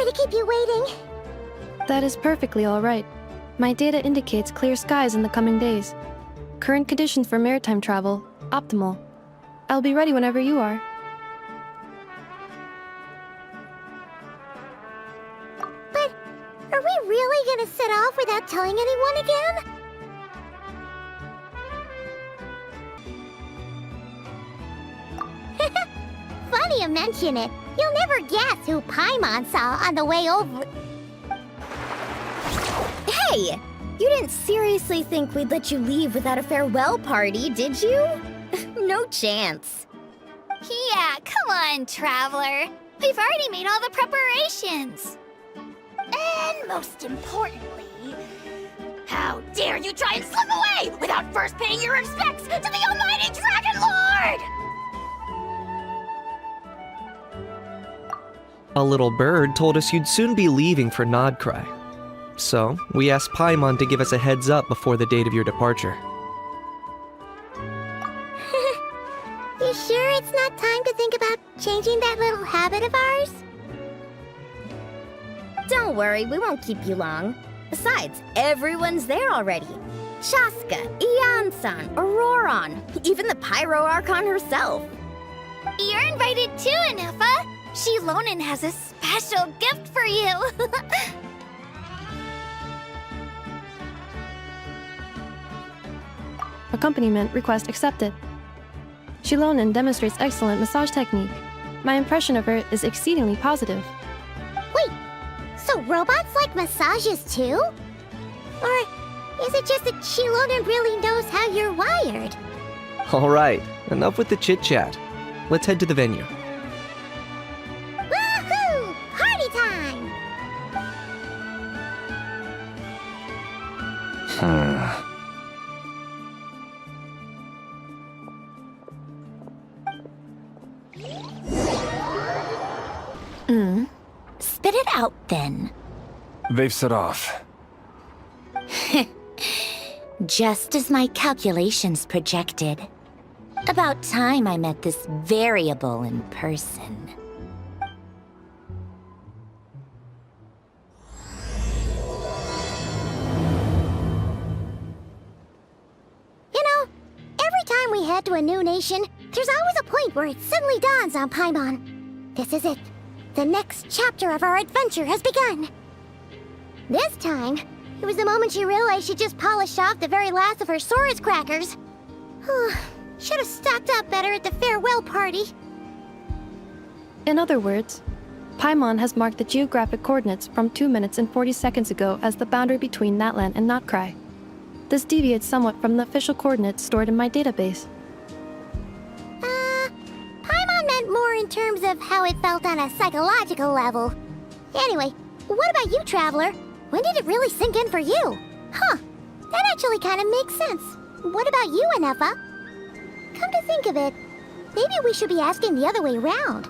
Sorry to keep you waiting. That is perfectly alright. My data indicates clear skies in the coming days. Current conditions for maritime travel, optimal. I'll be ready whenever you are. But are we really gonna set off without telling anyone again? Funny you mention it. You'll never guess who Paimon saw on the way over. Hey! You didn't seriously think we'd let you leave without a farewell party, did you? No chance. Yeah, come on, Traveler. We've already made all the preparations. And most importantly, how dare you try and slip away without first paying your respects to the almighty Dragon Lord! A little bird told us you'd soon be leaving for Nod Kari. So, we asked Paimon to give us a heads up before the date of your departure. You sure it's not time to think about changing that little habit of ours? Don't worry, we won't keep you long. Besides, everyone's there already. Shaska, Ian-san, Auroron, even the Pyro Archon herself. You're invited too, Ineffa. Shilonin has a special gift for you. Accompaniment request accepted. Shilonin demonstrates excellent massage technique. My impression of her is exceedingly positive. Wait, so robots like massages too? Or is it just that Shilonin really knows how you're wired? Alright, enough with the chit-chat. Let's head to the venue. Woohoo! Party time! Spit it out, then. They've set off. Just as my calculations projected. About time I met this variable in person. You know, every time we head to a new nation, there's always a point where it suddenly dawns on Paimon. This is it. The next chapter of our adventure has begun. This time, it was the moment she realized she just polished off the very last of her Saurus crackers. Should have stocked up better at the farewell party. In other words, Paimon has marked the geographic coordinates from 2 minutes and 40 seconds ago as the boundary between Natlan and Nod Kari. This deviates somewhat from the official coordinates stored in my database. Paimon meant more in terms of how it felt on a psychological level. Anyway, what about you, Traveler? When did it really sink in for you? Huh, that actually kind of makes sense. What about you, Ineffa? Come to think of it, maybe we should be asking the other way around.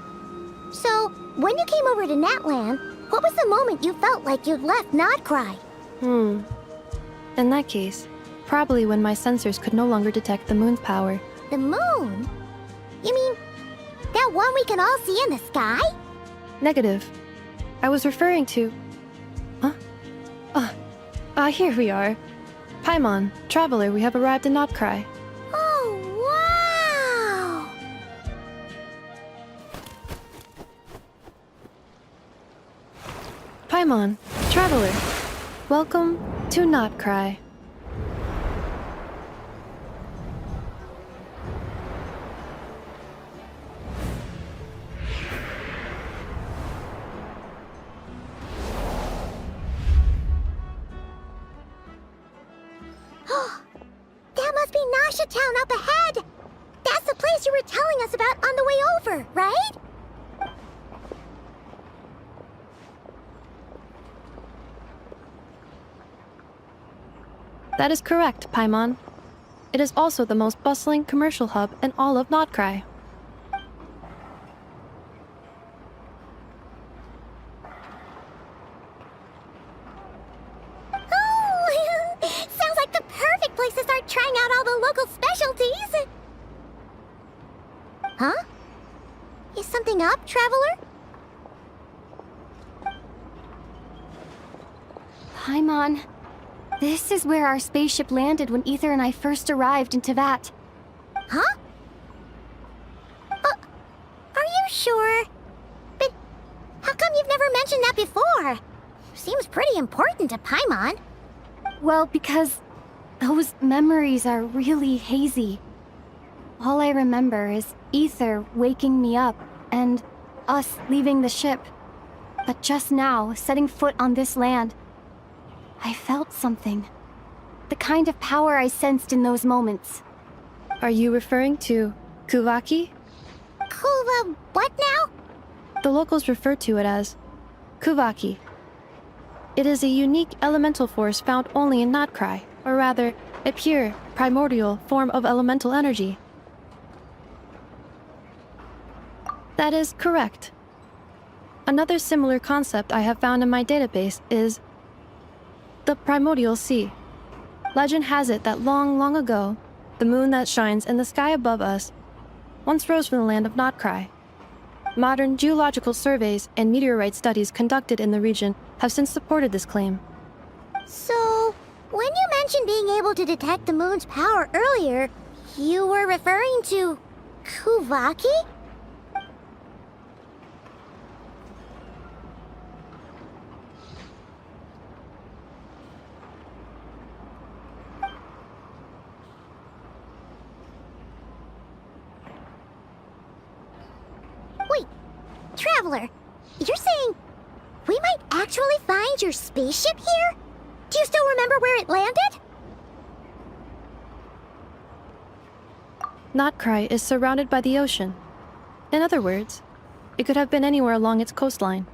So, when you came over to Natlan, what was the moment you felt like you'd left Nod Kari? In that case, probably when my sensors could no longer detect the moon's power. The moon? You mean, that one we can all see in the sky? Negative. I was referring to... Here we are. Paimon, Traveler, we have arrived in Nod Kari. Oh, wow! Paimon, Traveler, welcome to Nod Kari. That must be Nasha Town up ahead! That's the place you were telling us about on the way over, right? That is correct, Paimon. It is also the most bustling commercial hub in all of Nod Kari. Oh, sounds like the perfect place to start trying out all the local specialties! Huh? Is something up, Traveler? Paimon, this is where our spaceship landed when Ether and I first arrived in Tevat. Huh? Are you sure? But how come you've never mentioned that before? Seems pretty important to Paimon. Well, because those memories are really hazy. All I remember is Ether waking me up and us leaving the ship. But just now, setting foot on this land, I felt something. The kind of power I sensed in those moments. Are you referring to Kuvaki? Kuva, what now? The locals refer to it as Kuvaki. It is a unique elemental force found only in Nod Kari, or rather, a pure, primordial form of elemental energy. That is correct. Another similar concept I have found in my database is the primordial sea. Legend has it that long, long ago, the moon that shines in the sky above us once rose from the land of Nod Kari. Modern geological surveys and meteorite studies conducted in the region have since supported this claim. So, when you mentioned being able to detect the moon's power earlier, you were referring to Kuvaki? Wait, Traveler, you're saying we might actually find your spaceship here? Do you still remember where it landed? Nod Kari is surrounded by the ocean. In other words, it could have been anywhere along its coastline.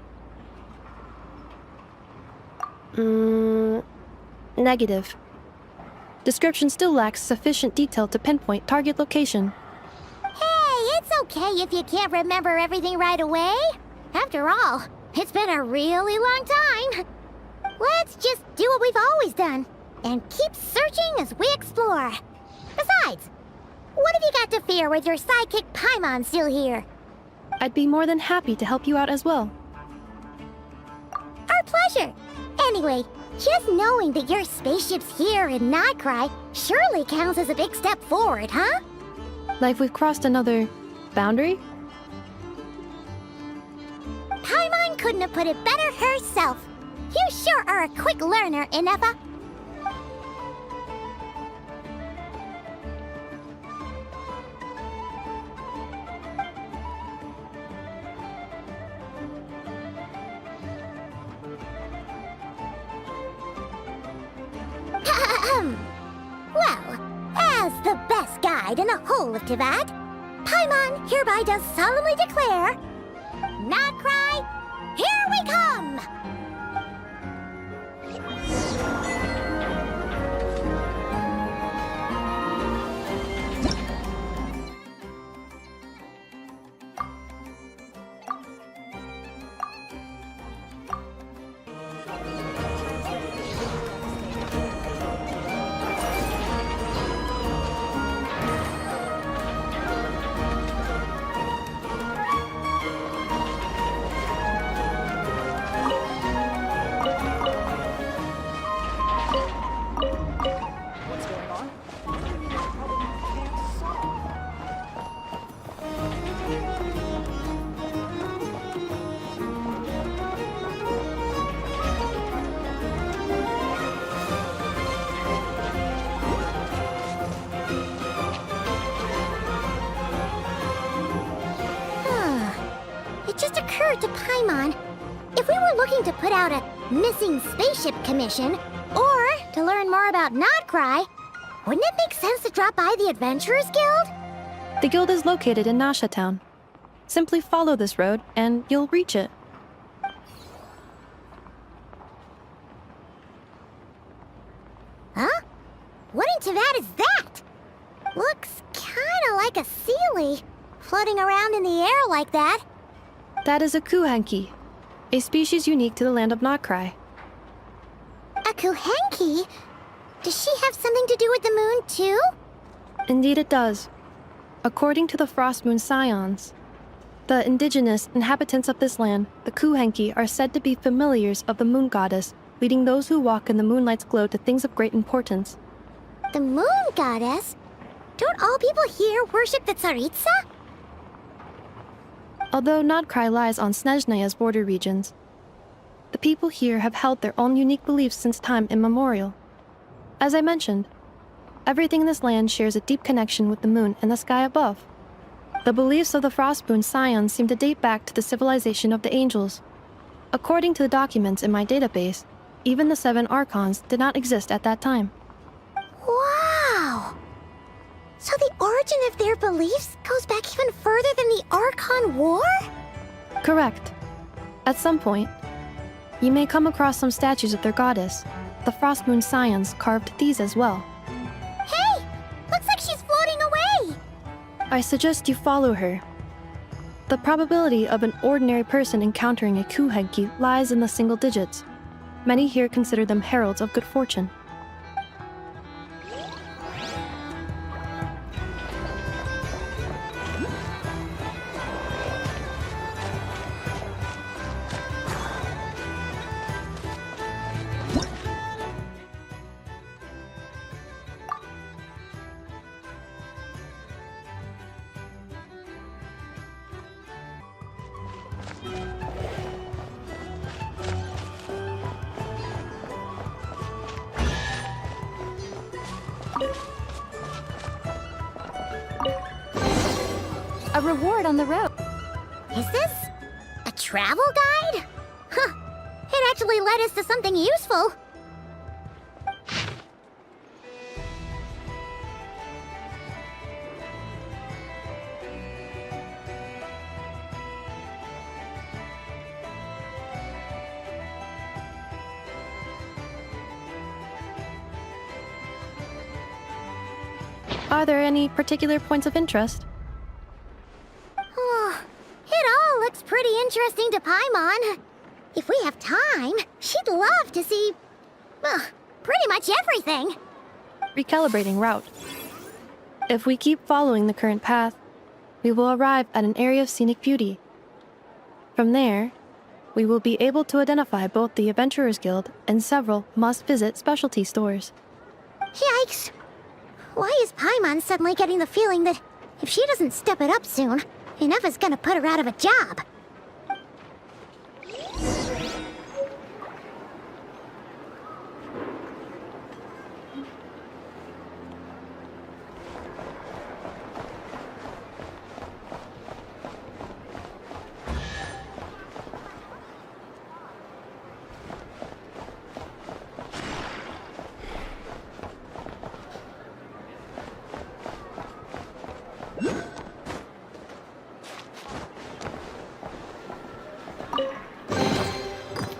Negative. Description still lacks sufficient detail to pinpoint target location. Hey, it's okay if you can't remember everything right away. After all, it's been a really long time. Let's just do what we've always done, and keep searching as we explore. Besides, what have you got to fear with your sidekick Paimon still here? I'd be more than happy to help you out as well. Our pleasure. Anyway, just knowing that your spaceship's here in Nod Kari surely counts as a big step forward, huh? Like we've crossed another boundary? Paimon couldn't have put it better herself. You sure are a quick learner, Ineffa. Well, as the best guide in the whole of Tevat, Paimon hereby does solemnly declare, Nod Kari, here we come! It just occurred to Paimon, if we were looking to put out a missing spaceship commission, or to learn more about Nod Kari, wouldn't it make sense to drop by the Adventurers Guild? The guild is located in Nasha Town. Simply follow this road and you'll reach it. Huh? What in Tevat is that? Looks kinda like a Sealy, floating around in the air like that. That is a Kuhenki, a species unique to the land of Nod Kari. A Kuhenki? Does she have something to do with the moon, too? Indeed it does. According to the Frost Moon Scions, the indigenous inhabitants of this land, the Kuhenki, are said to be familiars of the moon goddess leading those who walk in the moonlight's glow to things of great importance. The moon goddess? Don't all people here worship the Tsaritsa? Although Nod Kari lies on Snezhneya's border regions, the people here have held their own unique beliefs since time immemorial. As I mentioned, everything in this land shares a deep connection with the moon and the sky above. The beliefs of the Frostmoon Scions seem to date back to the civilization of the angels. According to the documents in my database, even the 7 Archons did not exist at that time. Wow! So the origin of their beliefs goes back even further than the Archon War? Correct. At some point, you may come across some statues of their goddess. The Frostmoon Scions carved these as well. Hey! Looks like she's floating away! I suggest you follow her. The probability of an ordinary person encountering a Kuhenki lies in the single digits. Many here consider them heralds of good fortune. A reward on the road. Is this a travel guide? Huh. It actually led us to something useful. Are there any particular points of interest? Oh, it all looks pretty interesting to Paimon. If we have time, she'd love to see, pretty much everything. Recalibrating route. If we keep following the current path, we will arrive at an area of scenic beauty. From there, we will be able to identify both the Adventurers Guild and several must-visit specialty stores. Yikes. Why is Paimon suddenly getting the feeling that if she doesn't step it up soon, Ineffa's gonna put her out of a job?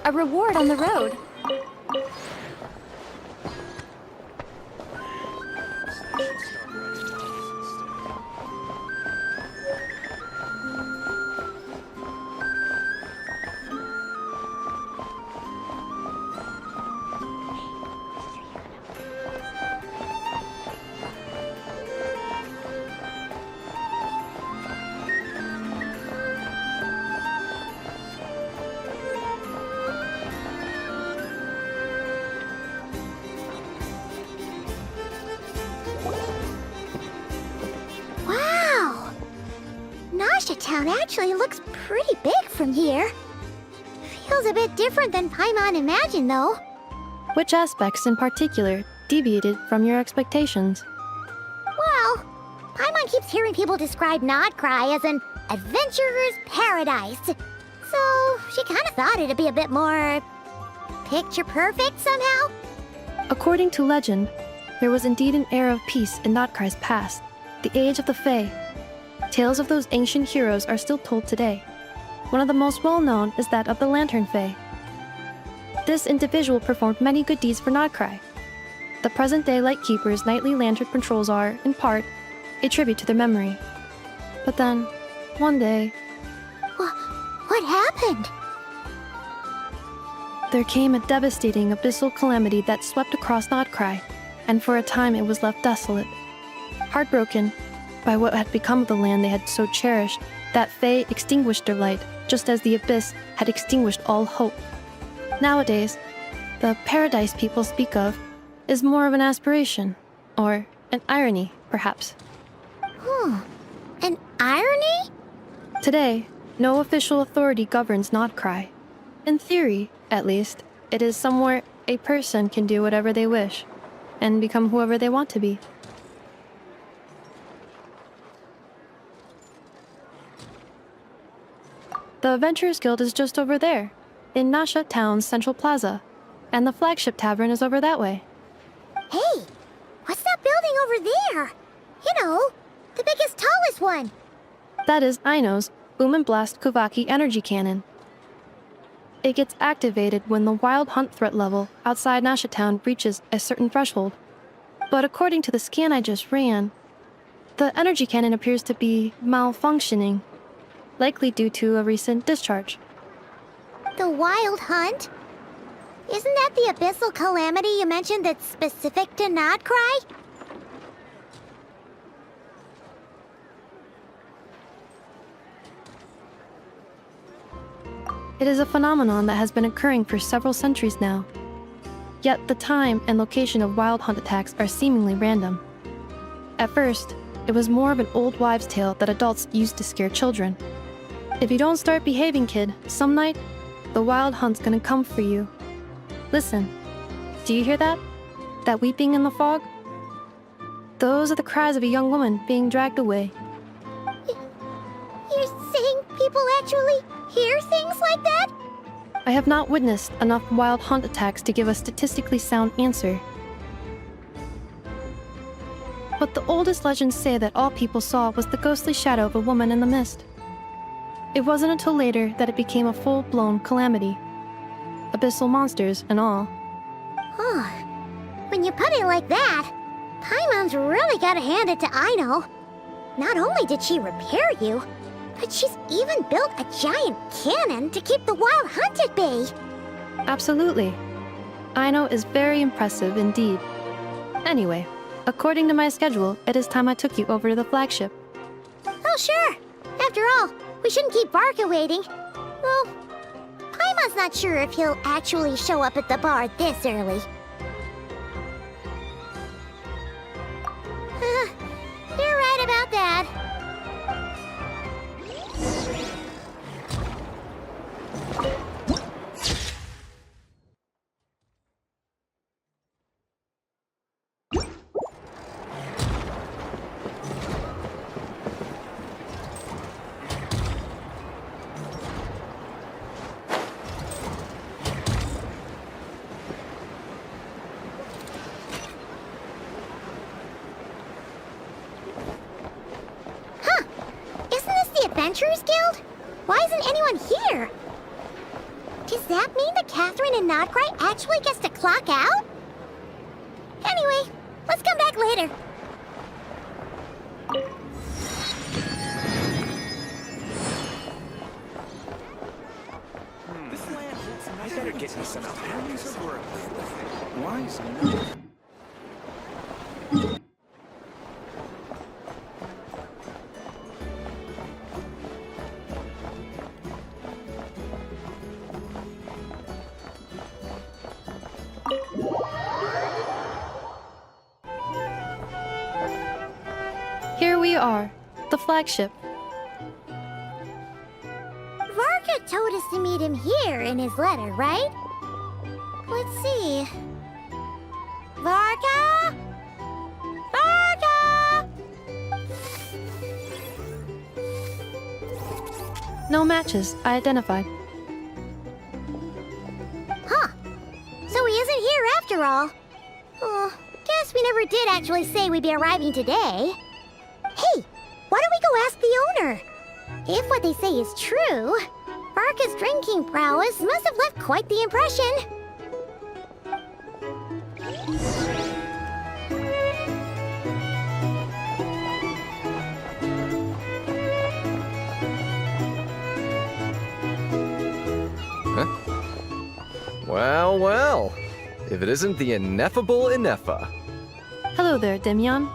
A reward on the road. Town actually looks pretty big from here. Feels a bit different than Paimon imagined, though. Which aspects in particular deviated from your expectations? Well, Paimon keeps hearing people describe Nod Kari as an adventurer's paradise. So she kind of thought it'd be a bit more picture perfect somehow. According to legend, there was indeed an era of peace in Nod Kari's past, the age of the Fae. Tales of those ancient heroes are still told today. One of the most well-known is that of the Lantern Fae. This individual performed many good deeds for Nod Kari. The present-day Lightkeeper's nightly lantern patrols are, in part, a tribute to their memory. But then, one day... What happened? There came a devastating abyssal calamity that swept across Nod Kari, and for a time it was left desolate. Heartbroken by what had become of the land they had so cherished, that Fae extinguished their light, just as the abyss had extinguished all hope. Nowadays, The paradise people speak of is more of an aspiration, or an irony, perhaps. An irony? Today, no official authority governs Nod Kari. In theory, at least, it is somewhere a person can do whatever they wish, and become whoever they want to be. The Adventurers Guild is just over there, in Nasha Town's central plaza, and the flagship tavern is over that way. Hey, what's that building over there? You know, the biggest, tallest one. That is Aino's Boom and Blast Kuvaki energy cannon. It gets activated when the wild hunt threat level outside Nasha Town reaches a certain threshold. But according to the scan I just ran, the energy cannon appears to be malfunctioning, likely due to a recent discharge. The wild hunt? Isn't that the abyssal calamity you mentioned that's specific to Nod Kari? It is a phenomenon that has been occurring for several centuries now. Yet the time and location of wild hunt attacks are seemingly random. At first, it was more of an old wives' tale that adults used to scare children. If you don't start behaving, kid, some night, the wild hunt's gonna come for you. Listen, do you hear that? That weeping in the fog? Those are the cries of a young woman being dragged away. You're saying people actually hear things like that? I have not witnessed enough wild hunt attacks to give a statistically sound answer. But the oldest legends say that all people saw was the ghostly shadow of a woman in the mist. It wasn't until later that it became a full-blown calamity. Abyssal monsters and all. Oh, when you put it like that, Paimon's really gotta hand it to Aino. Not only did she repair you, but she's even built a giant cannon to keep the wild hunt at bay. Absolutely. Aino is very impressive indeed. Anyway, according to my schedule, it is time I took you over to the flagship. Oh, sure. After all, we shouldn't keep Barca waiting. Well, Paimon's not sure if he'll actually show up at the bar this early. You're right about that. Adventurers Guild? Why isn't anyone here? Does that mean that Catherine and Nod Kari actually gets to clock out? Anyway, let's come back later. This land I better get me some pennies of work. Why is it? Here we are, the flagship. Varka told us to meet him here in his letter, right? Let's see. Varka? Varka! No matches, I identified. Huh. So he isn't here after all. Oh, guess we never did actually say we'd be arriving today. Hey, why don't we go ask the owner? If what they say is true, Varka's drinking prowess must have left quite the impression. Well, well. If it isn't the ineffable Ineffa. Hello there, Demyon.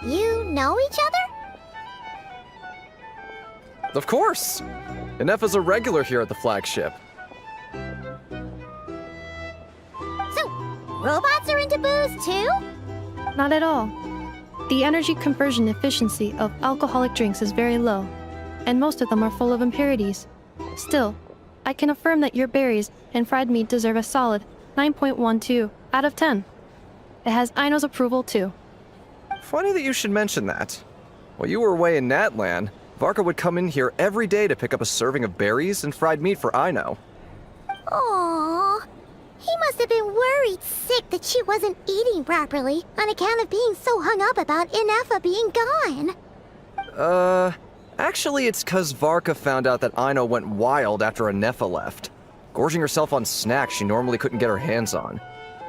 You know each other? Of course! Ineffa's a regular here at the flagship. robots are into booze too? Not at all. The energy conversion efficiency of alcoholic drinks is very low, and most of them are full of impurities. Still, I can affirm that your berries and fried meat deserve a solid 9.12 out of 10. It has Aino's approval too. Funny that you should mention that. While you were away in Natlan, Varka would come in here every day to pick up a serving of berries and fried meat for Aino. Aww. He must have been worried sick that she wasn't eating properly on account of being so hung up about Ineffa being gone. Actually it's 'cause Varka found out that Aino went wild after Ineffa left, gorging herself on snacks she normally couldn't get her hands on.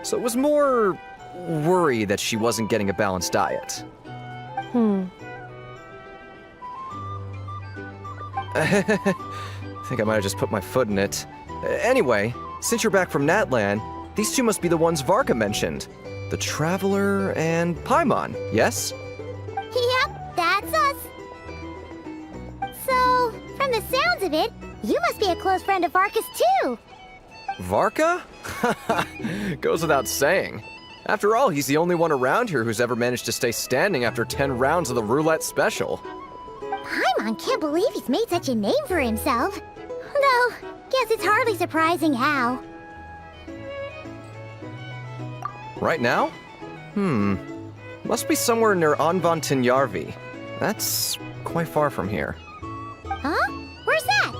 So it was more worry that she wasn't getting a balanced diet. I think I might have just put my foot in it. Anyway, since you're back from Natlan, these two must be the ones Varka mentioned. The Traveler and Paimon, yes? Yep, that's us. So, from the sounds of it, you must be a close friend of Varka's too. Varka? Goes without saying. After all, he's the only one around here who's ever managed to stay standing after 10 rounds of the roulette special. Paimon can't believe he's made such a name for himself. Though, guess it's hardly surprising how. Right now? Must be somewhere near Anvan Tinyarvi. That's quite far from here. Huh? Where's that?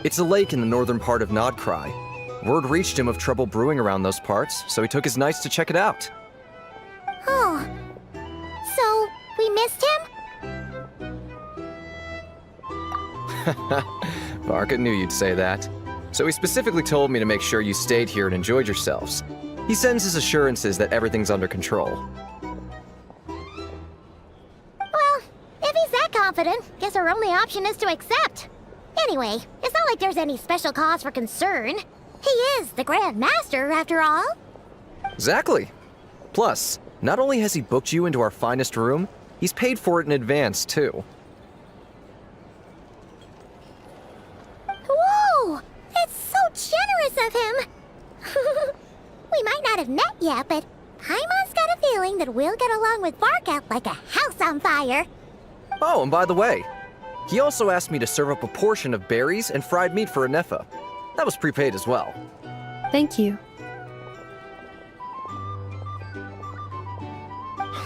It's a lake in the northern part of Nod Kari. Word reached him of trouble brewing around those parts, so he took his knights to check it out. Oh. So, we missed him? Varka knew you'd say that. So he specifically told me to make sure you stayed here and enjoyed yourselves. He sends his assurances that everything's under control. Well, if he's that confident, guess our only option is to accept. Anyway, it's not like there's any special cause for concern. He is the Grand Master, after all. Exactly. Plus, not only has he booked you into our finest room, he's paid for it in advance, too. Whoa! That's so generous of him! We might not have met yet, but Paimon's got a feeling that we'll get along with Varka like a house on fire. Oh, and by the way, he also asked me to serve up a portion of berries and fried meat for Ineffa. That was prepaid as well. Thank you.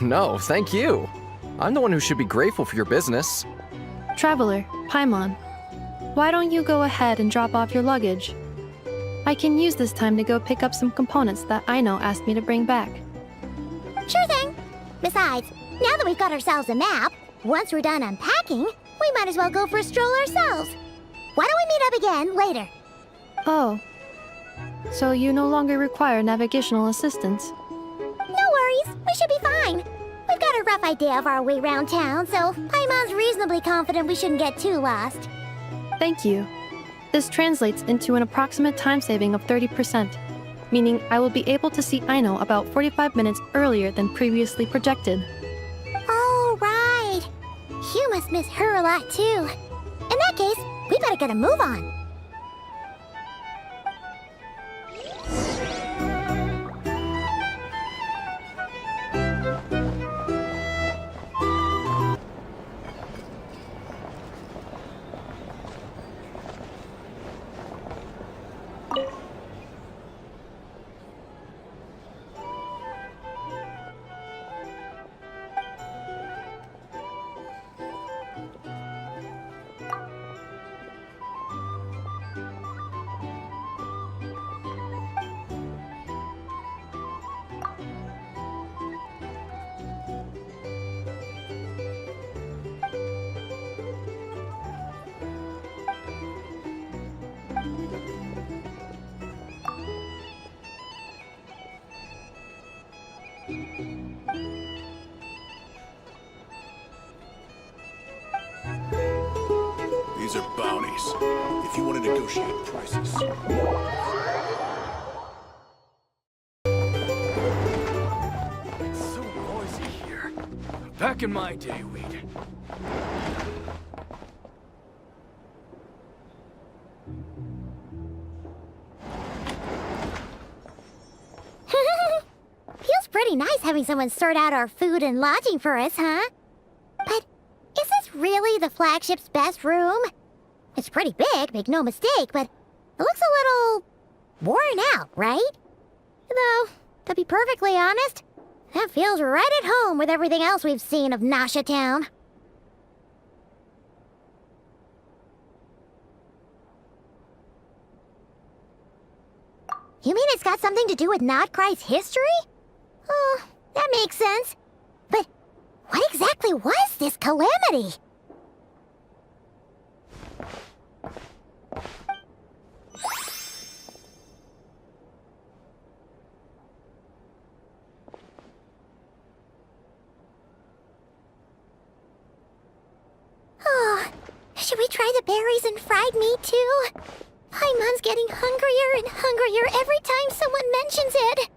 No, thank you. I'm the one who should be grateful for your business. Traveler, Paimon, why don't you go ahead and drop off your luggage? I can use this time to go pick up some components that Aino asked me to bring back. Sure thing. Besides, now that we've got ourselves a map, once we're done unpacking, we might as well go for a stroll ourselves. Why don't we meet up again later? Oh. So you no longer require navigational assistance? No worries, we should be fine. We've got a rough idea of our way around town, so Paimon's reasonably confident we shouldn't get too lost. Thank you. This translates into an approximate time saving of 30%, meaning I will be able to see Aino about 45 minutes earlier than previously projected. Oh, right. You must miss her a lot, too. In that case, we better get a move on. These are bounties. If you want to negotiate prices. It's so noisy here. Back in my day, we'd... pretty nice having someone sort out our food and lodging for us, huh? But is this really the flagship's best room? It's pretty big, make no mistake, but it looks a little worn out, right? Though, to be perfectly honest, that feels right at home with everything else we've seen of Nasha Town. You mean it's got something to do with Nod Kari's history? Oh, that makes sense. But what exactly was this calamity? Oh, should we try the berries and fried meat too? Paimon's getting hungrier and hungrier every time someone mentions it.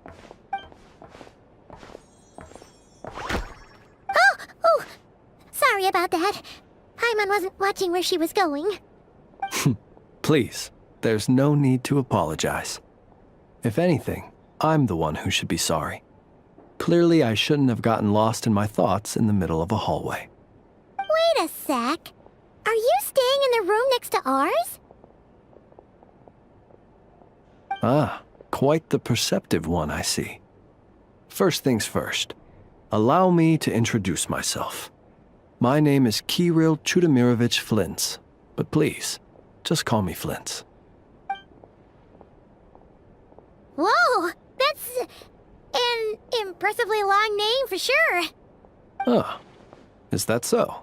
Oh! Sorry about that. Paimon wasn't watching where she was going. Please, there's no need to apologize. If anything, I'm the one who should be sorry. Clearly, I shouldn't have gotten lost in my thoughts in the middle of a hallway. Wait a sec. Are you staying in the room next to ours? Ah, quite the perceptive one, I see. First things first, allow me to introduce myself. My name is Kirill Chudamirovich Flintz, but please, just call me Flintz. Whoa, that's an impressively long name for sure. Ah, is that so?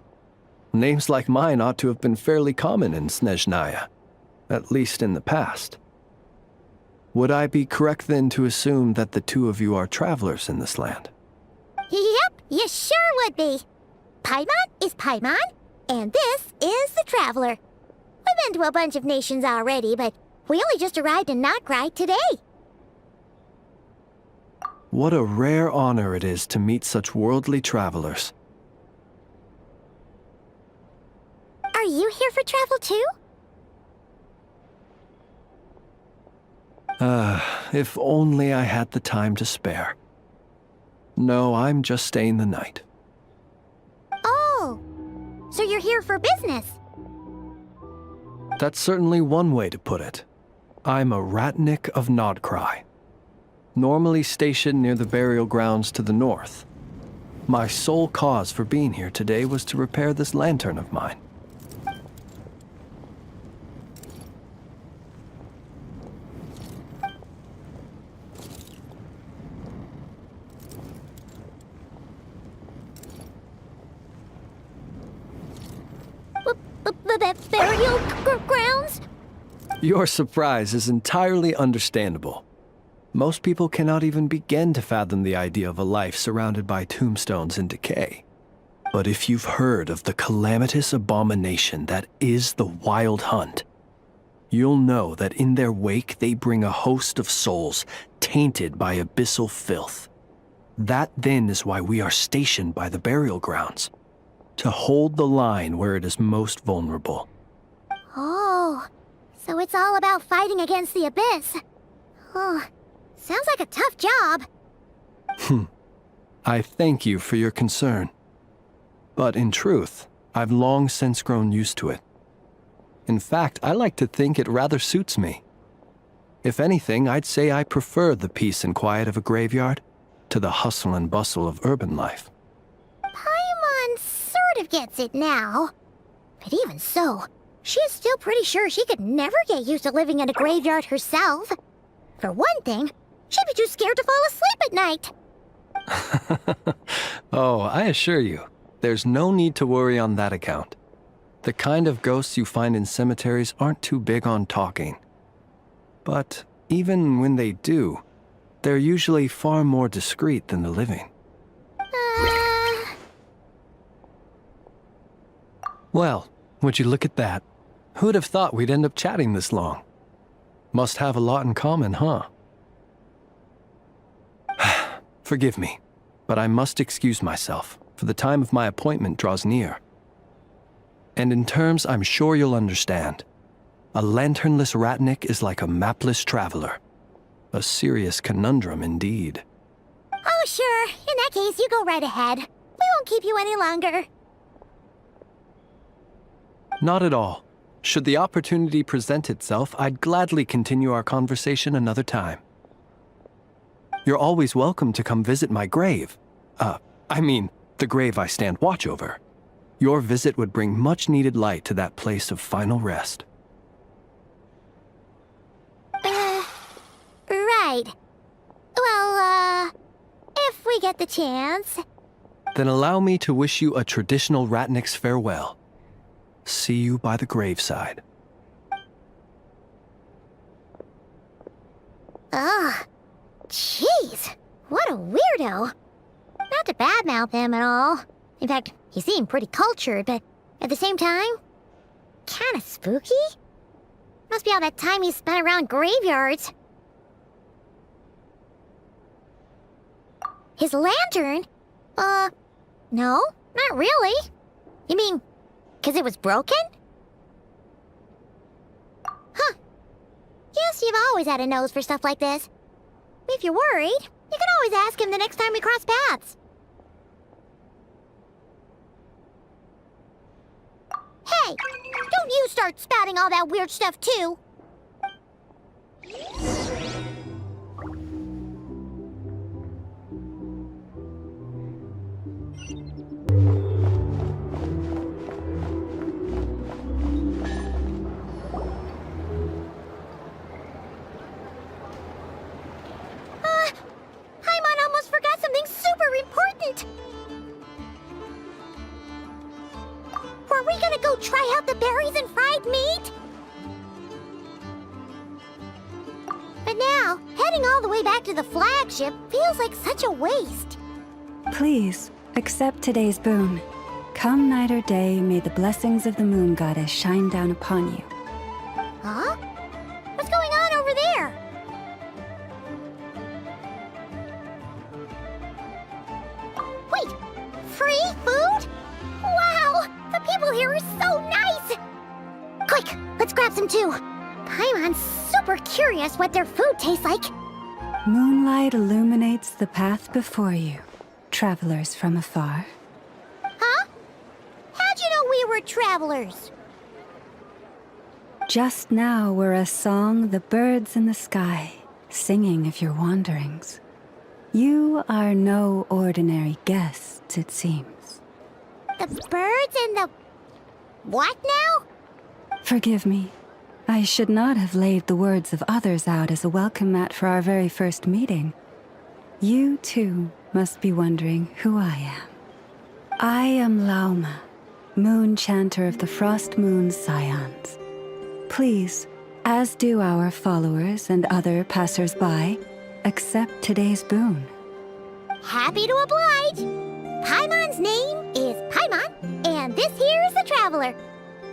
Names like mine ought to have been fairly common in Snezhnaya, at least in the past. Would I be correct then to assume that the two of you are travelers in this land? Yep, you sure would be. Paimon is Paimon, and this is the Traveler. We've been to a bunch of nations already, but we only just arrived in Nod Kari today. What a rare honor it is to meet such worldly travelers. Are you here for travel too? If only I had the time to spare. No, I'm just staying the night. Oh, so you're here for business? That's certainly one way to put it. I'm a Ratnik of Nod Kari, normally stationed near the burial grounds to the north. My sole cause for being here today was to repair this lantern of mine. Burial grounds? Your surprise is entirely understandable. Most people cannot even begin to fathom the idea of a life surrounded by tombstones and decay. But if you've heard of the calamitous abomination that is the Wild Hunt, you'll know that in their wake they bring a host of souls tainted by abyssal filth. That then is why we are stationed by the burial grounds, to hold the line where it is most vulnerable. Oh, so it's all about fighting against the abyss. Oh, sounds like a tough job. I thank you for your concern. But in truth, I've long since grown used to it. In fact, I like to think it rather suits me. If anything, I'd say I prefer the peace and quiet of a graveyard to the hustle and bustle of urban life. Paimon sort of gets it now. But even so, she is still pretty sure she could never get used to living in a graveyard herself. For one thing, she'd be too scared to fall asleep at night. Oh, I assure you, there's no need to worry on that account. The kind of ghosts you find in cemeteries aren't too big on talking. But even when they do, they're usually far more discreet than the living. Well, would you look at that? Who'd have thought we'd end up chatting this long? Must have a lot in common, huh? Forgive me, but I must excuse myself, for the time of my appointment draws near. And in terms I'm sure you'll understand, a lanternless Ratnik is like a mapless traveler. A serious conundrum indeed. Oh Oh, sure. In that case, you go right ahead. We won't keep you any longer. Not at all. Should the opportunity present itself, I'd gladly continue our conversation another time. You're always welcome to come visit my grave. The grave I stand watch over. Your visit would bring much-needed light to that place of final rest. Right. Well, if we get the chance. Then allow me to wish you a traditional Ratnik's farewell. See you by the graveside. Ugh. Jeez. What a weirdo. Not to badmouth him at all. In fact, he seemed pretty cultured, but at the same time, kinda spooky? Must be all that time he spent around graveyards. His lantern? No, not really. You mean, 'cause it was broken? Huh. Guess you've always had a nose for stuff like this. If you're worried, you can always ask him the next time we cross paths. Hey, don't you start spouting all that weird stuff too. Paimon almost forgot something super important. Were we gonna go try out the berries and fried meat? But now, heading all the way back to the flagship feels like such a waste. Please, accept today's boon. Come night or day, may the blessings of the moon goddess shine down upon you. Huh? What's going on over there? Wait, free food? Wow, the people here are so nice! Quick, let's grab some too. Paimon's super curious what their food tastes like. Moonlight illuminates the path before you, travelers from afar. Huh? How'd you know we were travelers? Just now were a song the birds in the sky, singing of your wanderings. You are no ordinary guests, it seems. The birds and the... what now? Forgive me. I should not have laid the words of others out as a welcome mat for our very first meeting. You, too, must be wondering who I am. I am Lauma, moon chanter of the Frost Moon's Scions. Please, as do our followers and other passers-by, accept today's boon. Happy to oblige. Paimon's name is Paimon, and this here is the Traveler.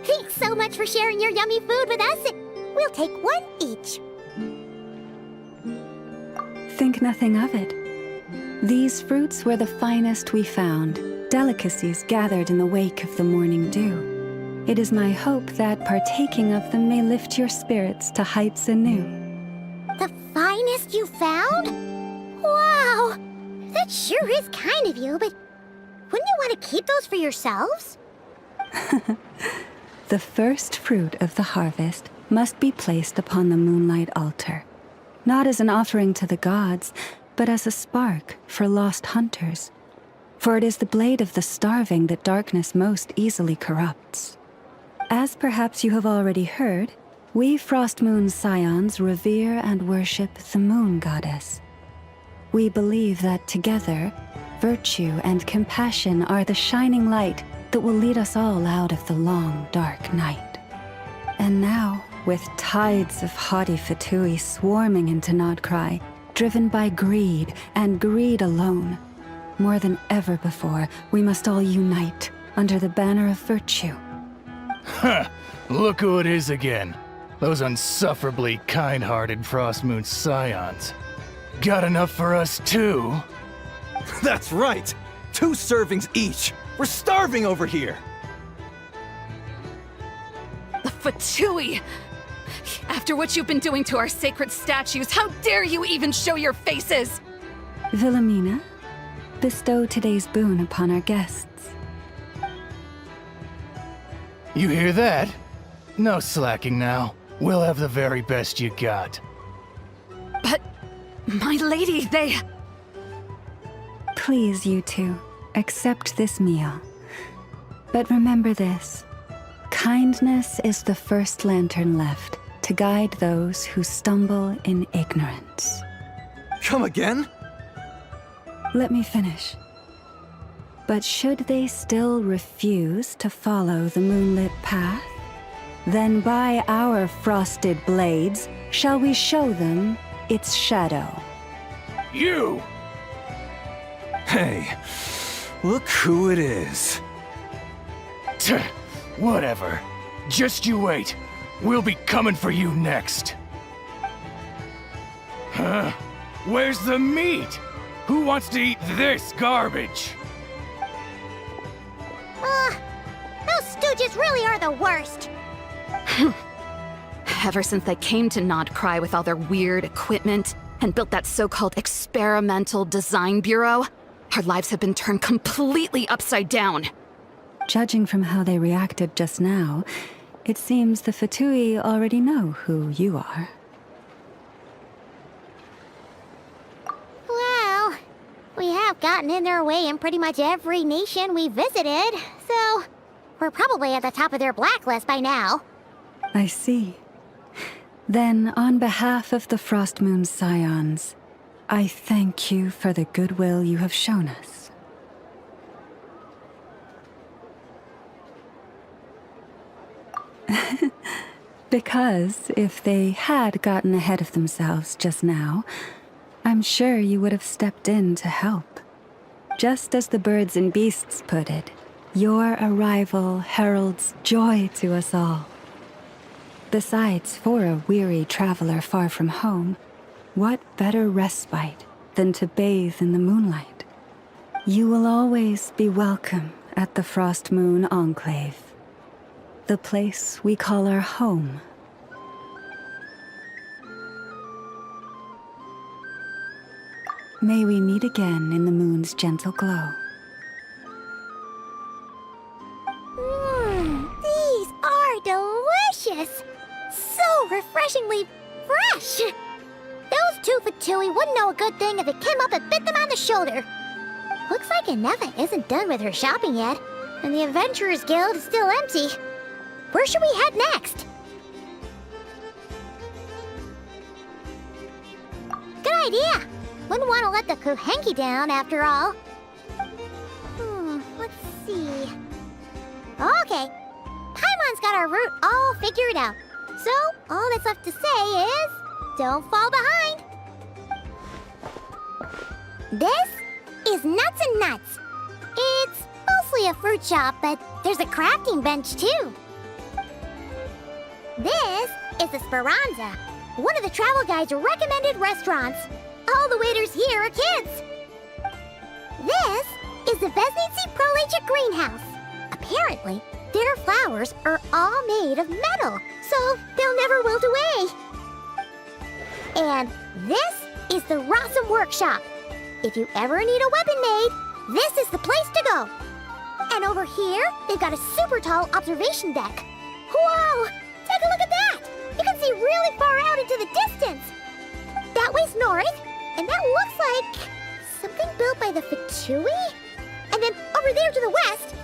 Thanks so much for sharing your yummy food with us. We'll take one each. Think nothing of it. These fruits were the finest we found, delicacies gathered in the wake of the morning dew. It is my hope that partaking of them may lift your spirits to heights anew. The finest you found? Wow! That sure is kind of you, but wouldn't you want to keep those for yourselves? The first fruit of the harvest must be placed upon the moonlight altar, not as an offering to the gods, but as a spark for lost hunters. For it is the blade of the starving that darkness most easily corrupts. As perhaps you have already heard, we Frost Moon's Scions revere and worship the moon goddess. We believe that together, virtue and compassion are the shining light that will lead us all out of the long, dark night. And now, with tides of haughty Fatui swarming into Nod Kari, driven by greed and greed alone, more than ever before, we must all unite under the banner of virtue. Huh, look who it is again. Those unsufferably kind-hearted Frost Moon Scions. Got enough for us too? That's right! 2 servings each! We're starving over here! The Fatui! After what you've been doing to our sacred statues, how dare you even show your faces? Wilhelmina, bestow today's boon upon our guests. You hear that? No slacking now. We'll have the very best you got. But, my lady, they... Please, you two, accept this meal. But remember this. Kindness is the first lantern left to guide those who stumble in ignorance. Come again? Let me finish. But should they still refuse to follow the moonlit path, then by our frosted blades shall we show them its shadow. You! Hey, look who it is. Tch, whatever. Just you wait. We'll be coming for you next. Huh? Where's the meat? Who wants to eat this garbage? Those stooges really are the worst. Ever since they came to Nod Kari with all their weird equipment and built that so-called experimental design bureau, our lives have been turned completely upside down. Judging from how they reacted just now, it seems the Fatui already know who you are. Well, we have gotten in their way in pretty much every nation we visited, so we're probably at the top of their blacklist by now. I see. Then, on behalf of the Frost Moon Scions, I thank you for the goodwill you have shown us. Because if they had gotten ahead of themselves just now, I'm sure you would have stepped in to help. Just as the birds and beasts put it, your arrival heralds joy to us all. Besides, for a weary traveler far from home, what better respite than to bathe in the moonlight? You will always be welcome at the Frost Moon Enclave, the place we call our home. May we meet again in the moon's gentle glow. These are delicious! So refreshingly fresh! Those two Fatui wouldn't know a good thing if it came up and bit them on the shoulder. Looks like Ineffa isn't done with her shopping yet, and the Adventurers Guild is still empty. Where should we head next? Good idea! Wouldn't want to let the Kuhenki down, after all. Let's see... Okay, Paimon's got our route all figured out. So, all that's left to say is... don't fall behind! This is Nuts and Nuts. It's mostly a fruit shop, but there's a crafting bench, too. This is the Speranza, one of the travel guide's recommended restaurants. All the waiters here are kids. This is the Vesnitsi Prolegic Greenhouse. Apparently, their flowers are all made of metal, so they'll never wilt away. And this is the Rossum Workshop. If you ever need a weapon made, this is the place to go. And over here, they've got a super tall observation deck. Whoa! Take a look at that! You can see really far out into the distance. That way's north, and that looks like something built by the Fatui? And then over there to the west,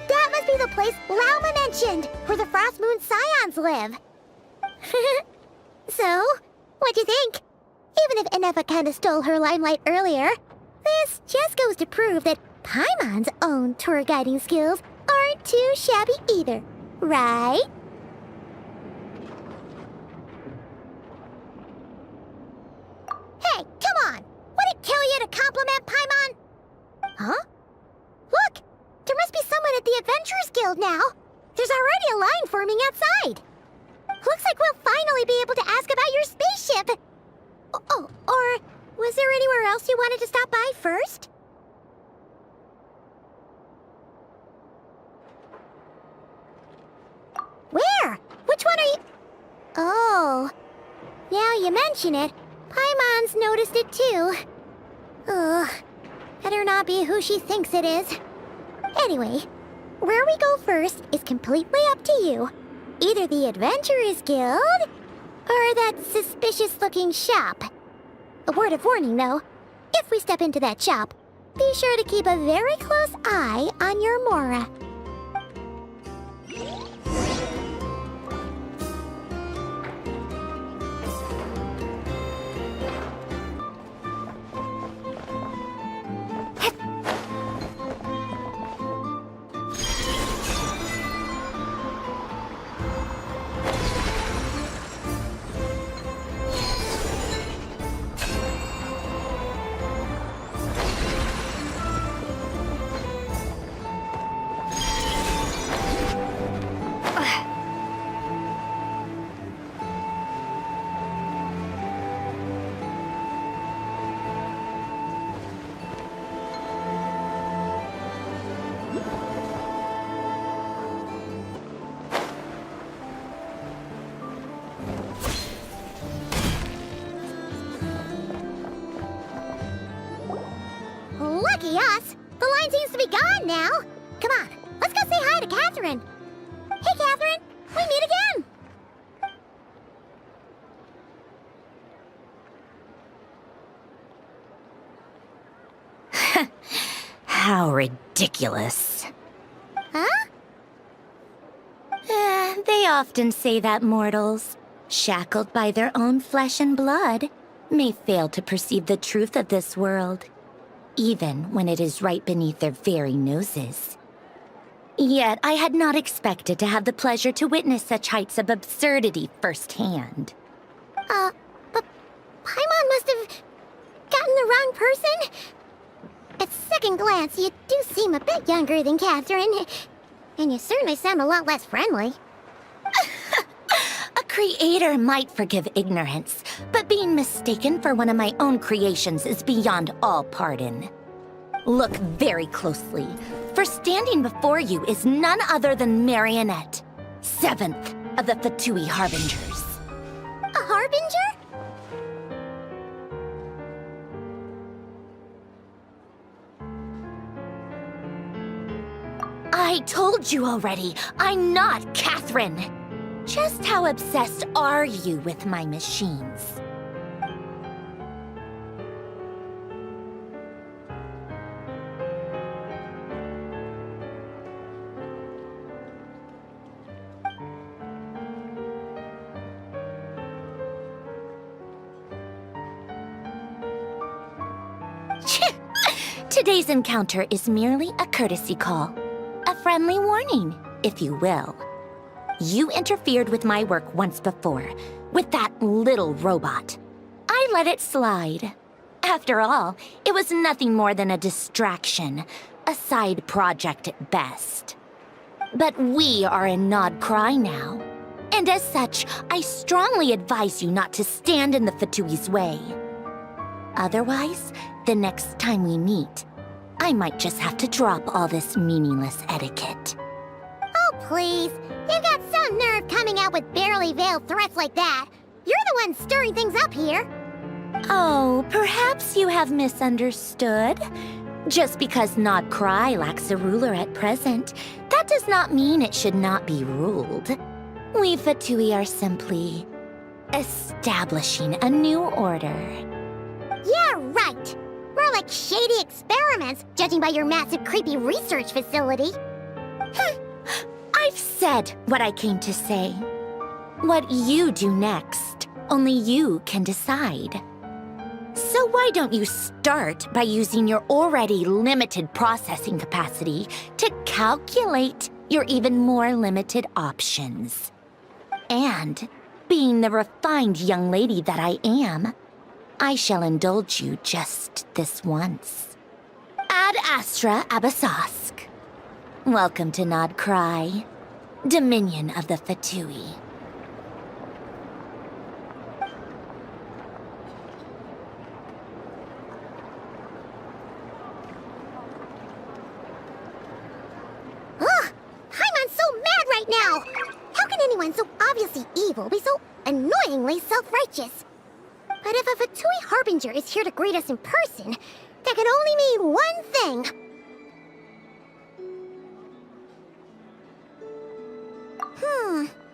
that must be the place Lauma mentioned, where the Frost Moon Scions live. So, what'd you think? Even if Ineffa kinda stole her limelight earlier, this just goes to prove that Paimon's own tour guiding skills aren't too shabby either, right? Hey, come on! Would it kill you to compliment Paimon? Huh? Look! There must be someone at the Adventurers Guild now! There's already a line forming outside! Looks like we'll finally be able to ask about your spaceship! Oh, or was there anywhere else you wanted to stop by first? Where? Which one are you... Oh, now you mention it, Paimon's noticed it too. Ugh, Better not be who she thinks it is. Anyway, where we go first is completely up to you. Either the Adventurers Guild, or that suspicious-looking shop. A word of warning, though. If we step into that shop, be sure to keep a very close eye on your Mora. Lucky us! The line seems to be gone now! Come on, let's go say hi to Catherine! Hey, Catherine! We meet again! How ridiculous. Huh? They often say that mortals, shackled by their own flesh and blood, may fail to perceive the truth of this world, even when it is right beneath their very noses. Yet I had not expected to have the pleasure to witness such heights of absurdity firsthand. But Paimon must have gotten the wrong person? At second glance, you do seem a bit younger than Catherine, and you certainly sound a lot less friendly. A creator might forgive ignorance, but being mistaken for one of my own creations is beyond all pardon. Look very closely, for standing before you is none other than Marionette, 7th of the Fatui Harbingers. A Harbinger? I told you already, I'm not Catherine. Just how obsessed are you with my machines? Today's encounter is merely a courtesy call. A friendly warning, if you will. You interfered with my work once before, with that little robot. I let it slide. After all, it was nothing more than a distraction, a side project at best. But we are in Nod Kari now, and as such, I strongly advise you not to stand in the Fatui's way. Otherwise, the next time we meet, I might just have to drop all this meaningless etiquette. Oh, please. You've got some nerve coming out with barely veiled threats like that. You're the one stirring things up here. Oh, perhaps you have misunderstood. Just because Nod Kari lacks a ruler at present, that does not mean it should not be ruled. We Fatui are simply establishing a new order. Yeah, right. More like shady experiments, judging by your massive, creepy research facility. I've said what I came to say. What you do next, only you can decide. So why don't you start by using your already limited processing capacity to calculate your even more limited options? And, being the refined young lady that I am, I shall indulge you just this once. Ad Astra Abasask. Welcome to Nod Kari, Dominion of the Fatui. Ugh! Paimon's so mad right now! How can anyone so obviously evil be so annoyingly self-righteous? But if a Fatui Harbinger is here to greet us in person, That can only mean one thing.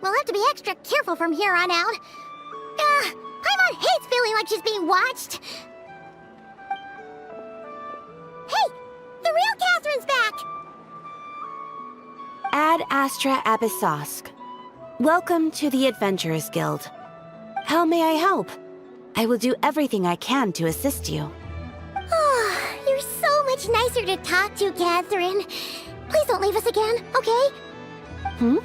We'll have to be extra careful from here on out. Paimon hates feeling like she's being watched. Hey! The real Catherine's back! Ad Astra Abyssosk. Welcome to the Adventurers Guild. How may I help? I will do everything I can to assist you. You're so much nicer to talk to, Catherine. Please don't leave us again, okay? Hmm?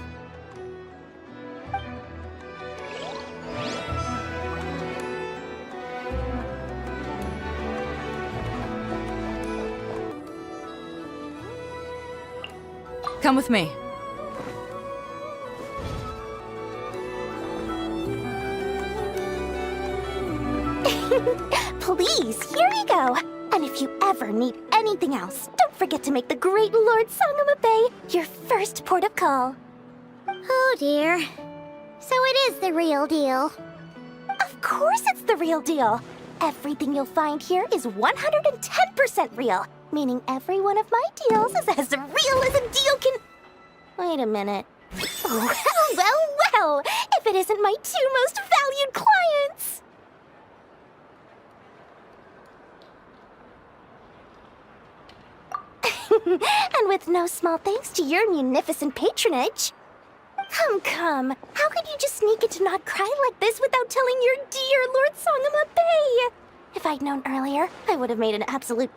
Come with me. Please, here you go. And if you ever need anything else, don't forget to make the great Lord Sangama Bay your first port of call. Oh dear. So it is the real deal. Of course it's the real deal. Everything you'll find here is 110% real, meaning every one of my deals is as real as a deal can... Wait a minute. Well, if it isn't my two most valued clients! And with no small thanks to your munificent patronage. Come. How could you just sneak into Nod Kari like this without telling your dear Lord Sangama Bay? If I'd known earlier, I would have made an absolute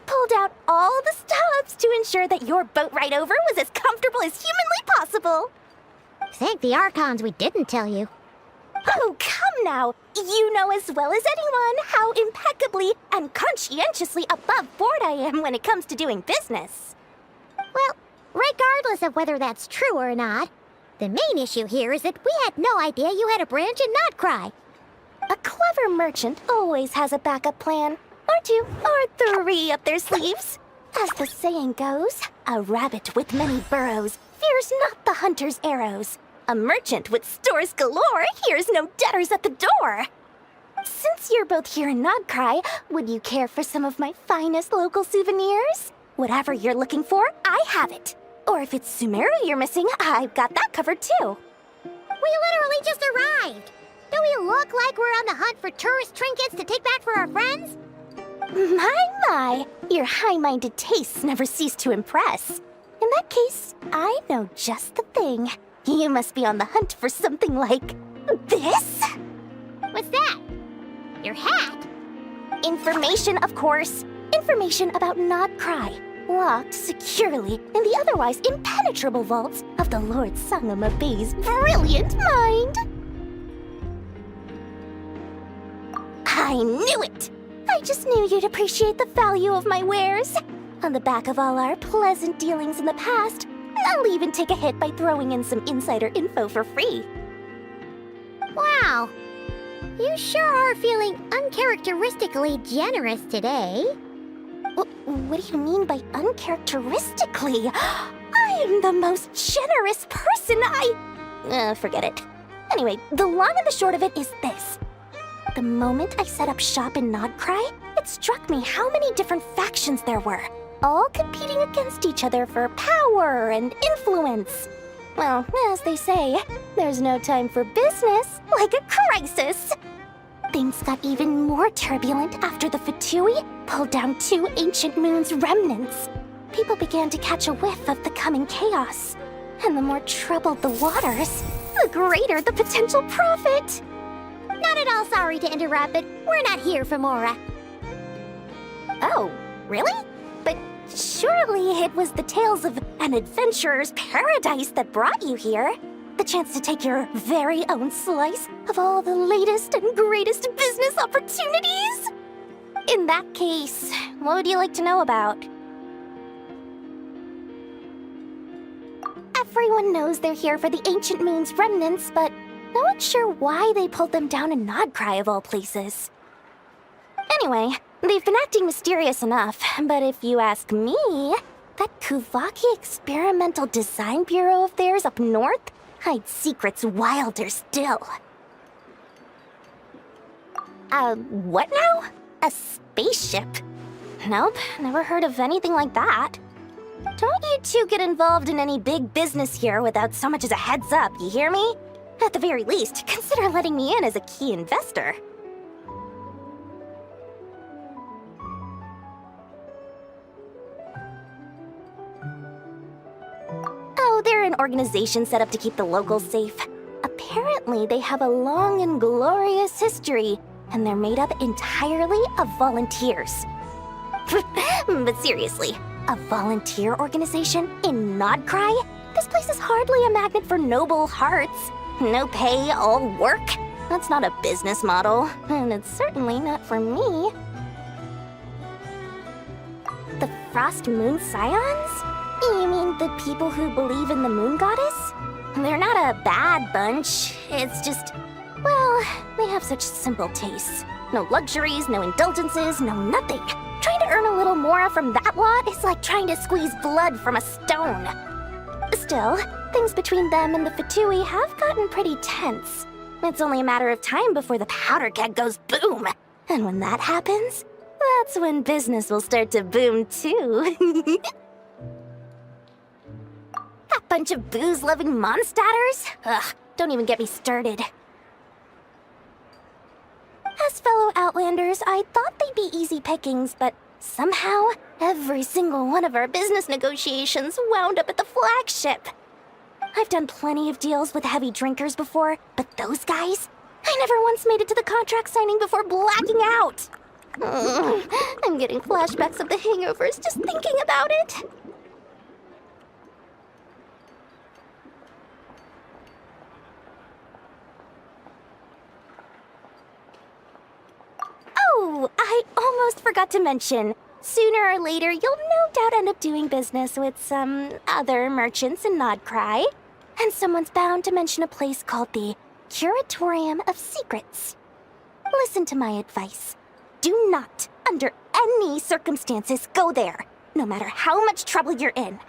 pulled out all the stops to ensure that your boat ride over was as comfortable as humanly possible. Thank the Archons we didn't tell you. Oh, come now. You know as well as anyone how impeccably and conscientiously above board I am when it comes to doing business. Well, regardless of whether that's true or not, the main issue here is that we had no idea you had a branch in Nod Kari. A clever merchant always has a backup plan. Or two, or three up their sleeves. As the saying goes, a rabbit with many burrows fears not the hunter's arrows. A merchant with stores galore hears no debtors at the door. Since you're both here in Nod Kari, would you care for some of my finest local souvenirs? Whatever you're looking for, I have it. Or if it's Sumeru you're missing, I've got that covered too. We literally just arrived. Do we look like we're on the hunt for tourist trinkets to take back for our friends? My, your high-minded tastes never cease to impress. In that case, I know just the thing. You must be on the hunt for something like this? What's that? Your hat? Information, of course. Information about Nod Kari, locked securely in the otherwise impenetrable vaults of the Lord Sangama Bay's brilliant mind. I knew it! I just knew you'd appreciate the value of my wares. On the back of all our pleasant dealings in the past, I'll even take a hit by throwing in some insider info for free. Wow. You sure are feeling uncharacteristically generous today. What do you mean by uncharacteristically? I'm the most generous person forget it. Anyway, the long and the short of it is this. The moment I set up shop in Nod Kari, it struck me how many different factions there were, all competing against each other for power and influence. Well, as they say, there's no time for business like a crisis. Things got even more turbulent after the Fatui pulled down 2 ancient moon's remnants. People began to catch a whiff of the coming chaos. And the more troubled the waters, the greater the potential profit. Not at all sorry to interrupt, but we're not here for Mora. Oh, really? But surely it was the tales of an adventurer's paradise that brought you here. The chance to take your very own slice of all the latest and greatest business opportunities? In that case, what would you like to know about? Everyone knows they're here for the Ancient Moon's remnants, but no one's sure why they pulled them down in Nod Kari of all places. Anyway, they've been acting mysterious enough, but if you ask me, that Kuvaki Experimental Design Bureau of theirs up north hides secrets wilder still. What now? A spaceship. Nope, never heard of anything like that. Don't you two get involved in any big business here without so much as a heads up, you hear me? At the very least, consider letting me in as a key investor. Oh, they're an organization set up to keep the locals safe. Apparently, they have a long and glorious history, and they're made up entirely of volunteers. But seriously, a volunteer organization in Nod Kari? This place is hardly a magnet for noble hearts. No pay, all work? That's not a business model, and it's certainly not for me. The Frost Moon Scions? You mean the people who believe in the moon goddess? They're not a bad bunch, it's just, well, they have such simple tastes. No luxuries, no indulgences, no nothing. Trying to earn a little more from that lot is like trying to squeeze blood from a stone. Still, things between them and the Fatui have gotten pretty tense. It's only a matter of time before the powder keg goes boom. And when that happens, that's when business will start to boom too. That bunch of booze-loving monstators? Ugh, don't even get me started. As fellow Outlanders, I thought they'd be easy pickings, but somehow, every single one of our business negotiations wound up at the flagship. I've done plenty of deals with heavy drinkers before, but those guys? I never once made it to the contract signing before blacking out. I'm getting flashbacks of the hangovers just thinking about it. Oh, I almost forgot to mention. Sooner or later, you'll no doubt end up doing business with some other merchants in Nod Kari. And someone's bound to mention a place called the Curatorium of Secrets. Listen to my advice. Do not, under any circumstances, go there, no matter how much trouble you're in.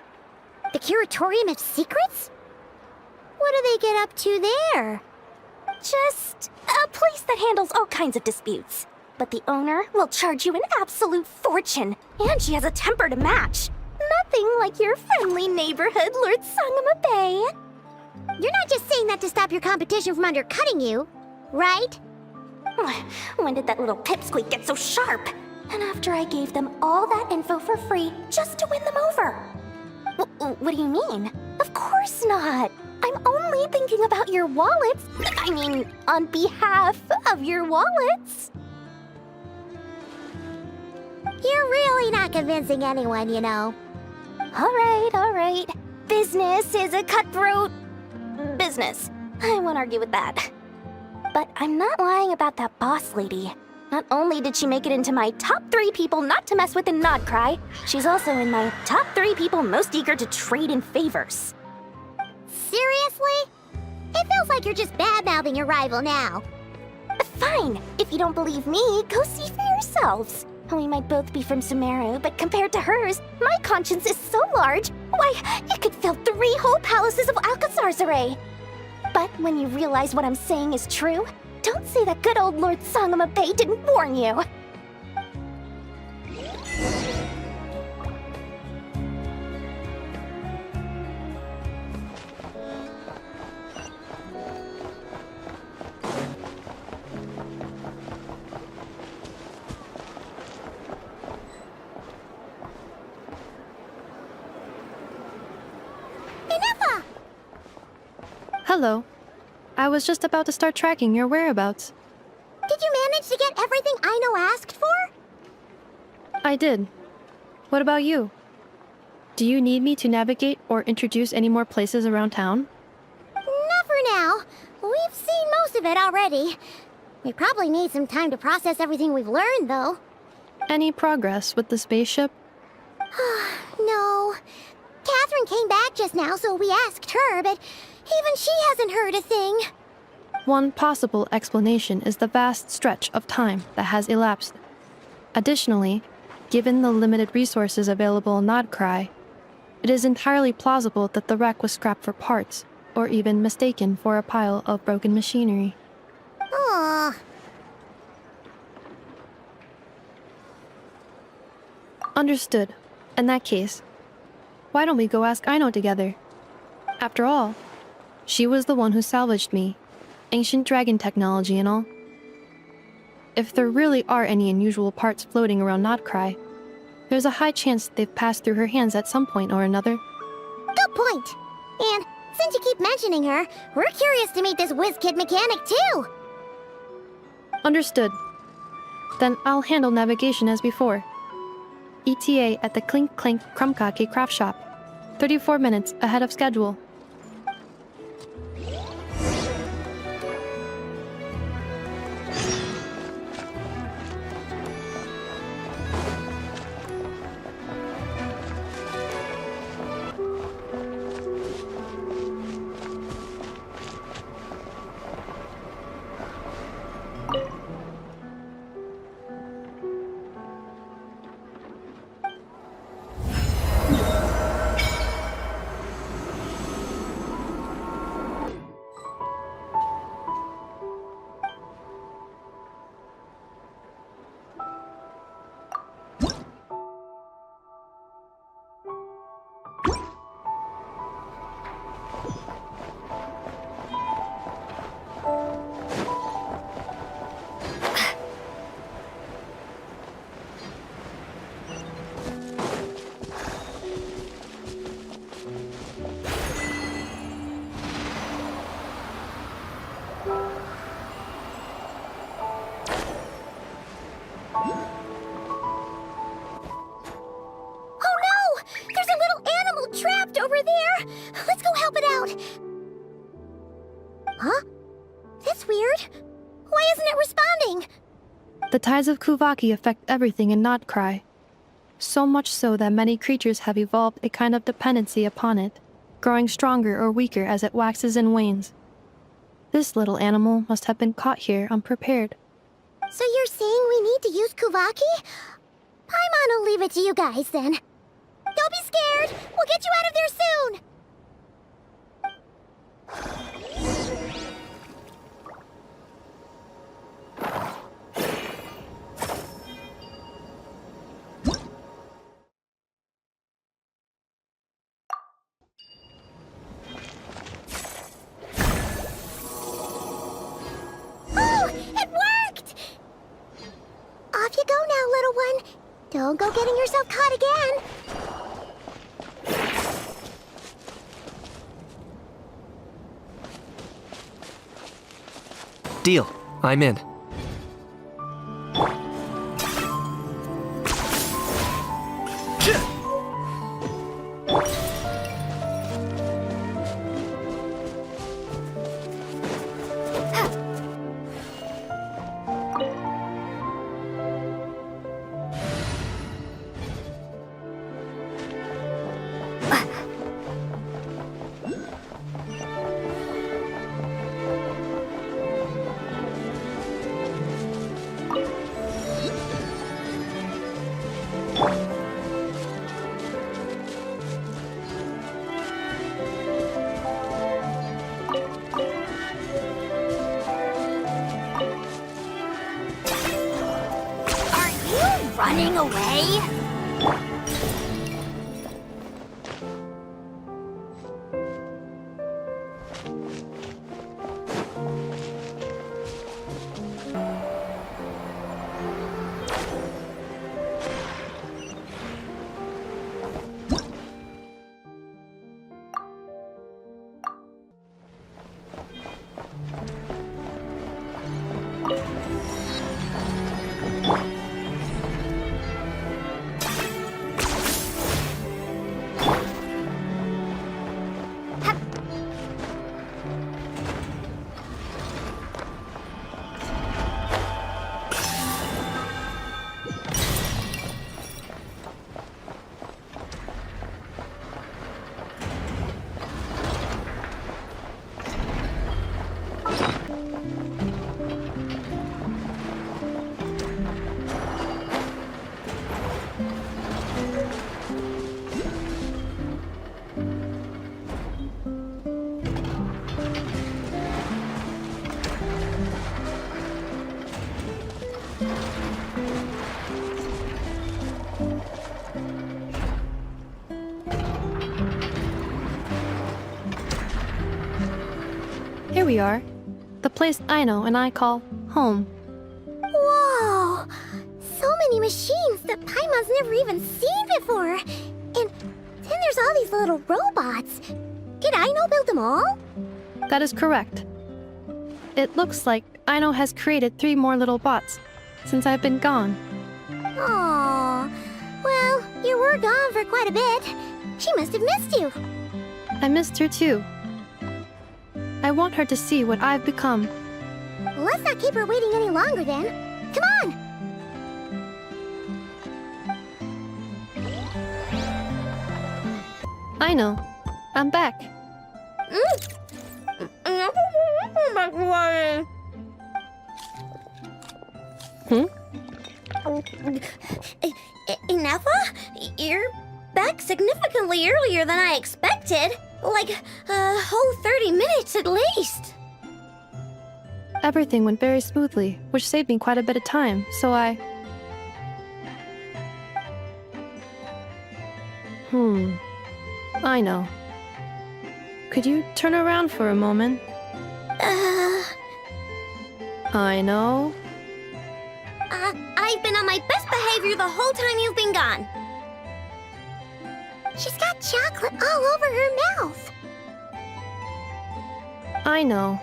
The Curatorium of Secrets? What do they get up to there? Just a place that handles all kinds of disputes. But the owner will charge you an absolute fortune, and she has a temper to match. Nothing like your friendly neighborhood, Lord Sangama Bay. You're not just saying that to stop your competition from undercutting you, right? When did that little pipsqueak get so sharp? And after I gave them all that info for free just to win them over. What do you mean? Of course not. I'm only thinking about your wallets. I mean, on behalf of your wallets. You're really not convincing anyone, you know. All right. Business is a cutthroat business. I won't argue with that. But I'm not lying about that boss lady. Not only did she make it into my top 3 people not to mess with in Nod Kari, she's also in my top 3 people most eager to trade in favors. Seriously? It feels like you're just bad-mouthing your rival now. Fine. If you don't believe me, go see for yourselves. We might both be from Sumeru, but compared to hers, my conscience is so large, why, it could fill 3 whole palaces of Alcazar's array. But when you realize what I'm saying is true, don't say that good old Lord Sangama Bay didn't warn you. Ineffa! Hello. I was just about to start tracking your whereabouts. Did you manage to get everything Aino asked for? I did. What about you? Do you need me to navigate or introduce any more places around town? Not for now. We've seen most of it already. We probably need some time to process everything we've learned, though. Any progress with the spaceship? No. Catherine came back just now, so we asked her, but even she hasn't heard a thing. One possible explanation is the vast stretch of time that has elapsed. Additionally, given the limited resources available in Nod Kari, it is entirely plausible that the wreck was scrapped for parts, or even mistaken for a pile of broken machinery. Aww. Understood. In that case, why don't we go ask Aino together? After all, she was the one who salvaged me. Ancient dragon technology and all. If there really are any unusual parts floating around Nod Kari, there's a high chance they've passed through her hands at some point or another. Good point. And since you keep mentioning her, we're curious to meet this whiz-kid mechanic too. Understood. Then I'll handle navigation as before. ETA at the Clink Clank Krumkake craft shop. 34 minutes ahead of schedule. Over there! Let's go help it out! Huh? That's weird. Why isn't it responding? The tides of Kuvaki affect everything in Nod Kari. So much so that many creatures have evolved a kind of dependency upon it, growing stronger or weaker as it waxes and wanes. This little animal must have been caught here unprepared. So you're saying we need to use Kuvaki? Paimon will leave it to you guys then. Don't be scared! We'll get you out of there soon! Oh! It worked! Off you go now, little one. Don't go getting yourself caught again. Deal. I'm in. Running away? Here we are. The place Aino and I call home. Whoa! So many machines that Paimon's never even seen before. And then there's all these little robots. Did Aino build them all? That is correct. It looks like Aino has created 3 more little bots since I've been gone. Aww. Well, you were gone for quite a bit. She must have missed you. I missed her too. I want her to see what I've become. Let's not keep her waiting any longer then. Come on! Aino, I'm back. Ineffa? You're back significantly earlier than I expected. Like a whole 30 minutes at least. Everything went very smoothly, which saved me quite a bit of time, so I know. Could you turn around for a moment? I know. I've been on my best behavior the whole time you've been gone. She's got chocolate all over her mouth. I know.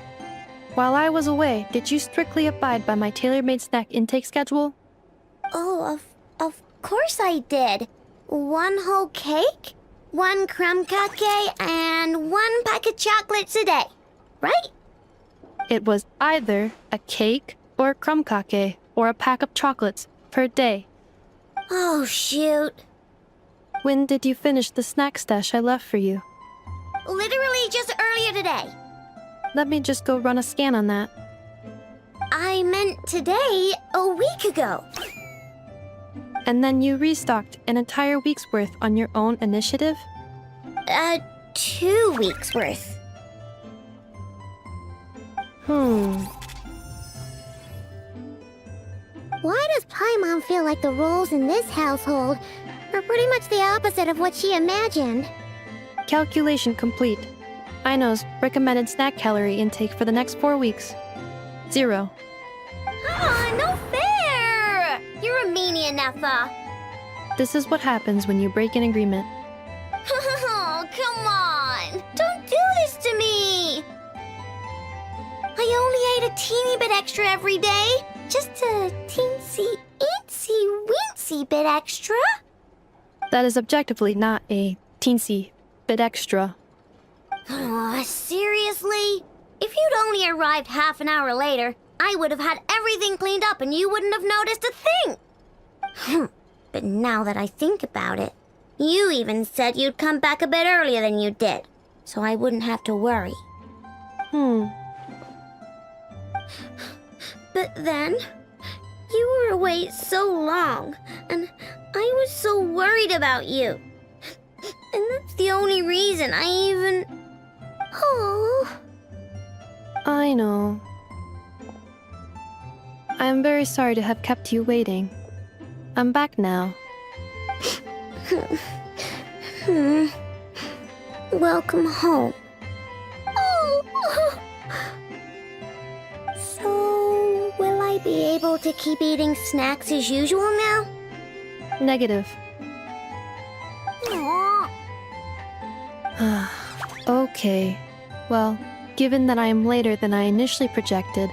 While I was away, did you strictly abide by my tailor-made snack intake schedule? Oh, of course I did. 1 whole cake, 1 crumb cake, and 1 pack of chocolates a day, right? It was either a cake or a crumb cake or a pack of chocolates per day. Oh, shoot. When did you finish the snack stash I left for you? Literally just earlier today. Let me just go run a scan on that. I meant today, a week ago. And then you restocked an entire week's worth on your own initiative? 2 weeks worth. Why does Paimon feel like the roles in this household are pretty much the opposite of what she imagined? Calculation complete. Aino's recommended snack calorie intake for the next 4 weeks. 0. No fair! You're a meanie, Ineffa. This is what happens when you break an agreement. Oh, come on! Don't do this to me! I only ate a teeny bit extra every day. Just a teensy-weensy bit extra. That is objectively not a teensy bit extra. Oh, seriously? If you'd only arrived half an hour later, I would have had everything cleaned up and you wouldn't have noticed a thing. But now that I think about it, you even said you'd come back a bit earlier than you did, so I wouldn't have to worry. But then, you were away so long, and I was so worried about you. And that's the only reason I even... Oh. I know. I am very sorry to have kept you waiting. I'm back now. Welcome home. Oh. So, will I be able to keep eating snacks as usual now? Negative. Aww. Okay. Well, given that I am later than I initially projected,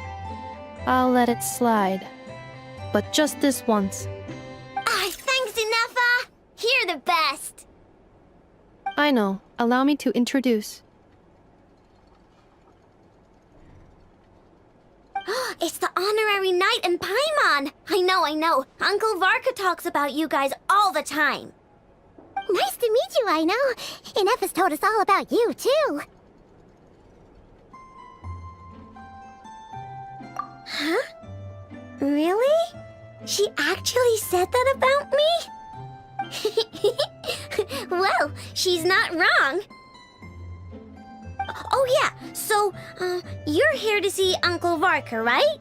I'll let it slide. But just this once. Thanks, Ineffa! You're the best! I know. Allow me to introduce. It's the honorary knight and Paimon! I know. Uncle Varka talks about you guys all the time. Nice to meet you, I know. Ineffa's told us all about you, too. Huh? Really? She actually said that about me? Well, she's not wrong. Oh yeah, so, you're here to see Uncle Varka, right?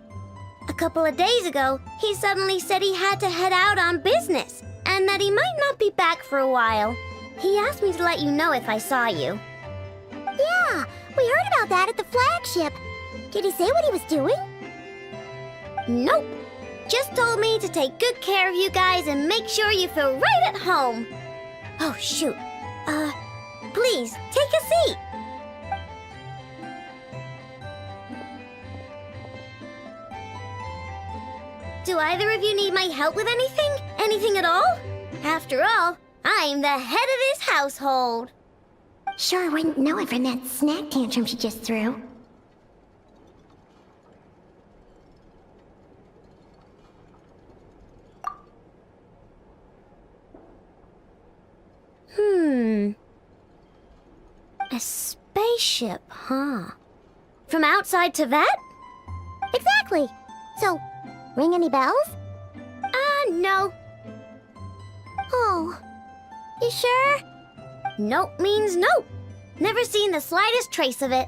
A couple of days ago, he suddenly said he had to head out on business. And and that he might not be back for a while. He asked me to let you know if I saw you. Yeah, we heard about that at the flagship. Did he say what he was doing? Nope. Just told me to take good care of you guys and make sure you feel right at home. Oh, shoot. Please, take a seat. Do either of you need my help with anything? Anything at all? After all, I'm the head of this household. Sure wouldn't know it from that snack tantrum she just threw. A spaceship, huh? From outside to that? Exactly. So, ring any bells? No. Oh, you sure? Nope means nope. Never seen the slightest trace of it.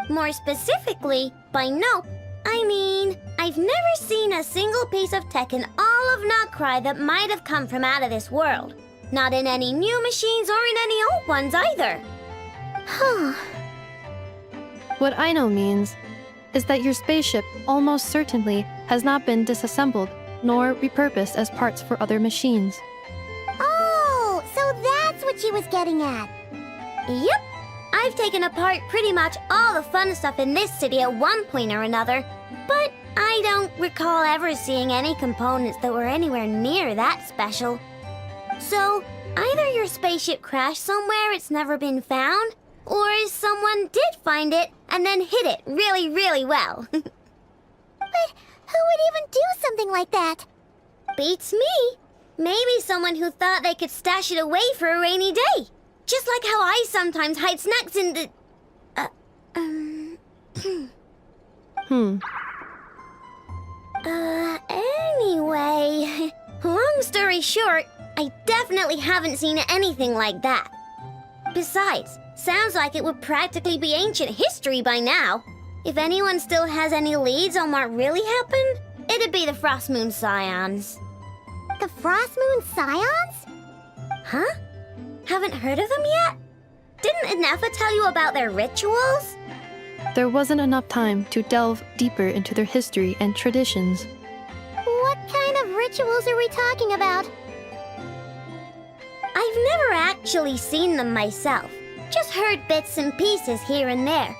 More specifically, by nope, I mean, I've never seen a single piece of tech in all of Nod Kari that might have come from out of this world. Not in any new machines or in any old ones either. Huh. What I know means is that your spaceship almost certainly has not been disassembled nor repurposed as parts for other machines. Oh, so that's what she was getting at. Yep. I've taken apart pretty much all the fun stuff in this city at one point or another, but I don't recall ever seeing any components that were anywhere near that special. So, either your spaceship crashed somewhere it's never been found, or someone did find it and then hid it really, really well. But who would even do something like that? Beats me. Maybe someone who thought they could stash it away for a rainy day. Just like how I sometimes hide snacks in the... Anyway, long story short, I definitely haven't seen anything like that. Besides, sounds like it would practically be ancient history by now. If anyone still has any leads on what really happened, it'd be the Frost Moon Scions. The Frost Moon Scions? Huh? Haven't heard of them yet? Didn't Ineffa tell you about their rituals? There wasn't enough time to delve deeper into their history and traditions. What kind of rituals are we talking about? I've never actually seen them myself, just heard bits and pieces here and there.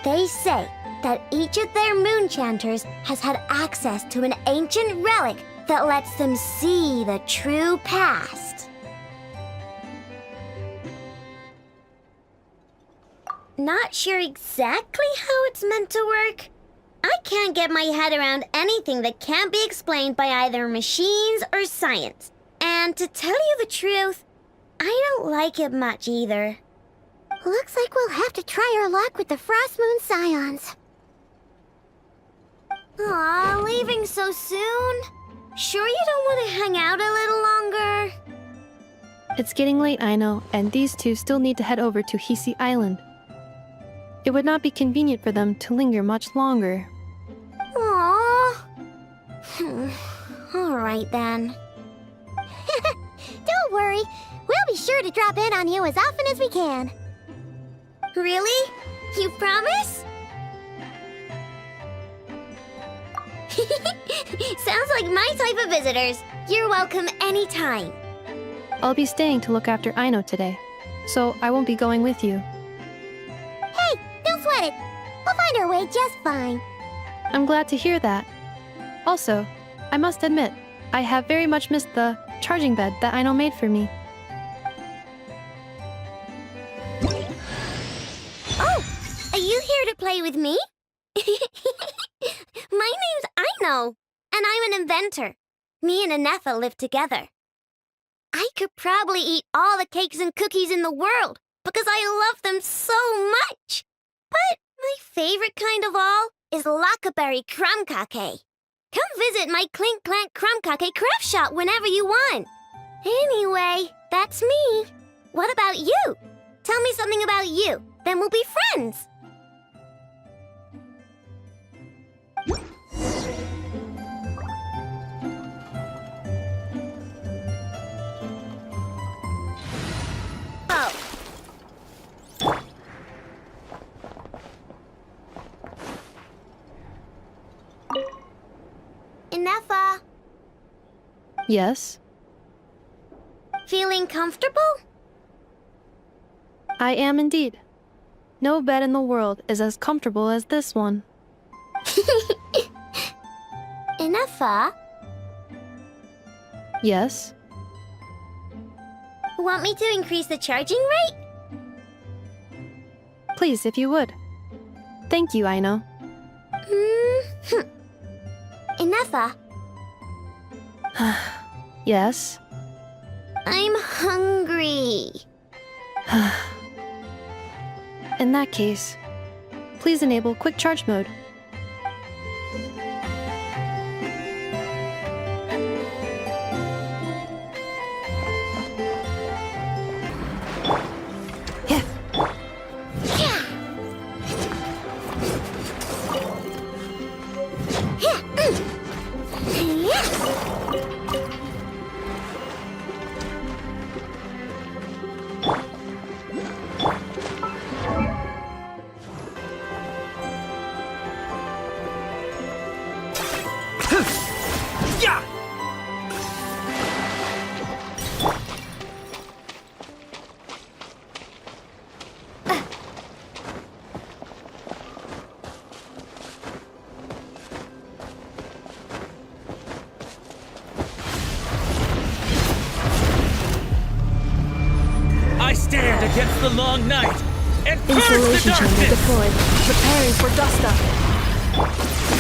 They say that each of their moon chanters has had access to an ancient relic that lets them see the true past. Not sure exactly how it's meant to work. I can't get my head around anything that can't be explained by either machines or science. And to tell you the truth, I don't like it much either. Looks like we'll have to try our luck with the Frost Moon Scions. Aw, leaving so soon? Sure you don't want to hang out a little longer? It's getting late, I know, and these two still need to head over to Hisi Island. It would not be convenient for them to linger much longer. Aww. All right then. Don't worry. We'll be sure to drop in on you as often as we can. Really? You promise? Sounds like my type of visitors. You're welcome anytime. I'll be staying to look after Aino today, so I won't be going with you. Hey, don't sweat it. We'll find our way just fine. I'm glad to hear that. Also, I must admit, I have very much missed the charging bed that Aino made for me. Oh, are you here to play with me? My name's Aino, and I'm an inventor. Me and Ineffa live together. I could probably eat all the cakes and cookies in the world because I love them so much. But my favorite kind of all is Lackaberry Crumb Cake. Come visit my Clink Clank Crumb Cake craft shop whenever you want. Anyway, that's me. What about you? Tell me something about you, then we'll be friends. Yes, Feeling comfortable? I am indeed. No bed in the world is as comfortable as this one. Ineffa, Yes, want me to increase the charging rate? please if you would. Thank you, Aino. Ineffa, Yes. I'm hungry. In that case, please enable quick charge mode. I stand against the long night and purge the Insulation chamber darkness! deployed. Preparing for dust up.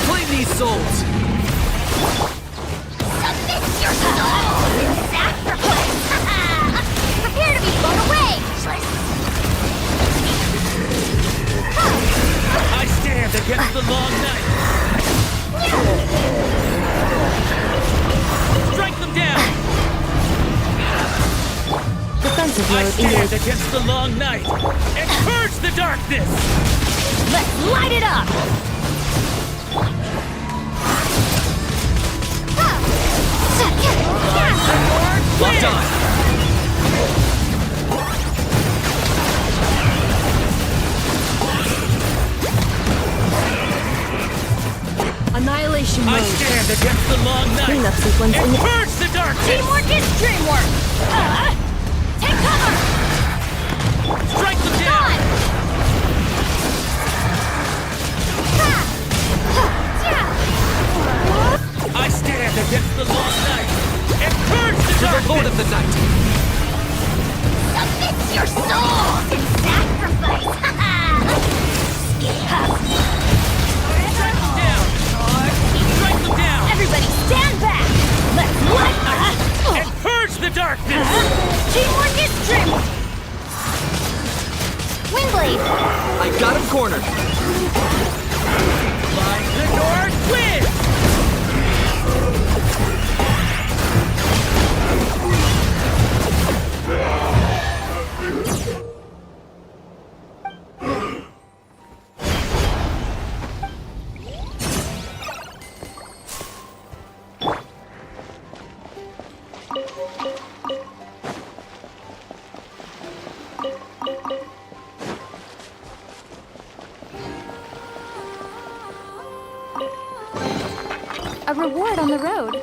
Claim these souls! Submit your soul in sacrifice! Prepare to be blown away! I stand against the long night! Strike them down! Defensive I mode stand engaged. against the long night and purge the darkness! Let's light it up! Locked on! Annihilation I mode. stand against the long night Cleanup sequence and in purge the darkness! Teamwork is dreamwork! Take cover! Strike them down! I stand against the long night and purge the darkness! Lord of the night! Submit your soul in sacrifice! Strike them down! Strike them down! Everybody stand back! Let's light And purge the darkness! Teamwork is dreamwork! Windblade! I got him cornered! Flying the North wins! A reward on the road.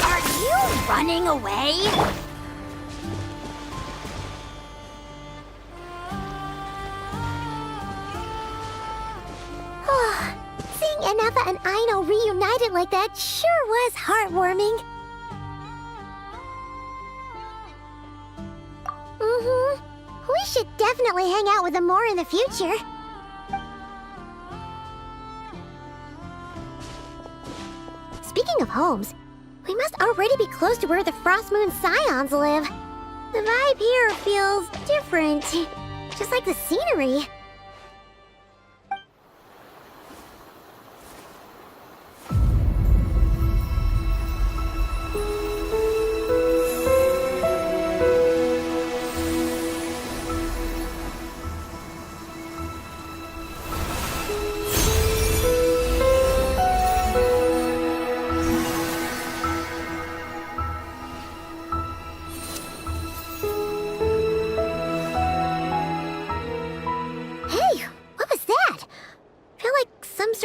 Are you running away? Seeing Ineffa and Aino reunited like that sure was heartwarming. We should definitely hang out with them more in the future. Speaking of homes, we must already be close to where the Frost Moon Scions live. The vibe here feels different, just like the scenery.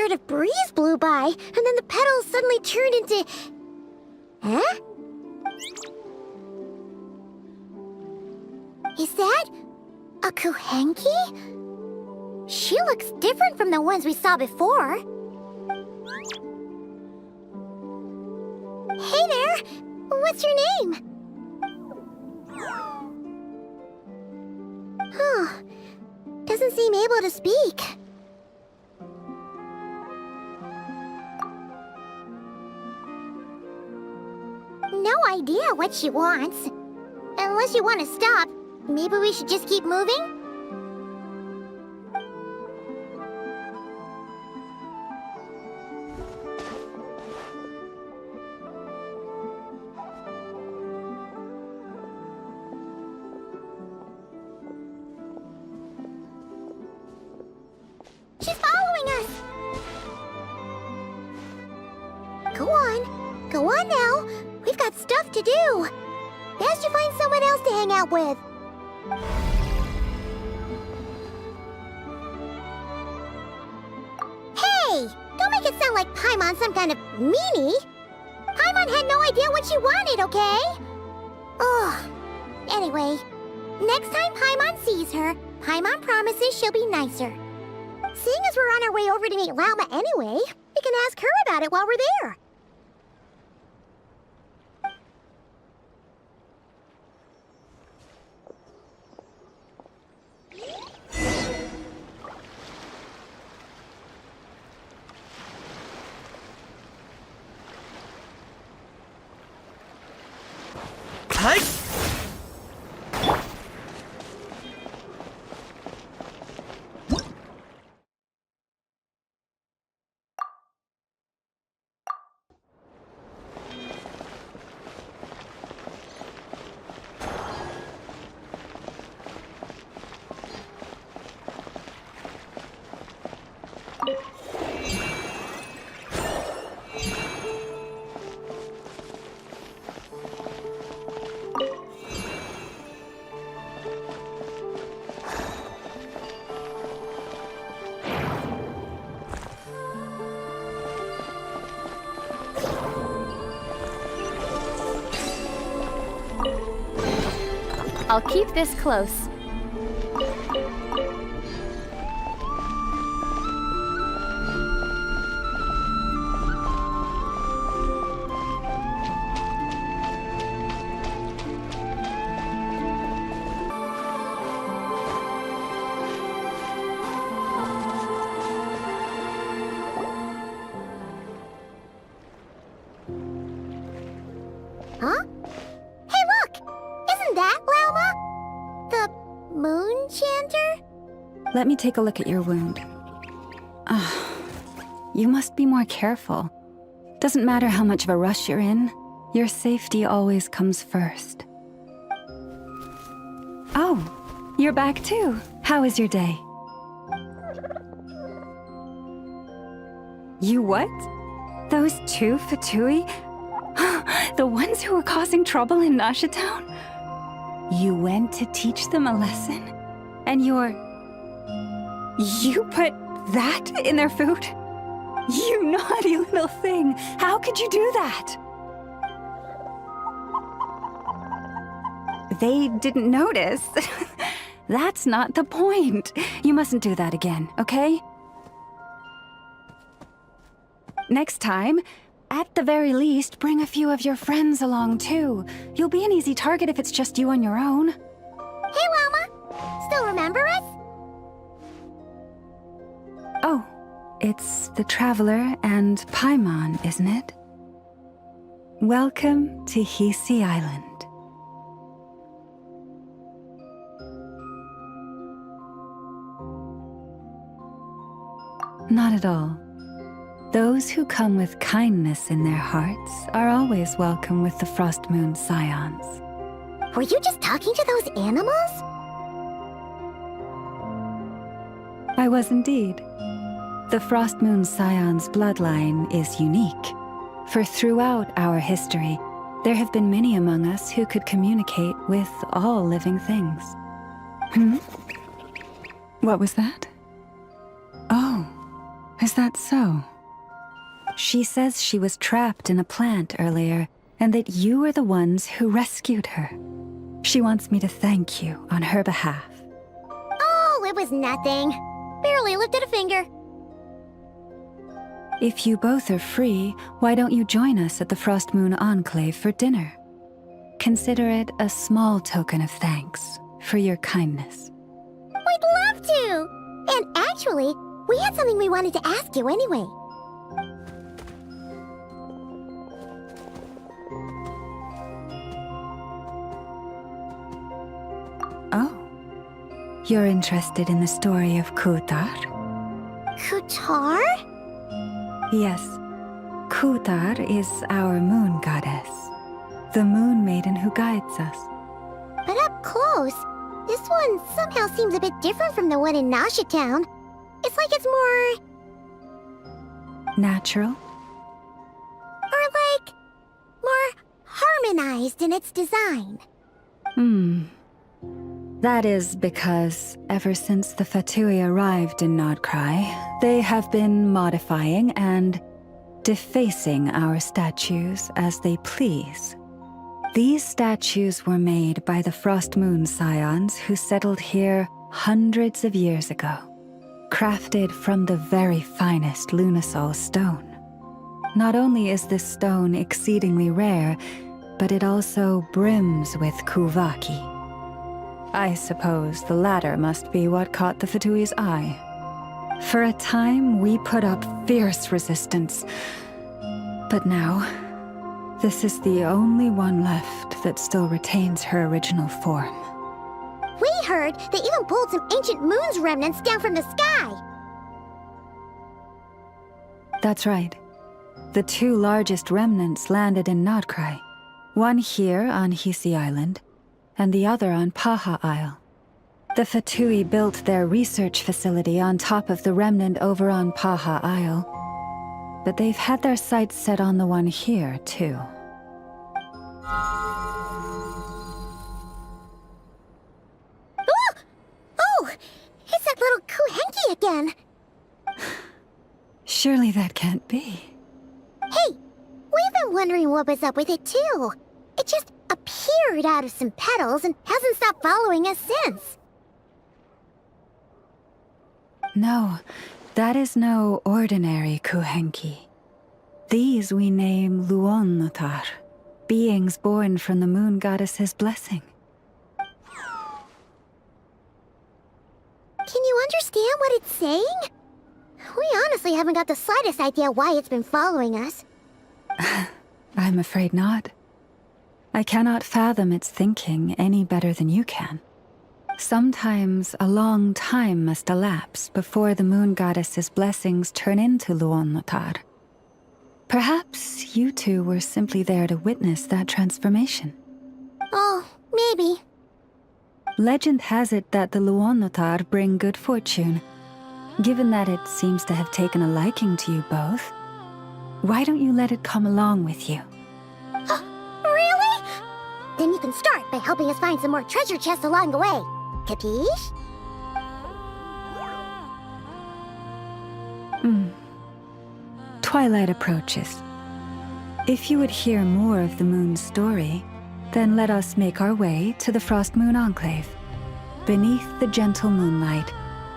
sort of breeze blew by, and then the petals suddenly turned into... Huh? Is that... a Kuhenki? She looks different from the ones we saw before. Hey there! What's your name? Huh. Doesn't seem able to speak. No idea what she wants. Unless you want to stop, maybe we should just keep moving? She's following us! Go on. Go on now. We've got stuff to do. Best you find someone else to hang out with. Hey! Don't make it sound like Paimon's some kind of meanie. Paimon had no idea what she wanted, okay? Ugh. Anyway, next time Paimon sees her, Paimon promises she'll be nicer. Seeing as we're on our way over to meet Lauma anyway, we can ask her about it while we're there. Hi! I'll keep this close. Huh? Hey, look! Isn't that Lauma? The moon chanter? Let me take a look at your wound. You must be more careful. Doesn't matter how much of a rush you're in, your safety always comes first. Oh, you're back too. How was your day? You what? Those two Fatui? The ones who were causing trouble in Nasha Town? You went to teach them a lesson? And you put that in their food? You naughty little thing! How could you do that? They didn't notice. That's not the point. You mustn't do that again, okay? Next time, at the very least, bring a few of your friends along too. You'll be an easy target if it's just you on your own. Hey, Lauma! Still remember us? Oh, it's the Traveler and Paimon, isn't it? Welcome to Hisi Island. Not at all. Those who come with kindness in their hearts are always welcome with the Frost Moon Scions. Were you just talking to those animals? I was indeed. The Frost Moon Scions bloodline is unique, for throughout our history, there have been many among us who could communicate with all living things. What was that? Oh, Is that so? She says she was trapped in a plant earlier, and that you were the ones who rescued her. She wants me to thank you on her behalf. Oh, it was nothing. Barely lifted a finger. If you both are free, why don't you join us at the Frost Moon Enclave for dinner? Consider it a small token of thanks for your kindness. We'd love to! And actually, we had something we wanted to ask you anyway. Oh. You're interested in the story of Kutar? Kutar? Yes. Kutar is our moon goddess. The moon maiden who guides us. But up close, this one somehow seems a bit different from the one in Nasha Town. It's like it's more... Natural? Or like... more harmonized in its design. That is because, ever since the Fatui arrived in Nod Kari, they have been modifying and defacing our statues as they please. These statues were made by the Frost Moon Scions who settled here hundreds of years ago, crafted from the very finest Lunasol stone. Not only is this stone exceedingly rare, but it also brims with Kuvaki. I suppose the latter must be what caught the Fatui's eye. For a time, we put up fierce resistance. But now, this is the only one left that still retains her original form. We heard they even pulled some ancient moon's remnants down from the sky. That's right. The two largest remnants landed in Nod Kari. One here on Hisi Island, and the other on Paha Isle. The Fatui built their research facility on top of the remnant over on Paha Isle, but they've had their sights set on the one here, too. Oh! It's that little Kuhenki again! Surely that can't be. Hey! We've been wondering what was up with it, too. It just appeared out of some petals and hasn't stopped following us since. No, that is no ordinary Kuhenki. These we name Luonnotar, beings born from the moon goddess's blessing. Can you understand what it's saying? We honestly haven't got the slightest idea why it's been following us. I'm afraid not. I cannot fathom its thinking any better than you can. Sometimes a long time must elapse before the moon goddess's blessings turn into Luonnotar. Perhaps you two were simply there to witness that transformation. Oh, maybe. Legend has it that the Luonnotar bring good fortune. Given that it seems to have taken a liking to you both, why don't you let it come along with you? Really? Then you can start by helping us find some more treasure chests along the way. Capiche? Twilight approaches. If you would hear more of the moon's story, then let us make our way to the Frost Moon Enclave. Beneath the gentle moonlight,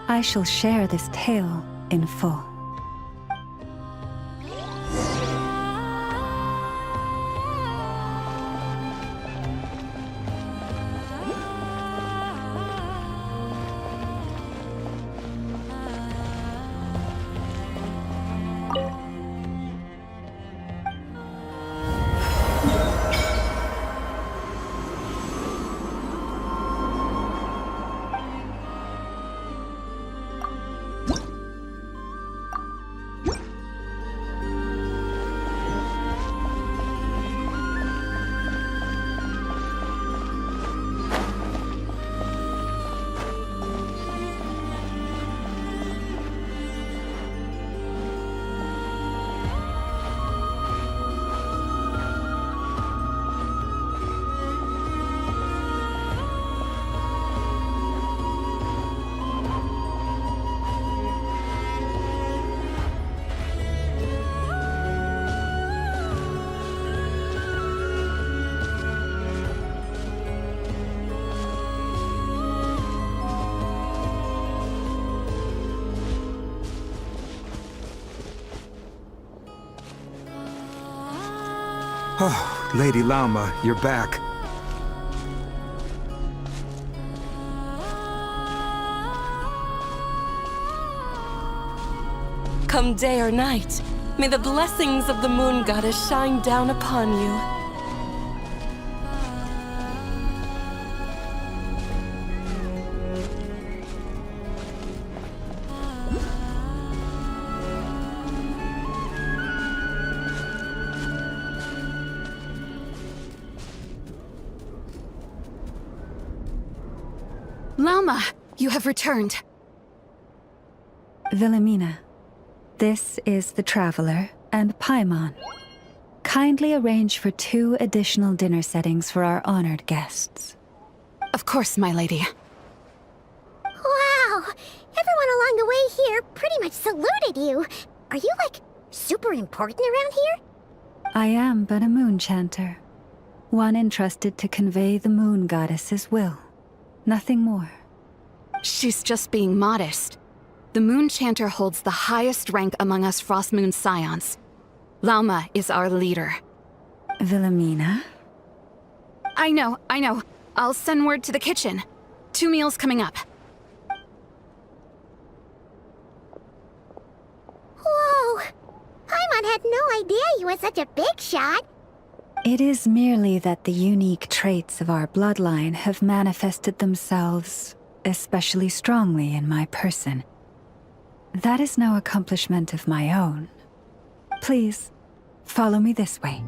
I shall share this tale in full. Oh, Lady Lauma, you're back. Come day or night, may the blessings of the Moon Goddess shine down upon you. Lauma, you have returned. Wilhelmina, this is the Traveler and Paimon. Kindly arrange for 2 additional dinner settings for our honored guests. Of course, my lady. Wow! Everyone along the way here pretty much saluted you. Are you, like, super important around here? I am but a moon chanter, one entrusted to convey the moon goddess's will. Nothing more. She's just being modest. The Moon Chanter holds the highest rank among us Frost Moon Scions. Lauma is our leader. Wilhelmina? I know. I'll send word to the kitchen. 2 meals coming up. Whoa! Paimon had no idea you were such a big shot. It is merely that the unique traits of our bloodline have manifested themselves especially strongly in my person. That is no accomplishment of my own. Please, follow me this way.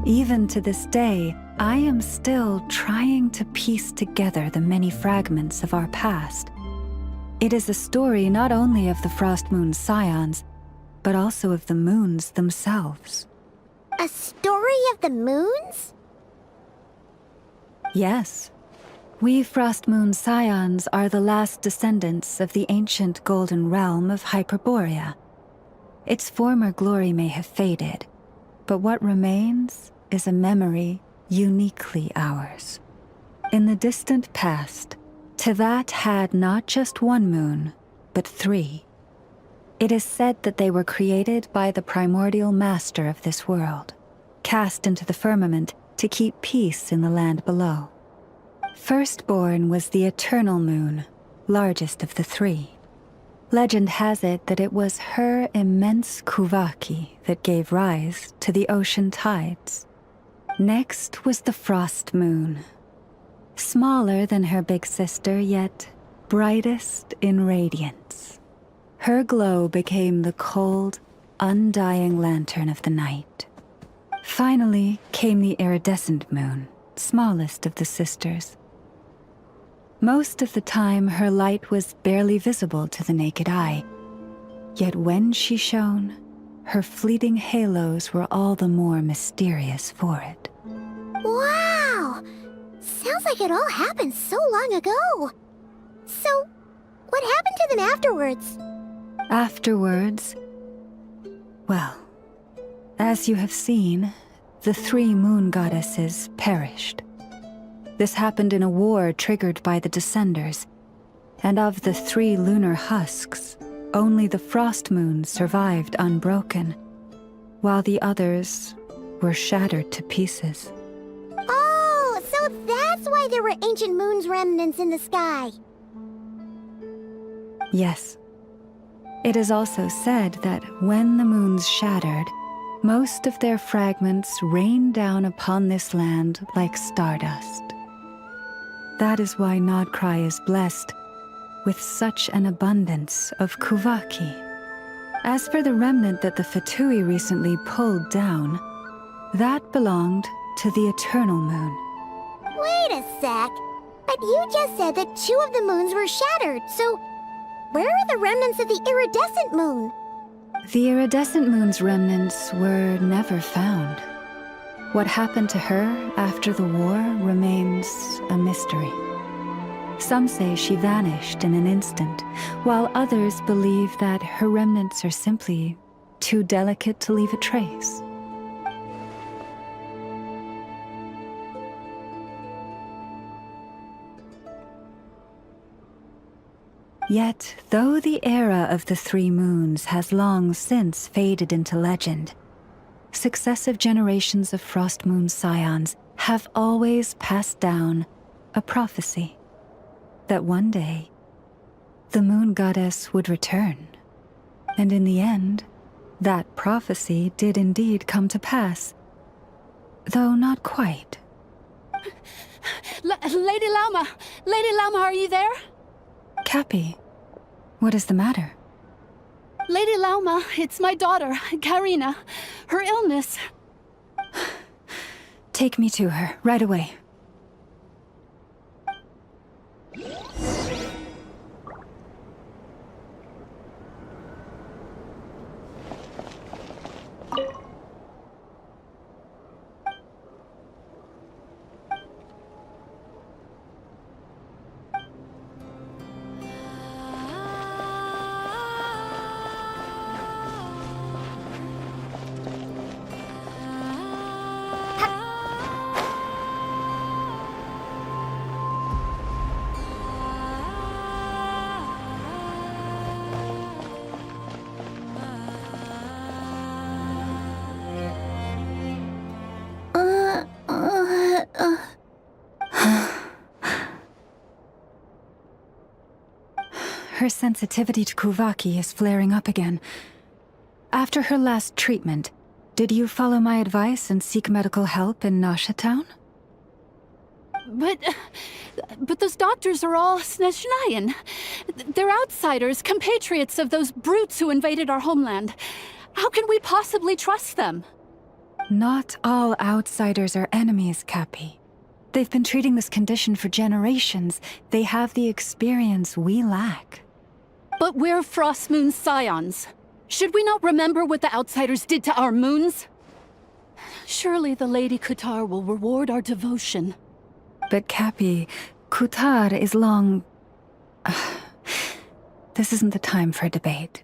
Even to this day, I am still trying to piece together the many fragments of our past. It is a story not only of the Frost Moon Scions, but also of the moons themselves. A story of the moons? Yes. We Frost Moon Scions are the last descendants of the ancient golden realm of Hyperborea. Its former glory may have faded, but what remains is a memory uniquely ours. In the distant past, Teyvat had not just 1 moon, but 3. It is said that they were created by the primordial master of this world, cast into the firmament to keep peace in the land below. Firstborn was the eternal moon, largest of the 3. Legend has it that it was her immense kuvaki that gave rise to the ocean tides. Next was the frost moon. Smaller than her big sister, yet brightest in radiance. Her glow became the cold, undying lantern of the night. Finally came the iridescent moon, smallest of the sisters. Most of the time, her light was barely visible to the naked eye. Yet when she shone, her fleeting halos were all the more mysterious for it. Wow! Sounds like it all happened so long ago. So, what happened to them afterwards? Afterwards, well, as you have seen, the 3 moon goddesses perished. This happened in a war triggered by the Descenders, and of the 3 lunar husks, only the frost moon survived unbroken, while the others were shattered to pieces. Oh, so that's why there were ancient moon's remnants in the sky. Yes. It is also said that when the moons shattered, most of their fragments rained down upon this land like stardust. That is why Nod Kari is blessed with such an abundance of kuvaki. As for the remnant that the Fatui recently pulled down, that belonged to the eternal moon. Wait a sec. But you just said that 2 of the moons were shattered, so where are the remnants of the iridescent moon? The iridescent moon's remnants were never found. What happened to her after the war remains a mystery. Some say she vanished in an instant, while others believe that her remnants are simply too delicate to leave a trace. Yet, though the era of the Three Moons has long since faded into legend, successive generations of Frost Moon Scions have always passed down a prophecy that one day the Moon Goddess would return. And in the end, that prophecy did indeed come to pass, though not quite. Lady Lauma! Lady Lauma, are you there? Cappy, what is the matter? Lady Lauma, it's my daughter, Karina. Her illness. Take me to her, right away. Her sensitivity to Kuvaki is flaring up again. After her last treatment, did you follow my advice and seek medical help in Nasha Town? But those doctors are all Snezhnayan. They're outsiders, compatriots of those brutes who invaded our homeland. How can we possibly trust them? Not all outsiders are enemies, Cappy. They've been treating this condition for generations. They have the experience we lack. But we're Frost Moon Scions. Should we not remember what the outsiders did to our moons? Surely the Lady Kutar will reward our devotion. But Cappy, Kutar is long... This isn't the time for a debate.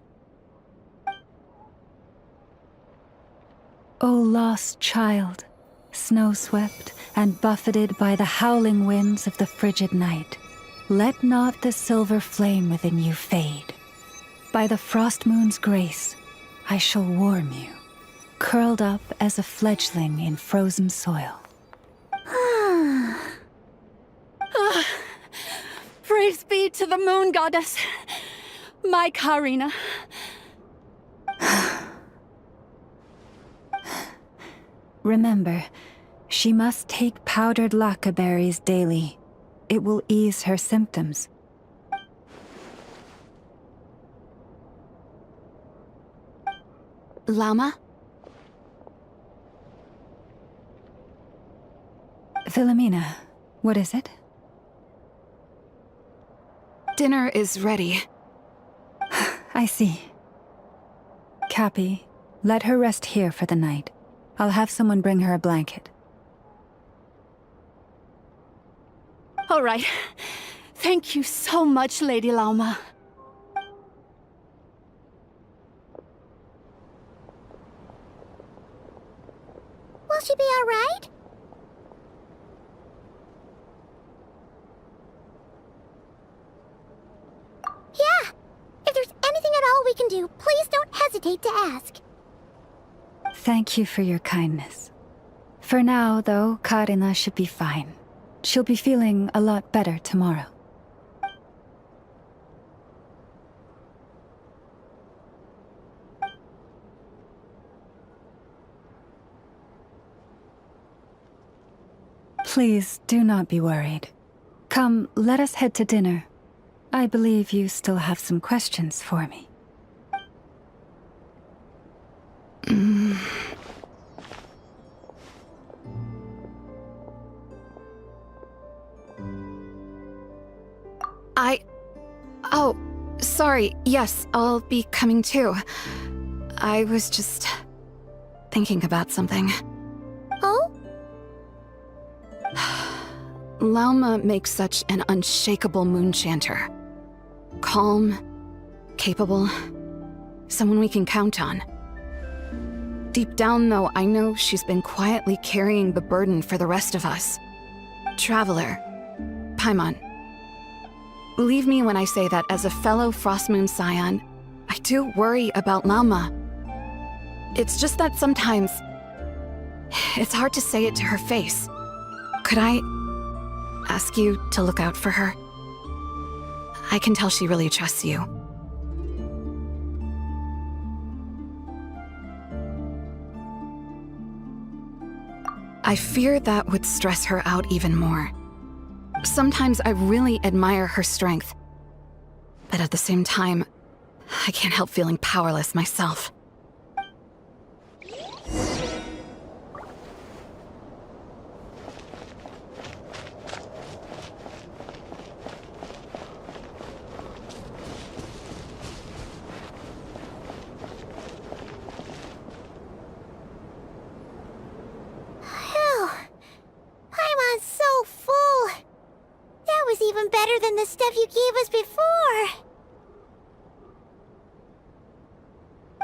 O lost child, snow-swept and buffeted by the howling winds of the frigid night, let not the silver flame within you fade. By the frost moon's grace, I shall warm you, curled up as a fledgling in frozen soil. Praise be to the Moon Goddess, my Karina. Remember, she must take powdered laka berries daily. It will ease her symptoms. Llama? Philomena, what is it? Dinner is ready. I see. Cappy, let her rest here for the night. I'll have someone bring her a blanket. All right. Thank you so much, Lady Lauma. Will she be all right? Yeah! If there's anything at all we can do, please don't hesitate to ask. Thank you for your kindness. For now, though, Karina should be fine. She'll be feeling a lot better tomorrow. Please do not be worried. Come, let us head to dinner. I believe you still have some questions for me. Oh, sorry. Yes, I'll be coming too. I was just thinking about something. Oh? Lauma makes such an unshakable moon chanter. Calm, capable, someone we can count on. Deep down, though, I know she's been quietly carrying the burden for the rest of us. Traveler, Paimon, believe me when I say that as a fellow Frostmoon Scion, I do worry about Lauma. It's just that sometimes it's hard to say it to her face. Could I ask you to look out for her? I can tell she really trusts you. I fear that would stress her out even more. Sometimes I really admire her strength, but at the same time, I can't help feeling powerless myself. Paimon's so full. That was even better than the stuff you gave us before.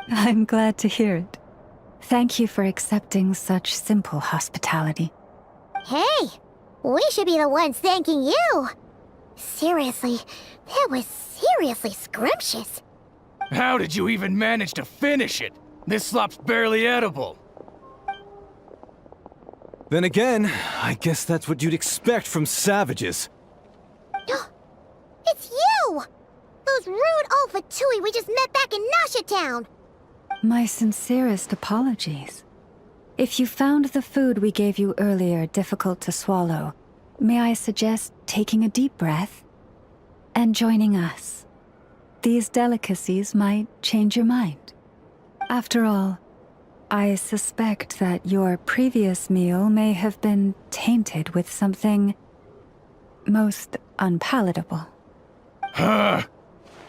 I'm glad to hear it. Thank you for accepting such simple hospitality. Hey, we should be the ones thanking you. Seriously, that was seriously scrumptious. How did you even manage to finish it? This slop's barely edible. Then again, I guess that's what you'd expect from savages. It's you! Those rude Alpha Tui we just met back in Nasha Town! My sincerest apologies. If you found the food we gave you earlier difficult to swallow, may I suggest taking a deep breath and joining us? These delicacies might change your mind. After all, I suspect that your previous meal may have been tainted with something most unpalatable. Huh?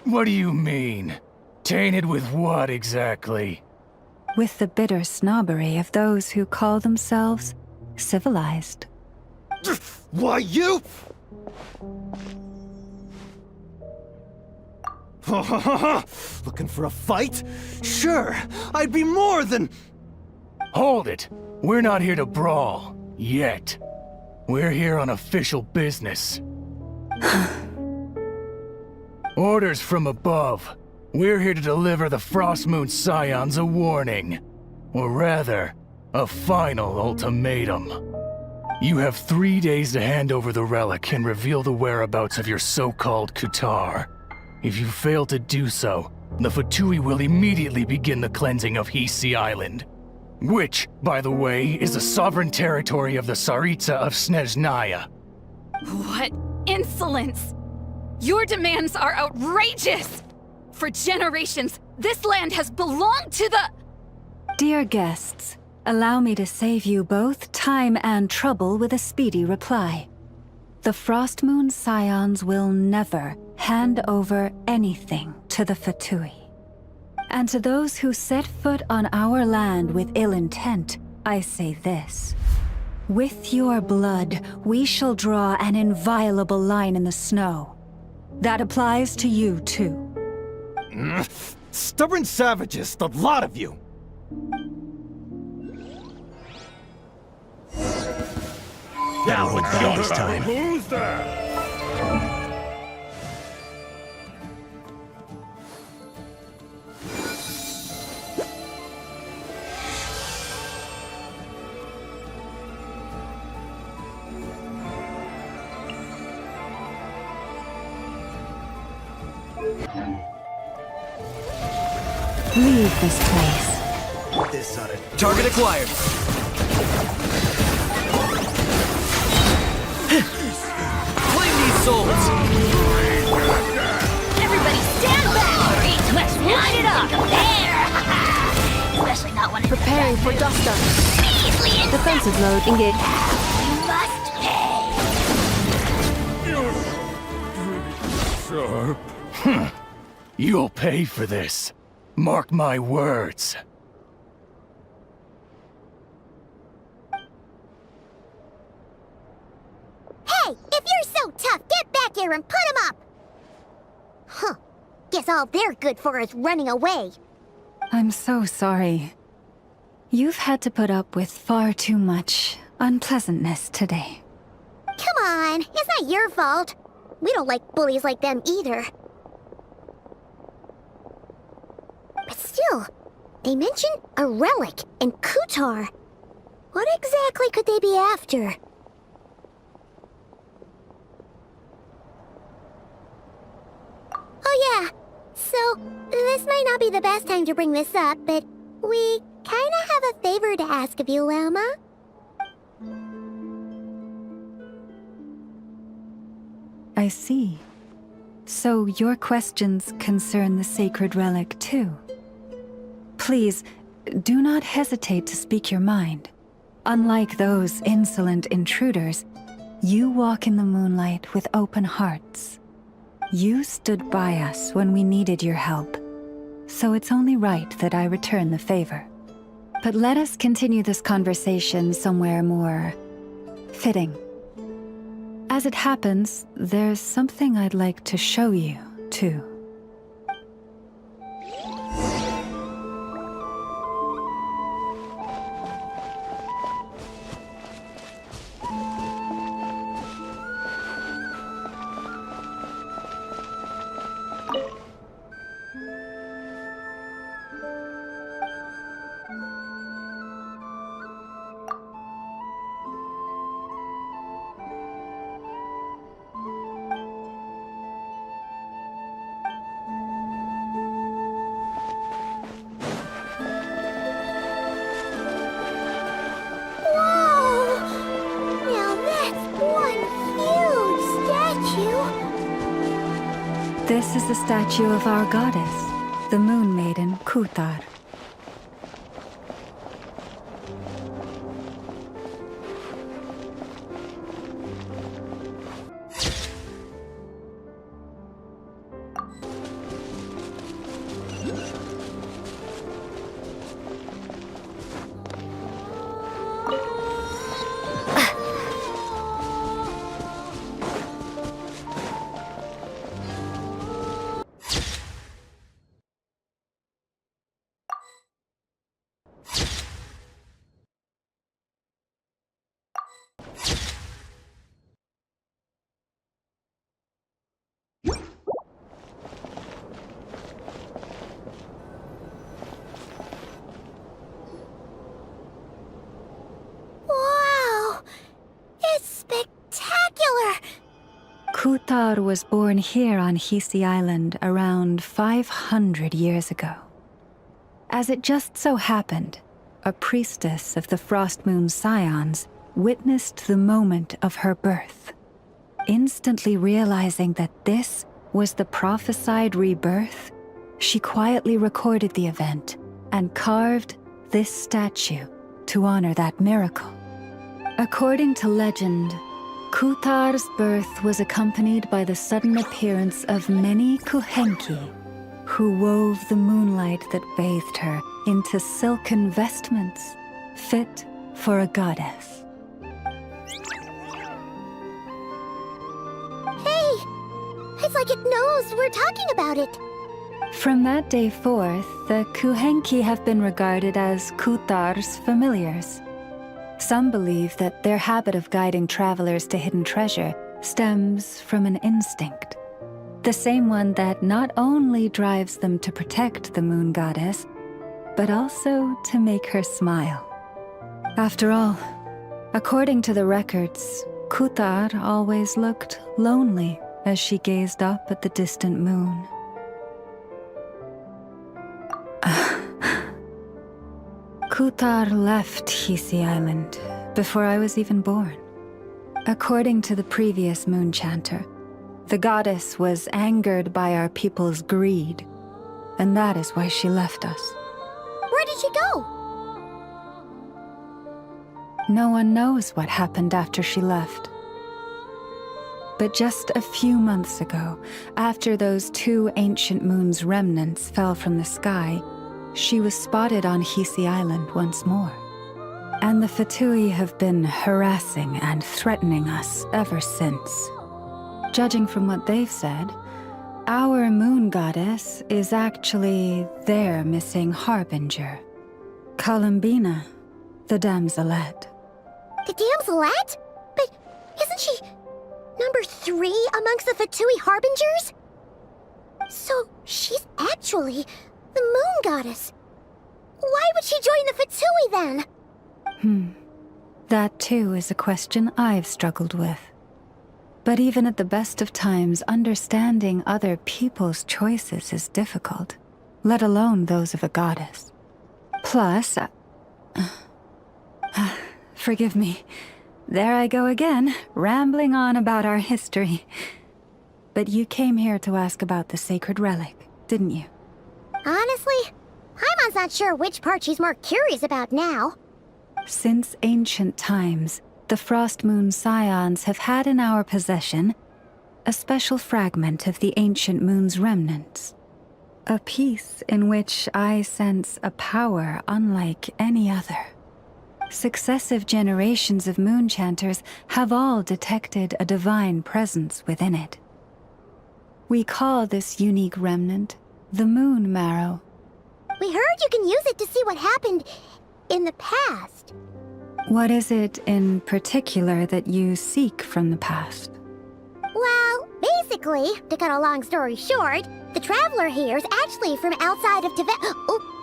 What do you mean? Tainted with what exactly? With the bitter snobbery of those who call themselves civilized. Why, you? Looking for a fight? Sure, I'd be more than... Hold it! We're not here to brawl. Yet. We're here on official business. Orders from above. We're here to deliver the Frostmoon Scions a warning. Or rather, a final ultimatum. You have 3 days to hand over the relic and reveal the whereabouts of your so-called Kutar. If you fail to do so, the Fatui will immediately begin the cleansing of Hisi Island. Which, by the way, is the sovereign territory of the Tsaritsa of Snezhnaya. What insolence! Your demands are outrageous! For generations, this land has belonged to the... Dear guests, allow me to save you both time and trouble with a speedy reply. The Frostmoon Scions will never hand over anything to the Fatui. And to those who set foot on our land with ill intent, I say this. With your blood, we shall draw an inviolable line in the snow. That applies to you, too. Stubborn savages, the lot of you! Now it's time. Who's there? Leave this place. This oughta... Target acquired. Claim these souls. Everybody stand back! Let's line it up! There! Especially not when it's Preparing for dust up. measly and Defensive mode engaged. you must pay! Sure. You'll pay for this. Mark my words. Hey! you're so tough, get back here and put him up! Huh. Guess all they're good for is running away. I'm so sorry. You've had to put up with far too much unpleasantness today. Come on, it's not your fault. We don't like bullies like them either. But still, they mentioned a relic and Kutar. What exactly could they be after? Oh yeah, so this might not be the best time to bring this up, but we kinda have a favor to ask of you, Lama. I see. So your questions concern the sacred relic too. Please, do not hesitate to speak your mind. Unlike those insolent intruders, you walk in the moonlight with open hearts. You stood by us when we needed your help, so it's only right that I return the favor. But let us continue this conversation somewhere more fitting. As it happens, there's something I'd like to show you, too. This is the statue of our goddess, the Moon Maiden Kutar. Kutar was born here on Hisi Island around 500 years ago. As it just so happened, a priestess of the Frost Moon Scions witnessed the moment of her birth. Instantly realizing that this was the prophesied rebirth, she quietly recorded the event and carved this statue to honor that miracle. According to legend, Kutar's birth was accompanied by the sudden appearance of many Kuhenki, who wove the moonlight that bathed her into silken vestments fit for a goddess. Hey! It's like it knows we're talking about it! From that day forth, the Kuhenki have been regarded as Kutar's familiars. Some believe that their habit of guiding travelers to hidden treasure stems from an instinct. The same one that not only drives them to protect the moon goddess, but also to make her smile. After all, according to the records, Kutar always looked lonely as she gazed up at the distant moon. Kutar left Hisi Island before I was even born. According to the previous moon chanter, the goddess was angered by our people's greed, and that is why she left us. Where did she go? No one knows what happened after she left. But just a few months ago, after those two ancient moon's remnants fell from the sky, she was spotted on Hisi Island once more. And the Fatui have been harassing and threatening us ever since. Judging from what they've said, our moon goddess is actually their missing harbinger. Columbina, the damselette. The damselette? But isn't she number 3 amongst the Fatui harbingers? So she's actually the moon goddess. Why would she join the Fatui then? That too is a question I've struggled with. But even at the best of times, understanding other people's choices is difficult, let alone those of a goddess. Plus, forgive me, there I go again, rambling on about our history. But you came here to ask about the sacred relic, didn't you? Honestly, Paimon's not sure which part she's more curious about now. Since ancient times, the Frost Moon Scions have had in our possession a special fragment of the ancient moon's remnants. A piece in which I sense a power unlike any other. Successive generations of moonchanters have all detected a divine presence within it. We call this unique remnant the Moon Marrow. We heard you can use it to see what happened in the past. What is it in particular that you seek from the past? Well, basically, to cut a long story short, the traveler here is actually from outside of Tibet. Oh.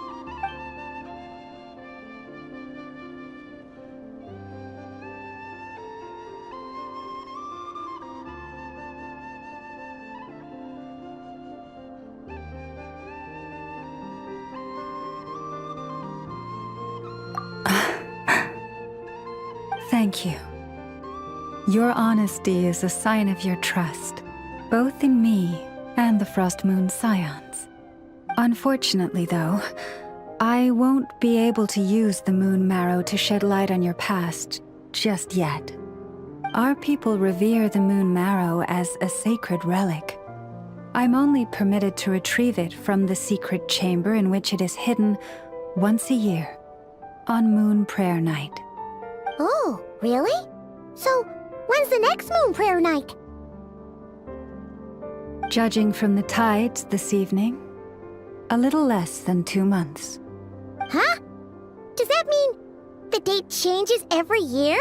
Thank you. Your honesty is a sign of your trust, both in me and the Frost Moon Scions. Unfortunately, though, I won't be able to use the Moon Marrow to shed light on your past just yet. Our people revere the Moon Marrow as a sacred relic. I'm only permitted to retrieve it from the secret chamber in which it is hidden once a year, on Moon Prayer Night. Oh, really? So, when's the next Moon Prayer Night? Judging from the tides this evening, a little less than 2 months. Huh? Does that mean the date changes every year?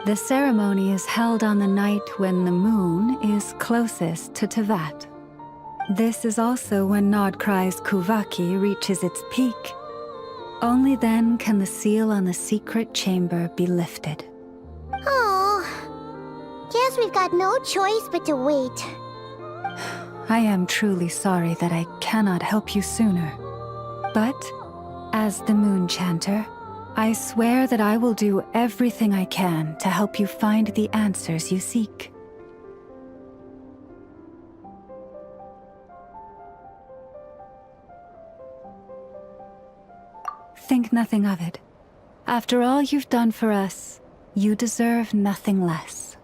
The ceremony is held on the night when the moon is closest to Tevat. This is also when Nod Kari's Kuvaki reaches its peak. Only then can the seal on the secret chamber be lifted. Oh, guess we've got no choice but to wait. I am truly sorry that I cannot help you sooner. But, as the Moon Chanter, I swear that I will do everything I can to help you find the answers you seek. Think nothing of it. After all you've done for us, you deserve nothing less.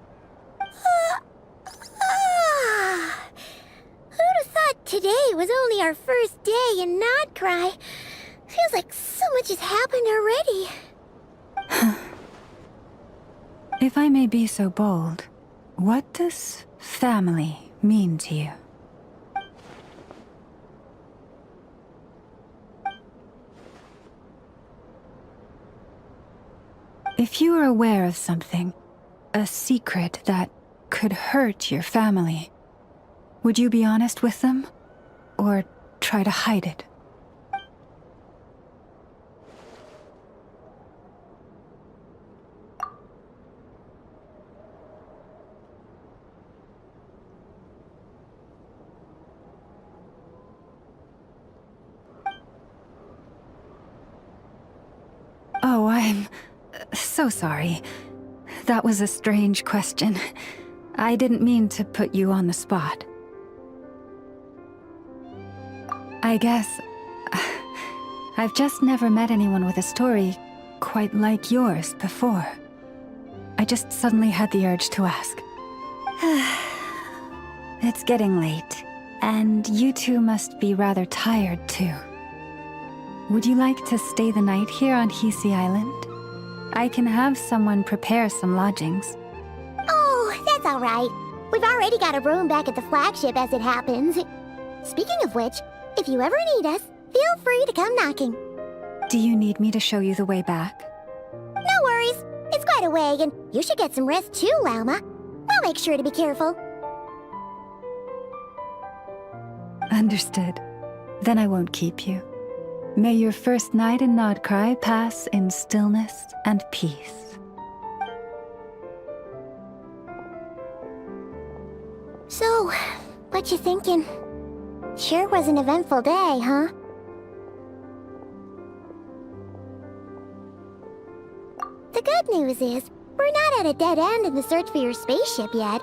Who'd have thought today was only our first day in Nod Kari? Feels like so much has happened already. If I may be so bold, what does family mean to you? If you are aware of something, a secret that could hurt your family, would you be honest with them? Or try to hide it? Oh, I'm so sorry. That was a strange question. I didn't mean to put you on the spot. I guess I've just never met anyone with a story quite like yours before. I just suddenly had the urge to ask. It's getting late, and you two must be rather tired too. Would you like to stay the night here on Hisi Island? I can have someone prepare some lodgings. Oh, that's all right. We've already got a room back at the flagship as it happens. Speaking of which, if you ever need us, feel free to come knocking. Do you need me to show you the way back? No worries. It's quite a way, and you should get some rest too, Lauma. I'll make sure to be careful. Understood. Then I won't keep you. May your first night in Nod Kari pass in stillness and peace. So, what you thinking? Sure was an eventful day, huh? The good news is, we're not at a dead end in the search for your spaceship yet.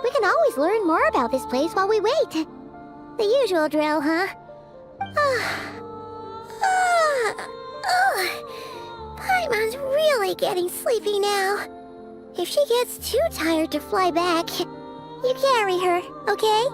We can always learn more about this place while we wait. The usual drill, huh? Paimon's really getting sleepy now. If she gets too tired to fly back, you carry her, okay?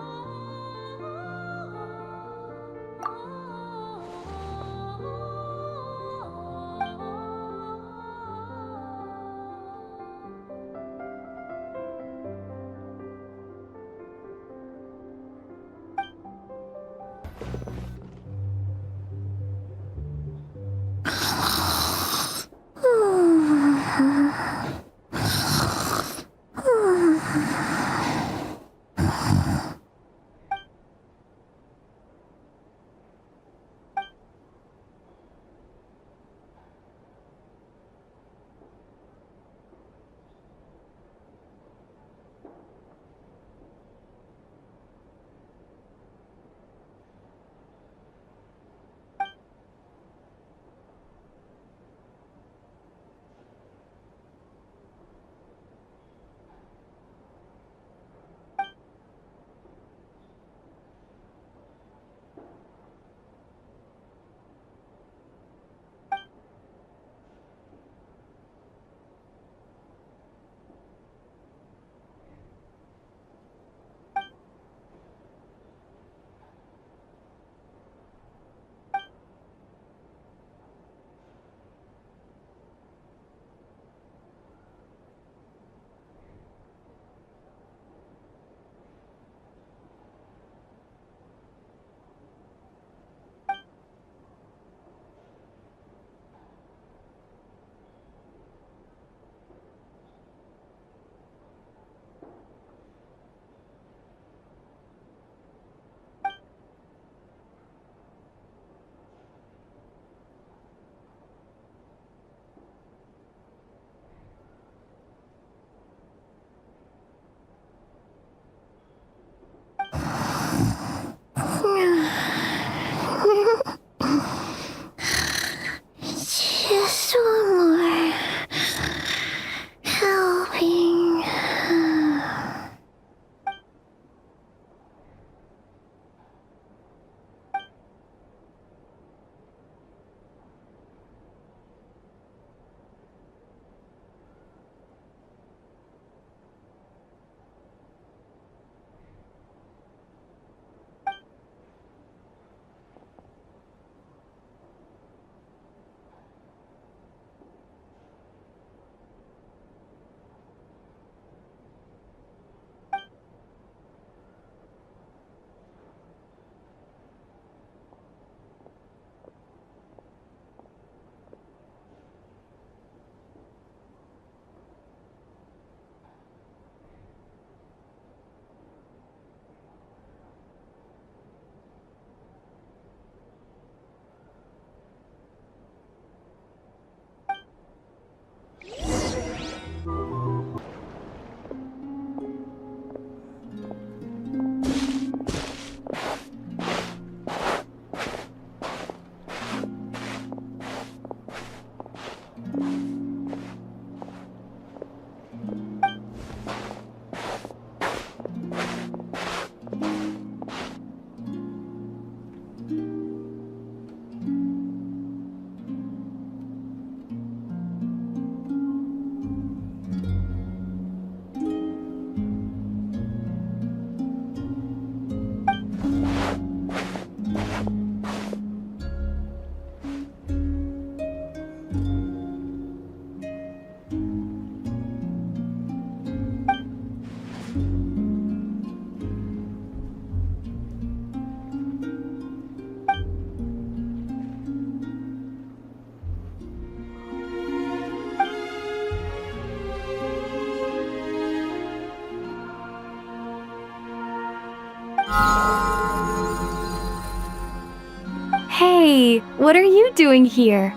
Hey, what are you doing here?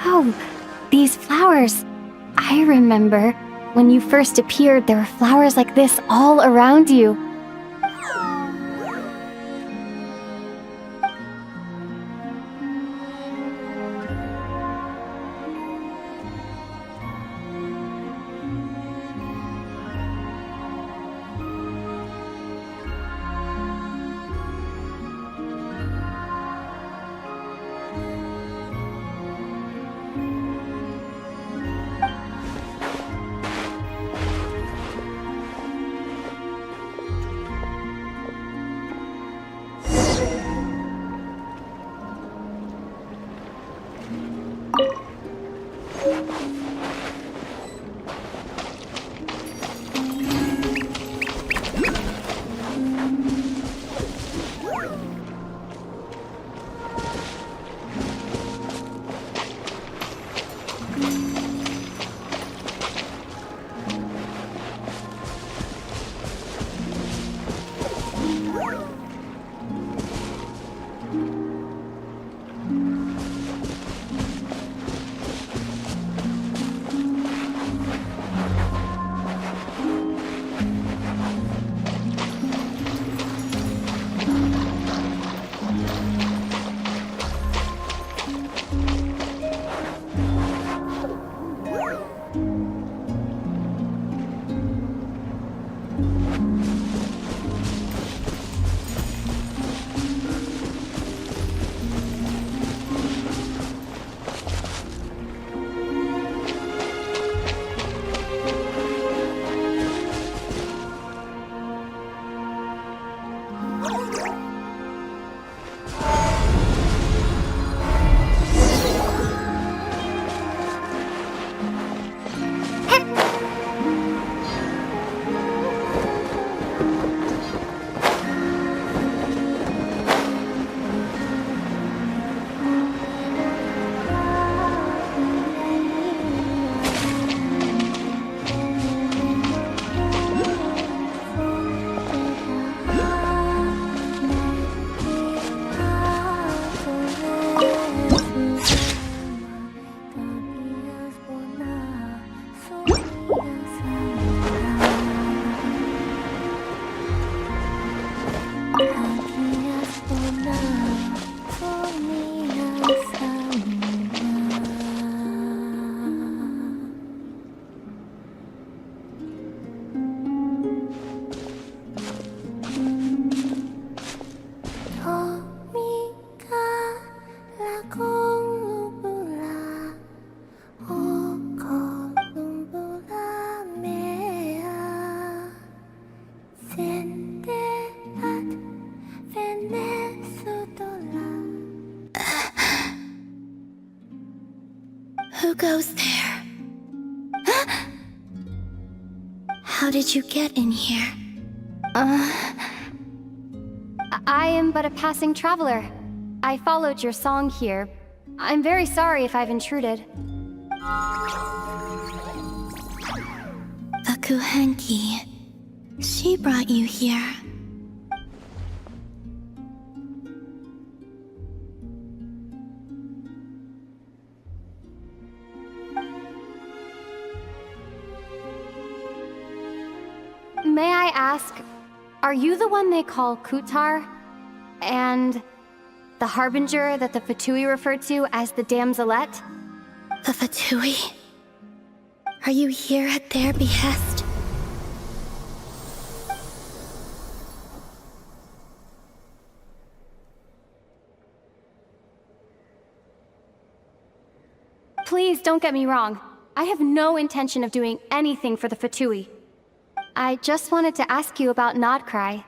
Oh, these flowers. I remember when you first appeared, there were flowers like this all around you. Who goes there? How did you get in here? I am but a passing traveler. I followed your song here. I'm very sorry if I've intruded. A Kuhenki. She brought you here. May I ask, are you the one they call Kutar? And the harbinger that the Fatui referred to as the Damselette? The Fatui? Are you here at their behest? Please don't get me wrong. I have no intention of doing anything for the Fatui. I just wanted to ask you about Nod Kari.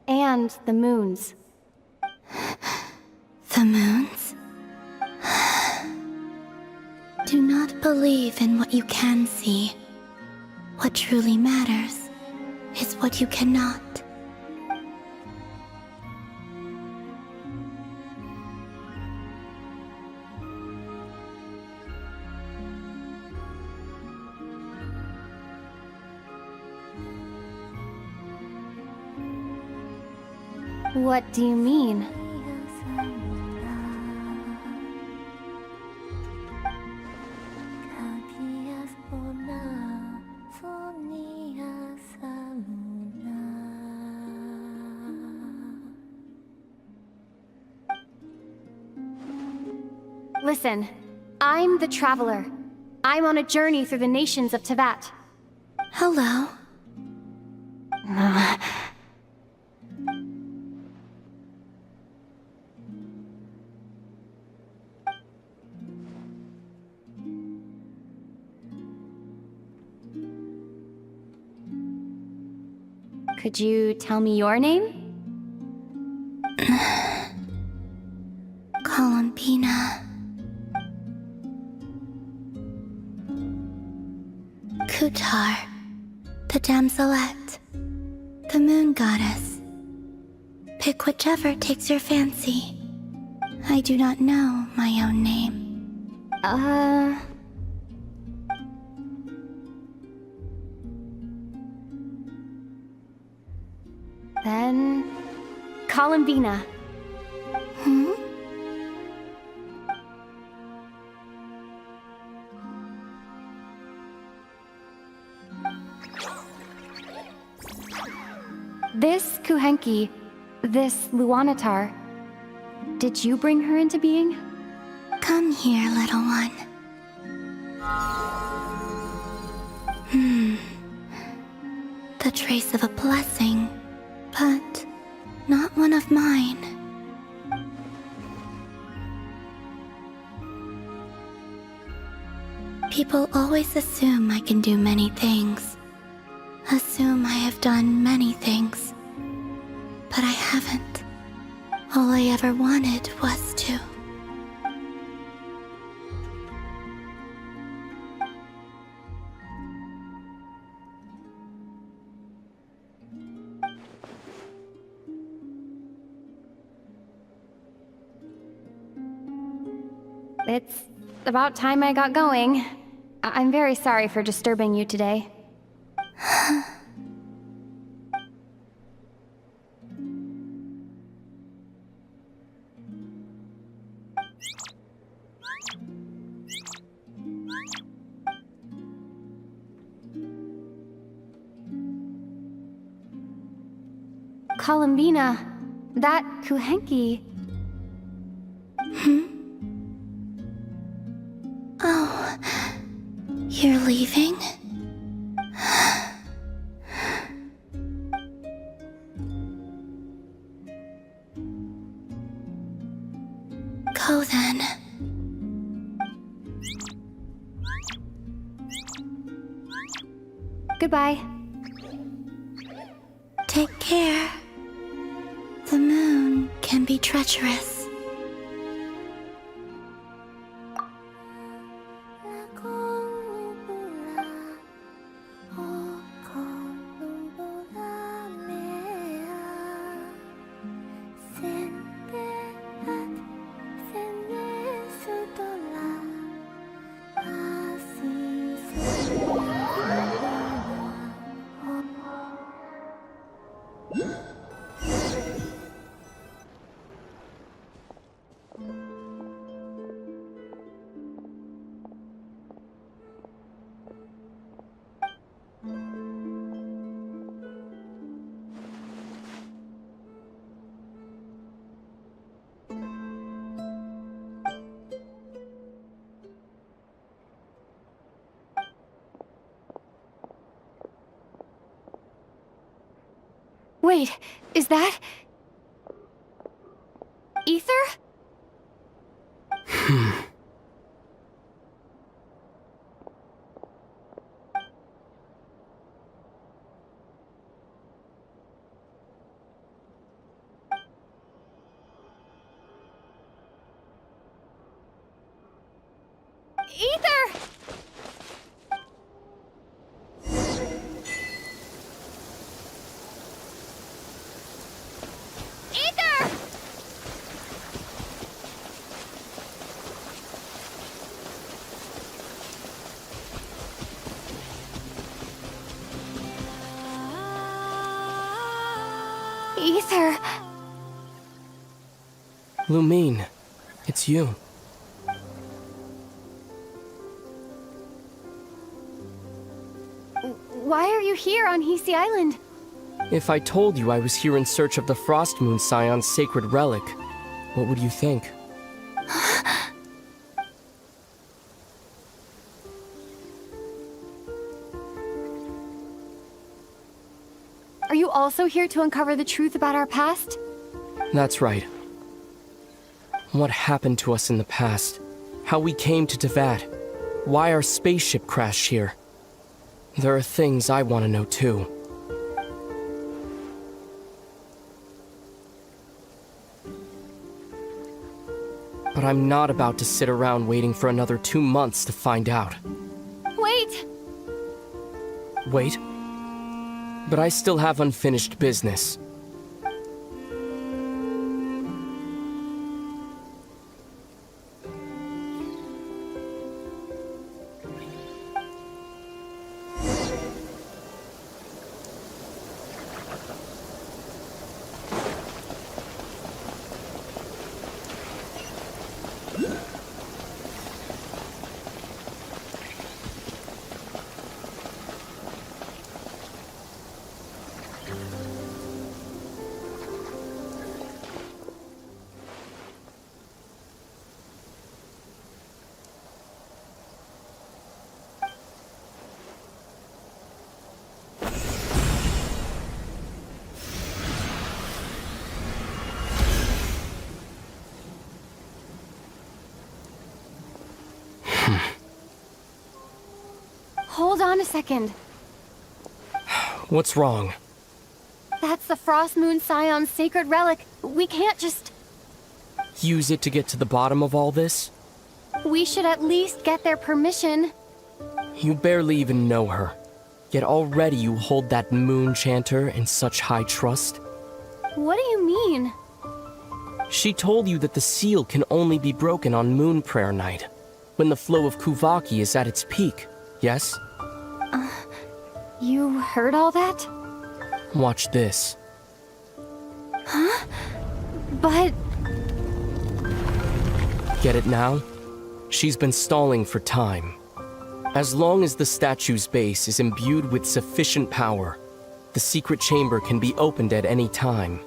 And the moons. The moons? Do not believe in what you can see. What truly matters is what you cannot. What do you mean? Listen, I'm the Traveler. I'm on a journey through the nations of Teyvat. Hello. Could you tell me your name? Columbina. Kutar, the damselette, the moon goddess. Pick whichever takes your fancy. I do not know my own name. Then... Columbina. Hmm? This Kuhenki, this Luanatar, did you bring her into being? Come here, little one. The trace of a blessing, but not one of mine. People always assume I can do many things. Assume I have done many things. But I haven't. All I ever wanted was to. It's about time I got going. I'm very sorry for disturbing you today. Columbina, that Kuhenki. Oh, you're leaving? Go then. Goodbye. Take care. The moon can be treacherous. Wait, is that... Ether? Ether! Ether, Lumine, it's you. Why are you here on Hisi Island? If I told you I was here in search of the Frost Moon Scion's sacred relic, what would you think? Are you also here to uncover the truth about our past? That's right. What happened to us in the past? How we came to Tevat? Why our spaceship crashed here? There are things I want to know too. But I'm not about to sit around waiting for another 2 months to find out. Wait! Wait? But I still have unfinished business. Hold on a second. What's wrong? That's the Frost Moon Scion's sacred relic. We can't just... Use it to get to the bottom of all this? We should at least get their permission. You barely even know her. Yet already you hold that moon chanter in such high trust. What do you mean? She told you that the seal can only be broken on Moon Prayer Night, when the flow of Kuvaki is at its peak, yes? You heard all that? Watch this. Huh? But... Get it now? She's been stalling for time. As long as the statue's base is imbued with sufficient power, the secret chamber can be opened at any time.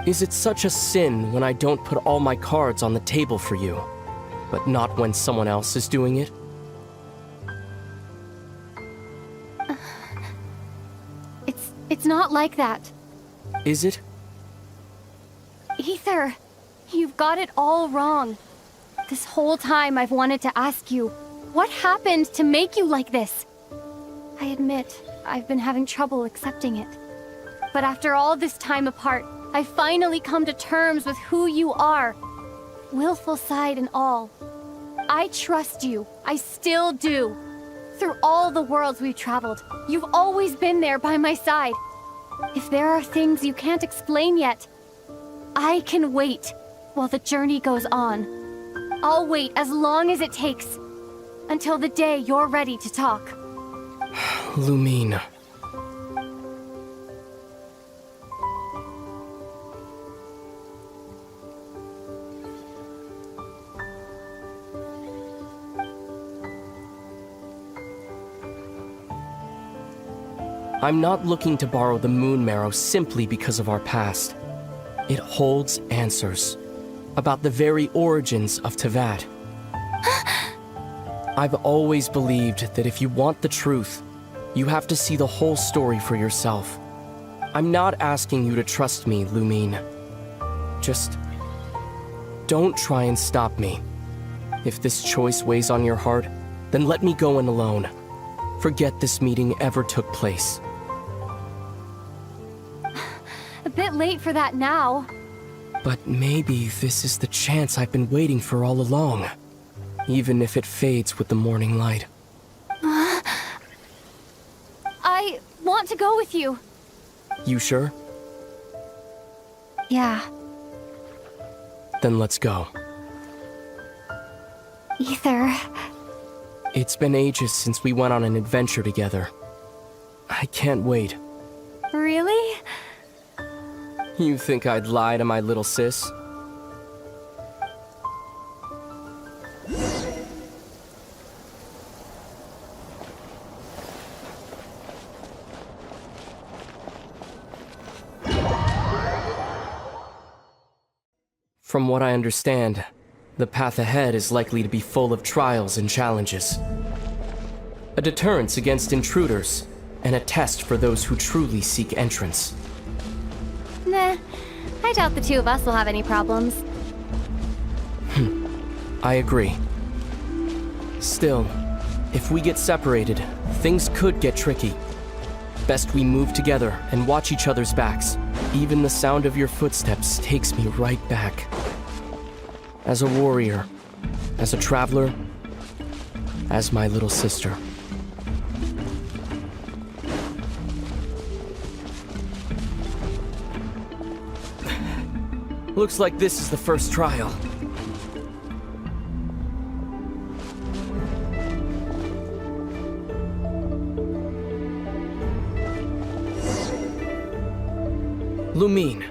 Is it such a sin when I don't put all my cards on the table for you, but not when someone else is doing it? It's not like that. Is it? Ether, you've got it all wrong. This whole time I've wanted to ask you, what happened to make you like this? I admit, I've been having trouble accepting it. But after all this time apart, I've finally come to terms with who you are. Willful side and all. I trust you. I still do. Through all the worlds we've traveled, you've always been there by my side. If there are things you can't explain yet, I can wait while the journey goes on. I'll wait as long as it takes, until the day you're ready to talk. Lumine. I'm not looking to borrow the Moon Marrow simply because of our past. It holds answers about the very origins of Tevat. I've always believed that if you want the truth, you have to see the whole story for yourself. I'm not asking you to trust me, Lumine. Just don't try and stop me. If this choice weighs on your heart, then let me go in alone. Forget this meeting ever took place. A bit late for that now. But maybe this is the chance I've been waiting for all along. Even if it fades with the morning light. I want to go with you. You sure? Yeah. Then let's go. Ether. It's been ages since we went on an adventure together. I can't wait. Really? You think I'd lie to my little sis? From what I understand, the path ahead is likely to be full of trials and challenges. A deterrence against intruders, and a test for those who truly seek entrance. Nah, I doubt the two of us will have any problems. I agree. Still, if we get separated, things could get tricky. Best we move together and watch each other's backs. Even the sound of your footsteps takes me right back. As a warrior, as a traveler, as my little sister. Looks like this is the first trial. Lumine,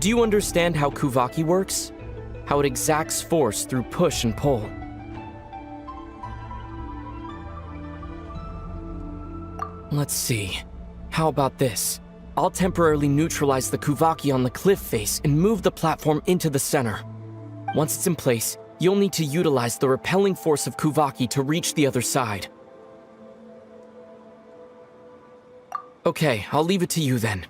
do you understand how Kuvaki works? How it exacts force through push and pull? Let's see. How about this? I'll temporarily neutralize the Kuvaki on the cliff face and move the platform into the center. Once it's in place, you'll need to utilize the repelling force of Kuvaki to reach the other side. Okay, I'll leave it to you then.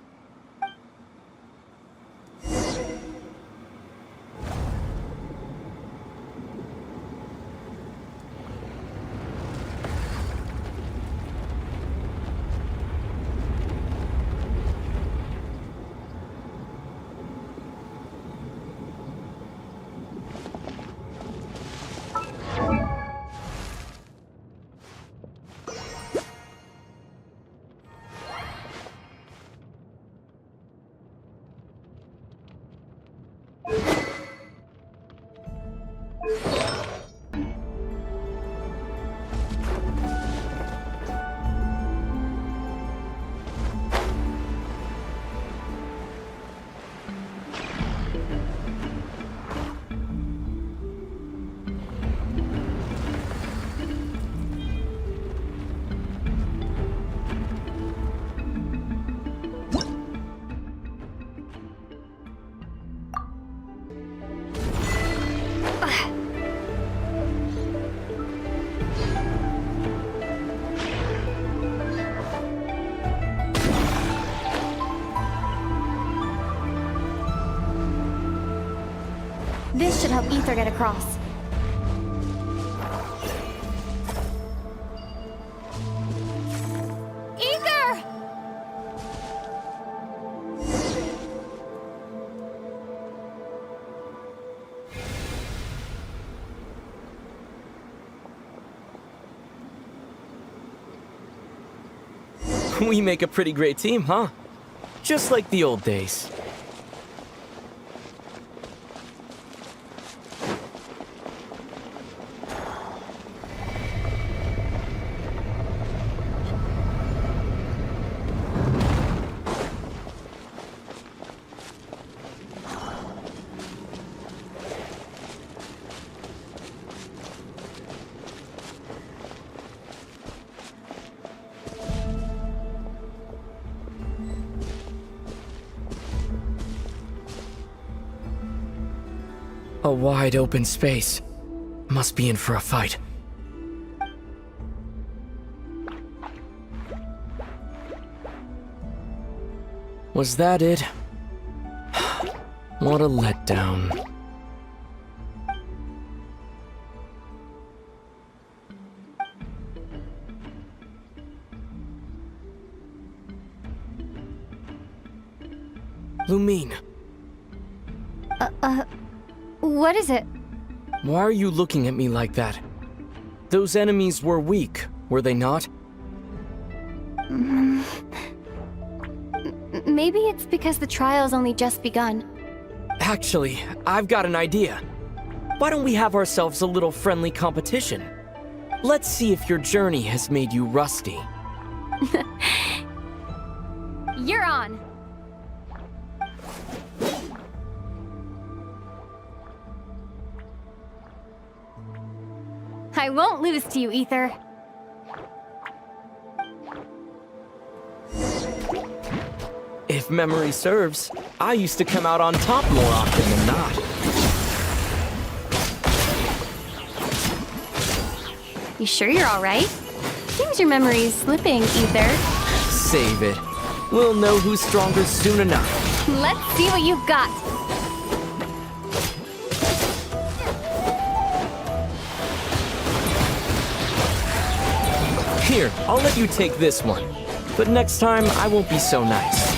This should help Ether get across. Ether! We make a pretty great team, huh? Just like the old days. A wide open space. Must be in for a fight. Was that it? What a letdown. Lumine. What is it? Why are you looking at me like that? Those enemies were weak, were they not? Maybe it's because the trial's only just begun. Actually, I've got an idea. Why don't we have ourselves a little friendly competition? Let's see if your journey has made you rusty. You're on! I won't lose to you, Ether. If memory serves, I used to come out on top more often than not. You sure you're alright? Seems your memory's slipping, Ether. Save it. We'll know who's stronger soon enough. Let's see what you've got. Here, I'll let you take this one. But next time, I won't be so nice.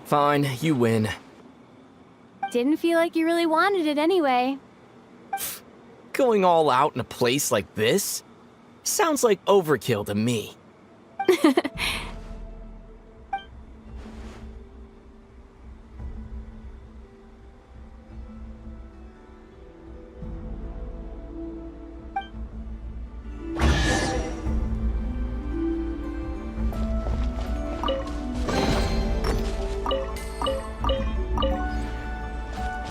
Fine, you win. Didn't feel like you really wanted it anyway. Going all out in a place like this? Sounds like overkill to me.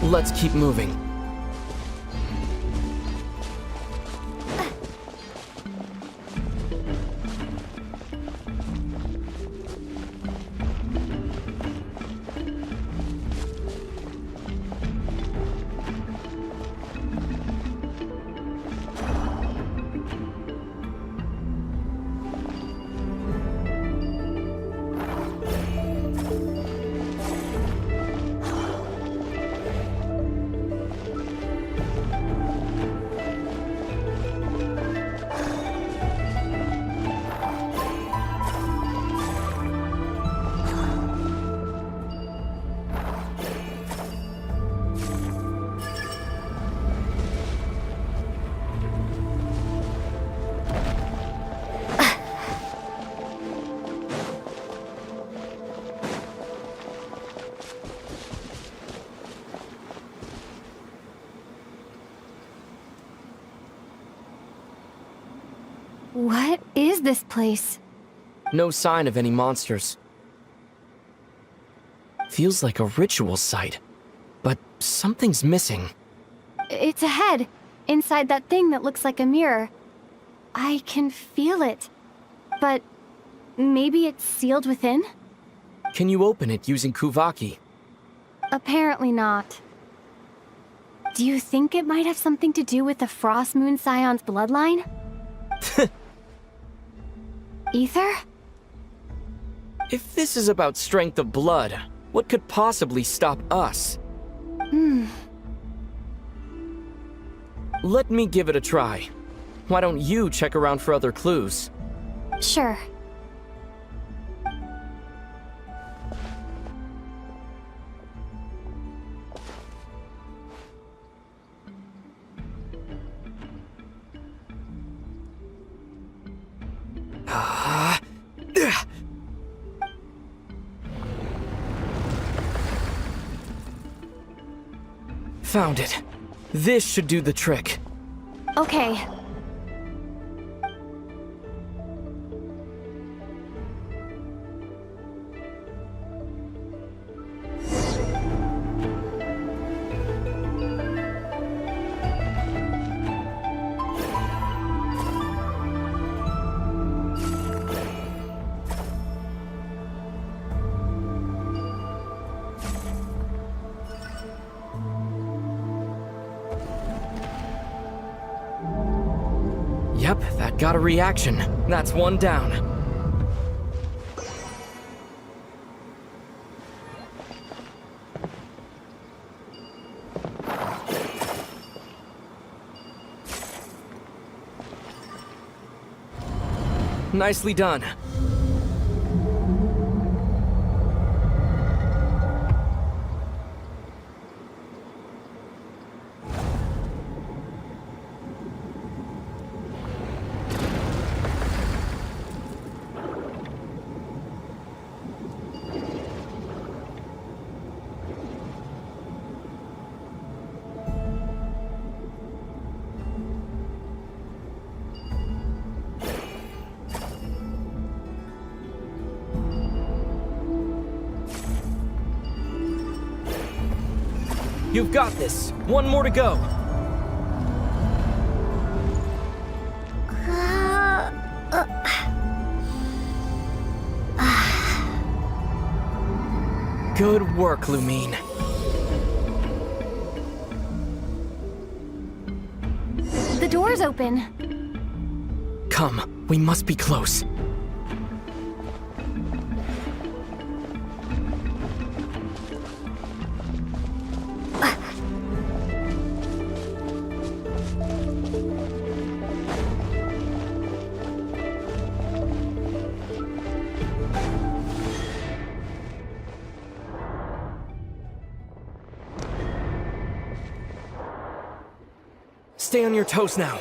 Let's keep moving. What is this place? No sign of any monsters. Feels like a ritual site, but something's missing. It's ahead, inside that thing that looks like a mirror. I can feel it. But maybe it's sealed within? Can you open it using Kuvaki? Apparently not. Do you think it might have something to do with the Frost Moon Scion's bloodline? Ether? If this is about strength of blood, what could possibly stop us? Let me give it a try. Why don't you check around for other clues? Sure. Found it. This should do the trick. Okay. Yep, that got a reaction. That's one down. Nicely done. You've got this. One more to go. Good work, Lumine. The door's open. Come, we must be close. Stay on your toes now.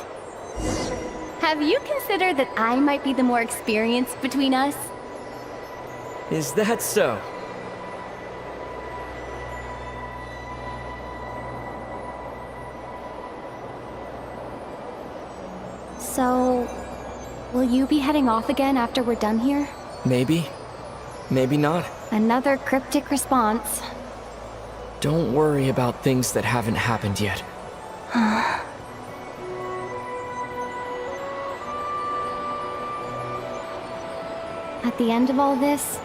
Have you considered that I might be the more experienced between us? Is that so? So, will you be heading off again after we're done here? Maybe. Maybe not. Another cryptic response. Don't worry about things that haven't happened yet. At the end of all this,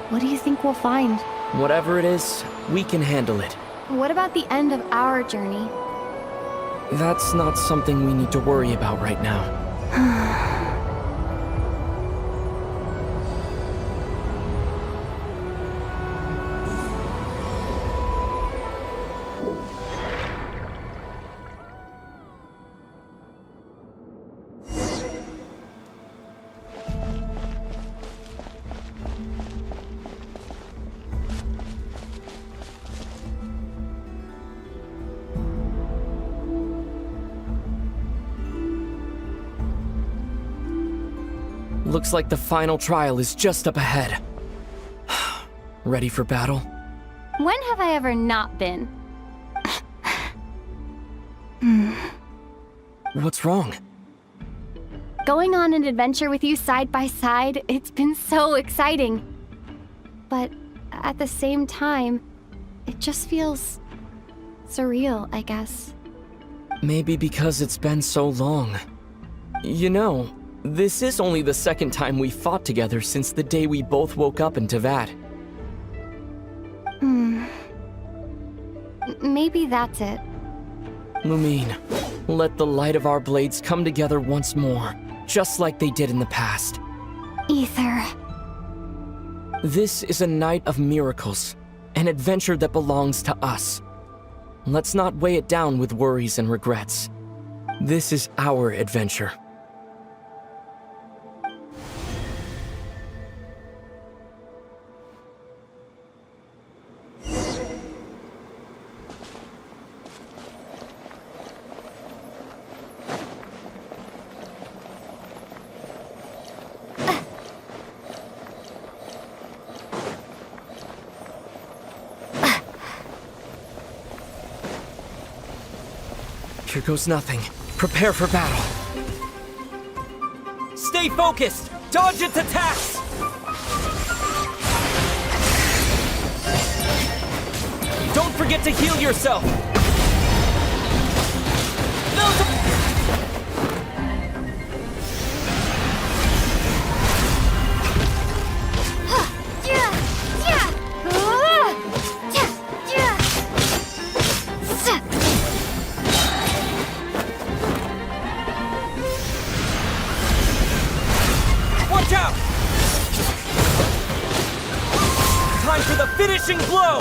what do you think we'll find? Whatever it is, we can handle it. What about the end of our journey? That's not something we need to worry about right now. Looks like the final trial is just up ahead. Ready for battle? When have I ever not been? What's wrong? Going on an adventure with you side by side, it's been so exciting. But at the same time, it just feels surreal, I guess. Maybe because it's been so long. You know, this is only the second time we fought together since the day we both woke up in Teyvat. Maybe that's it. Lumine, let the light of our blades come together once more, just like they did in the past. Ether. This is a night of miracles, an adventure that belongs to us. Let's not weigh it down with worries and regrets. This is our adventure. Here goes nothing. Prepare for battle. Stay focused! Dodge its attacks! Don't forget to heal yourself! Watch out! Time for the finishing blow!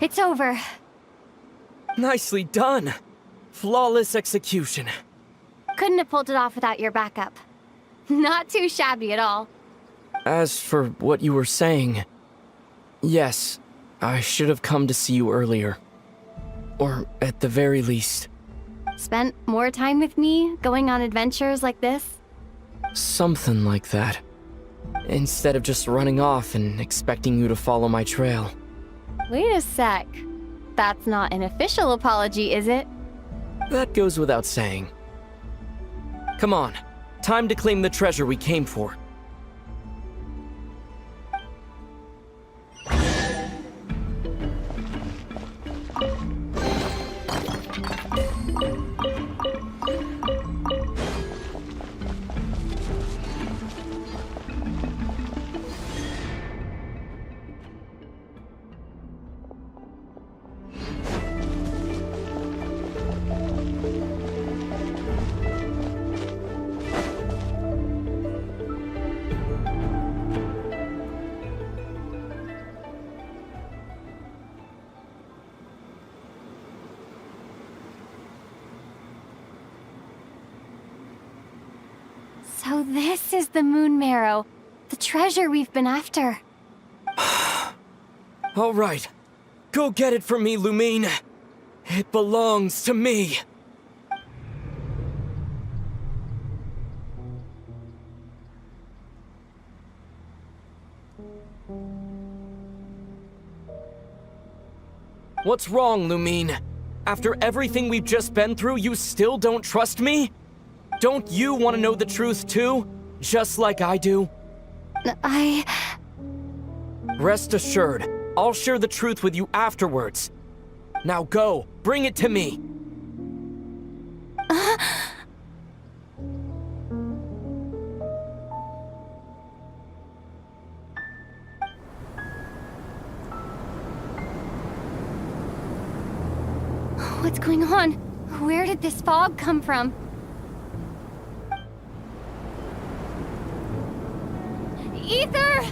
It's over. Nicely done. Flawless execution. Couldn't have pulled it off without your backup. Not too shabby at all. As for what you were saying, yes, I should have come to see you earlier. Or at the very least. Spent more time with me, going on adventures like this? Something like that. Instead of just running off and expecting you to follow my trail. Wait a sec. That's not an official apology, is it? That goes without saying. Come on, time to claim the treasure we came for. So this is the Moon Marrow, the treasure we've been after. All right, go get it for me, Lumine. It belongs to me. What's wrong, Lumine? After everything we've just been through, you still don't trust me? Don't you want to know the truth too? Just like I do? Rest assured, I'll share the truth with you afterwards. Now go, bring it to me. What's going on? Where did this fog come from? Ether!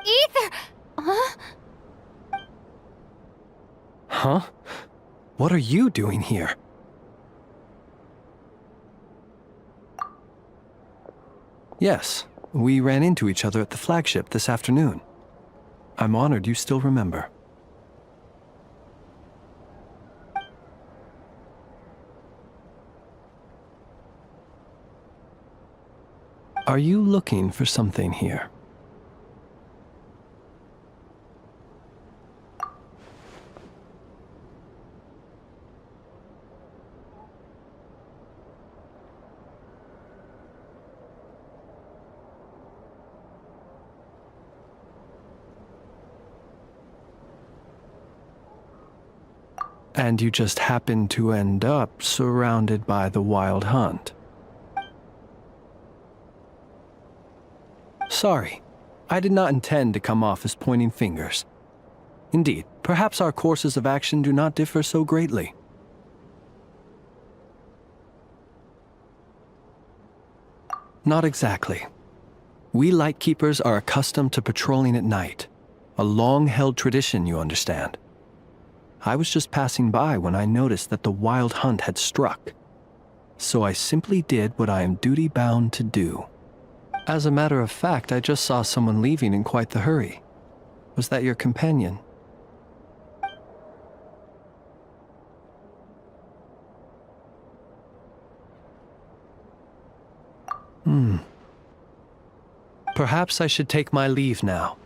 Ether! Huh? What are you doing here? Yes, we ran into each other at the flagship this afternoon. I'm honored you still remember. Are you looking for something here? And you just happened to end up surrounded by the Wild Hunt. Sorry, I did not intend to come off as pointing fingers. Indeed, perhaps our courses of action do not differ so greatly. Not exactly. We Lightkeepers are accustomed to patrolling at night. A long-held tradition, you understand. I was just passing by when I noticed that the Wild Hunt had struck. So I simply did what I am duty-bound to do. As a matter of fact, I just saw someone leaving in quite the hurry. Was that your companion? Perhaps I should take my leave now.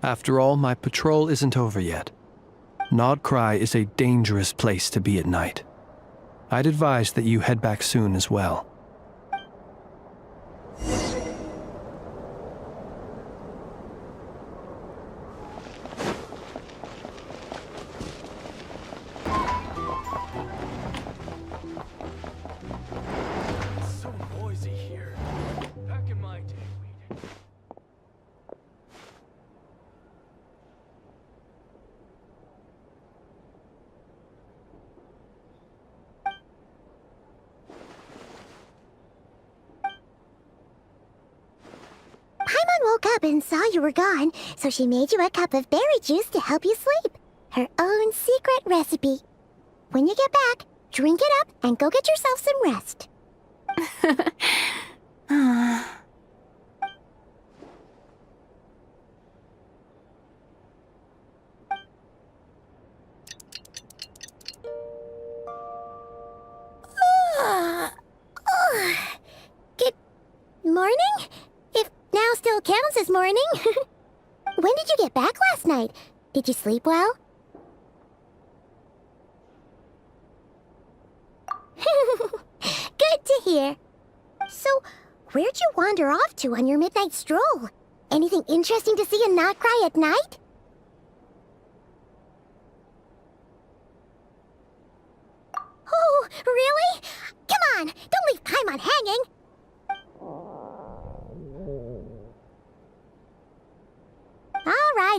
After all, my patrol isn't over yet. Nod Kari is a dangerous place to be at night. I'd advise that you head back soon as well. So noisy here. Back in my day, Paimon woke up and saw you were gone, so she made you a cup of berry juice to help you sleep. Her own secret recipe. When you get back, drink it up and go get yourself some rest. Good morning? If now still counts as morning. When did you get back last night? Did you sleep well? Good to hear. So, where'd you wander off to on your midnight stroll? Anything interesting to see in Nod Kari at night? Oh, really? Come on, don't leave Paimon hanging.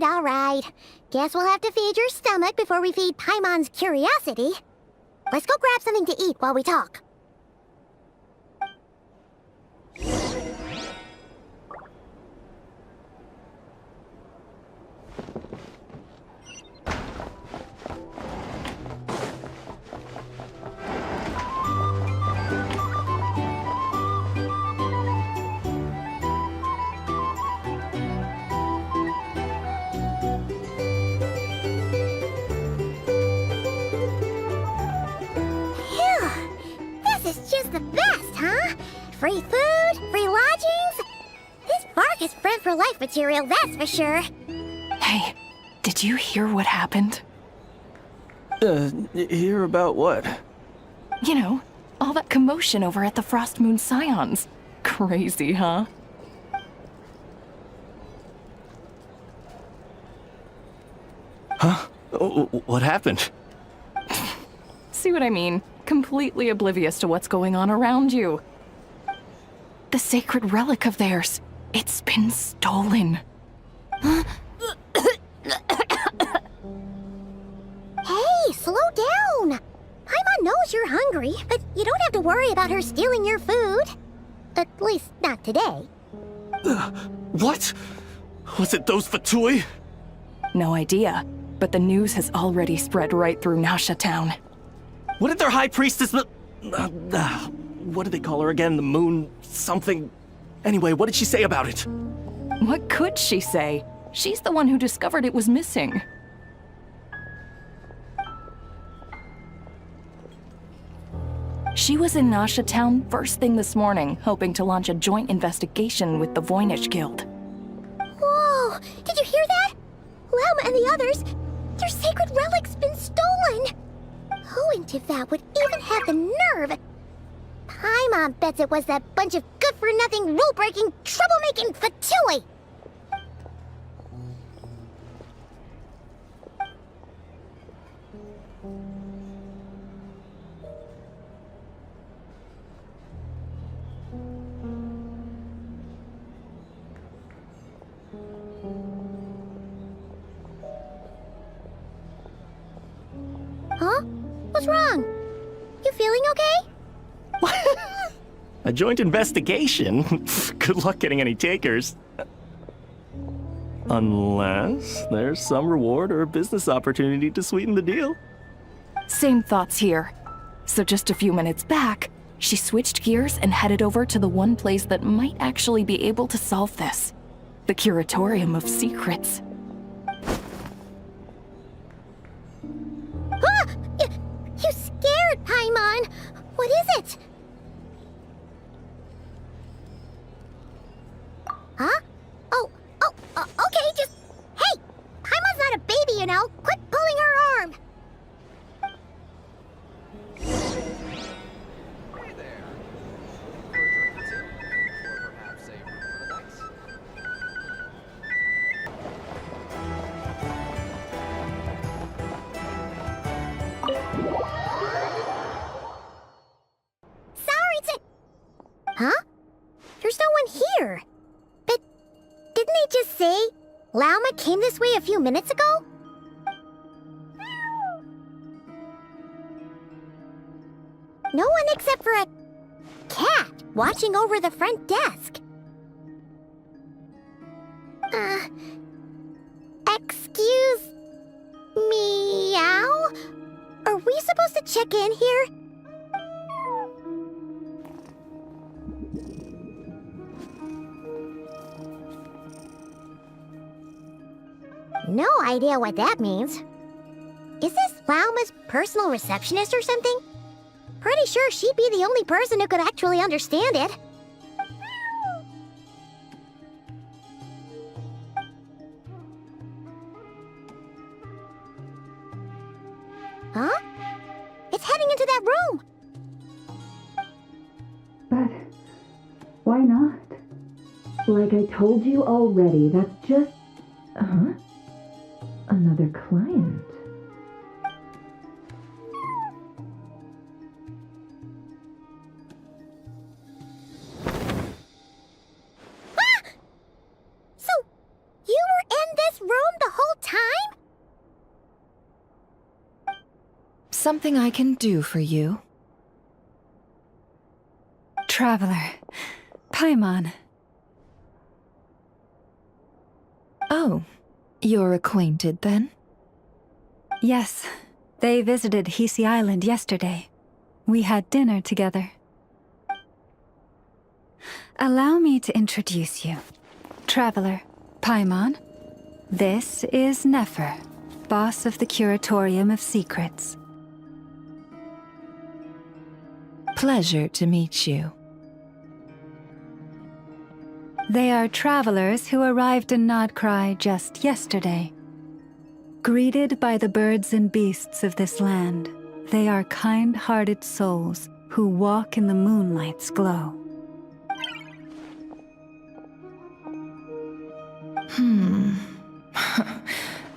All right. Guess we'll have to feed your stomach before we feed Paimon's curiosity. Let's go grab something to eat while we talk. This is just the best, huh? Free food, free lodgings. This bark is bred for life material, that's for sure. Hey, did you hear what happened? Hear about what? You know, all that commotion over at the Frost Moon Scions. Crazy, huh? Huh? What happened? See what I mean? Completely oblivious to what's going on around you. The sacred relic of theirs. It's been stolen. Hey, slow down. Paimon knows you're hungry, but you don't have to worry about her stealing your food. At least, not today. What? Was it those Fatui? No idea, but the news has already spread right through Nasha Town. What did their high priestess... what did they call her again? The moon... something... Anyway, what did she say about it? What could she say? She's the one who discovered it was missing. She was in Nasha Town first thing this morning, hoping to launch a joint investigation with the Voyage Guild. Whoa! Did you hear that? Lem and the others, their sacred relic's been stolen! Who in Tifat would even have the nerve? Paimon bets it was that bunch of good-for-nothing, rule-breaking, troublemaking Fatui! Huh? What's wrong? You feeling okay? A joint investigation? Good luck getting any takers. Unless there's some reward or a business opportunity to sweeten the deal. Same thoughts here. So just a few minutes back, she switched gears and headed over to the one place that might actually be able to solve this. The Curatorium of Secrets. Ah! You scared, Paimon! What is it? Huh? Okay, just... Hey! Paimon's not a baby, you know! Quit pulling her arm! here. But didn't they just say Lauma came this way a few minutes ago? No one except for a cat watching over the front desk. Excuse meow? Are we supposed to check in here? No idea what that means. Is this Lauma's personal receptionist or something? Pretty sure she'd be the only person who could actually understand it. Huh? It's heading into that room! But why not? Like I told you already, that's just... Another client. So, you were in this room the whole time? Something I can do for you? Traveler. Paimon. Oh, you're acquainted then? Yes, they visited Hisi Island yesterday. We had dinner together. Allow me to introduce you. Traveler, Paimon. This is Nefer, boss of the Curatorium of Secrets. Pleasure to meet you. They are travelers who arrived in Nod Kari just yesterday. Greeted by the birds and beasts of this land, they are kind-hearted souls who walk in the moonlight's glow.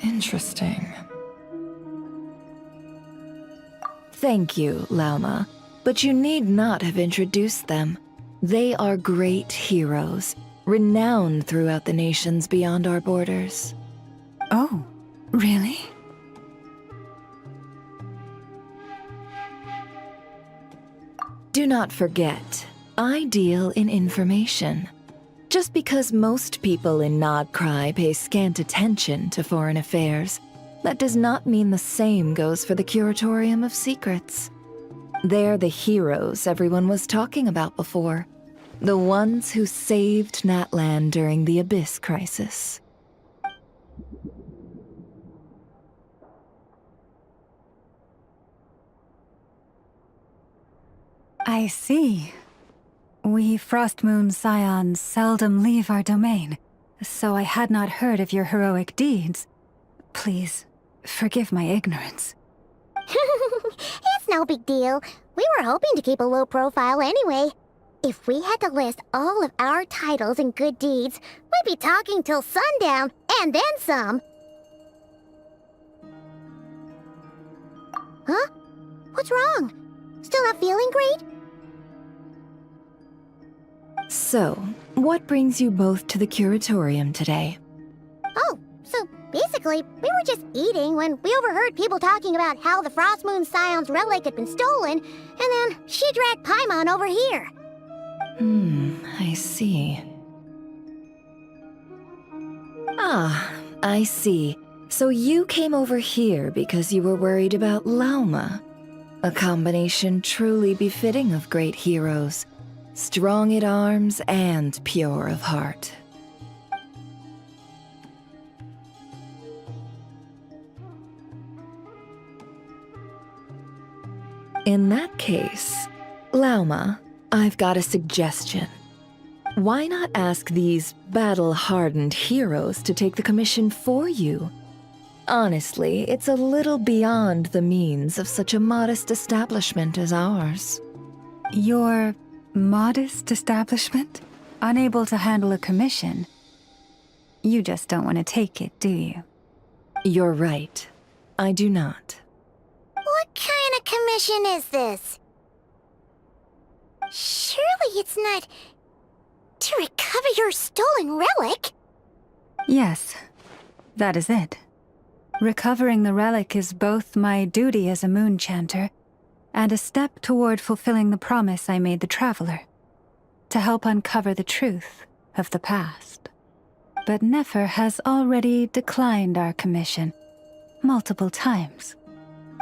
Interesting. Thank you, Lauma, but you need not have introduced them. They are great heroes, renowned throughout the nations beyond our borders. Oh, really? Do not forget, I deal in information. Just because most people in Nod Kari pay scant attention to foreign affairs, that does not mean the same goes for the Curatorium of Secrets. They're the heroes everyone was talking about before. The ones who saved Natlan during the Abyss crisis. I see. We Frostmoon Scions seldom leave our domain, so I had not heard of your heroic deeds. Please, forgive my ignorance. It's no big deal. We were hoping to keep a low profile anyway. If we had to list all of our titles and good deeds, we'd be talking till sundown, and then some. Huh? What's wrong? Still not feeling great? So, what brings you both to the Curatorium today? Oh, so basically, we were just eating when we overheard people talking about how the Frostmoon Scion's relic had been stolen, and then she dragged Paimon over here. I see. Ah, I see. So you came over here because you were worried about Lauma. A combination truly befitting of great heroes. Strong at arms and pure of heart. In that case, Lauma, I've got a suggestion. Why not ask these battle-hardened heroes to take the commission for you? Honestly, it's a little beyond the means of such a modest establishment as ours. Your modest establishment? Unable to handle a commission? You just don't want to take it, do you? You're right. I do not. What kind of commission is this? Surely it's not To recover your stolen relic? Yes, that is it. Recovering the relic is both my duty as a moon chanter and a step toward fulfilling the promise I made the traveler, to help uncover the truth of the past. But Nefer has already declined our commission multiple times.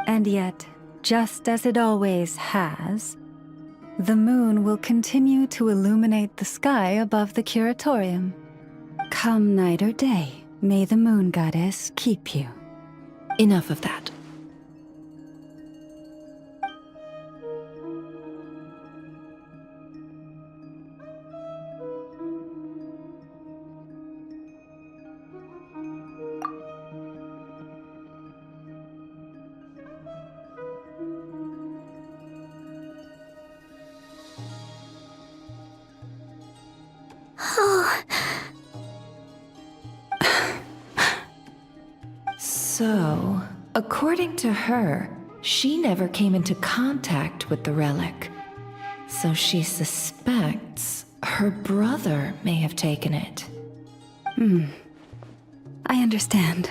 And yet, just as it always has, the moon will continue to illuminate the sky above the curatorium. Come night or day, may the moon goddess keep you. Enough of that. So, according to her, she never came into contact with the relic. So she suspects her brother may have taken it. I understand.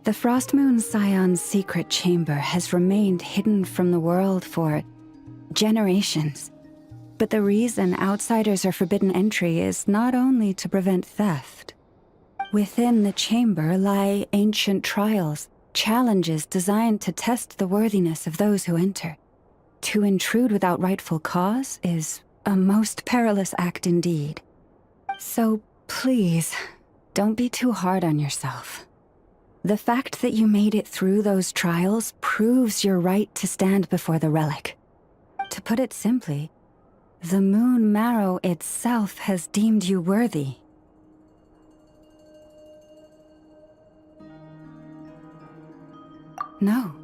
The Frostmoon Scion's secret chamber has remained hidden from the world for generations. But the reason outsiders are forbidden entry is not only to prevent theft. Within the chamber lie ancient trials, challenges designed to test the worthiness of those who enter. To intrude without rightful cause is a most perilous act indeed. So please, don't be too hard on yourself. The fact that you made it through those trials proves your right to stand before the relic. To put it simply, the Moon Marrow itself has deemed you worthy. No.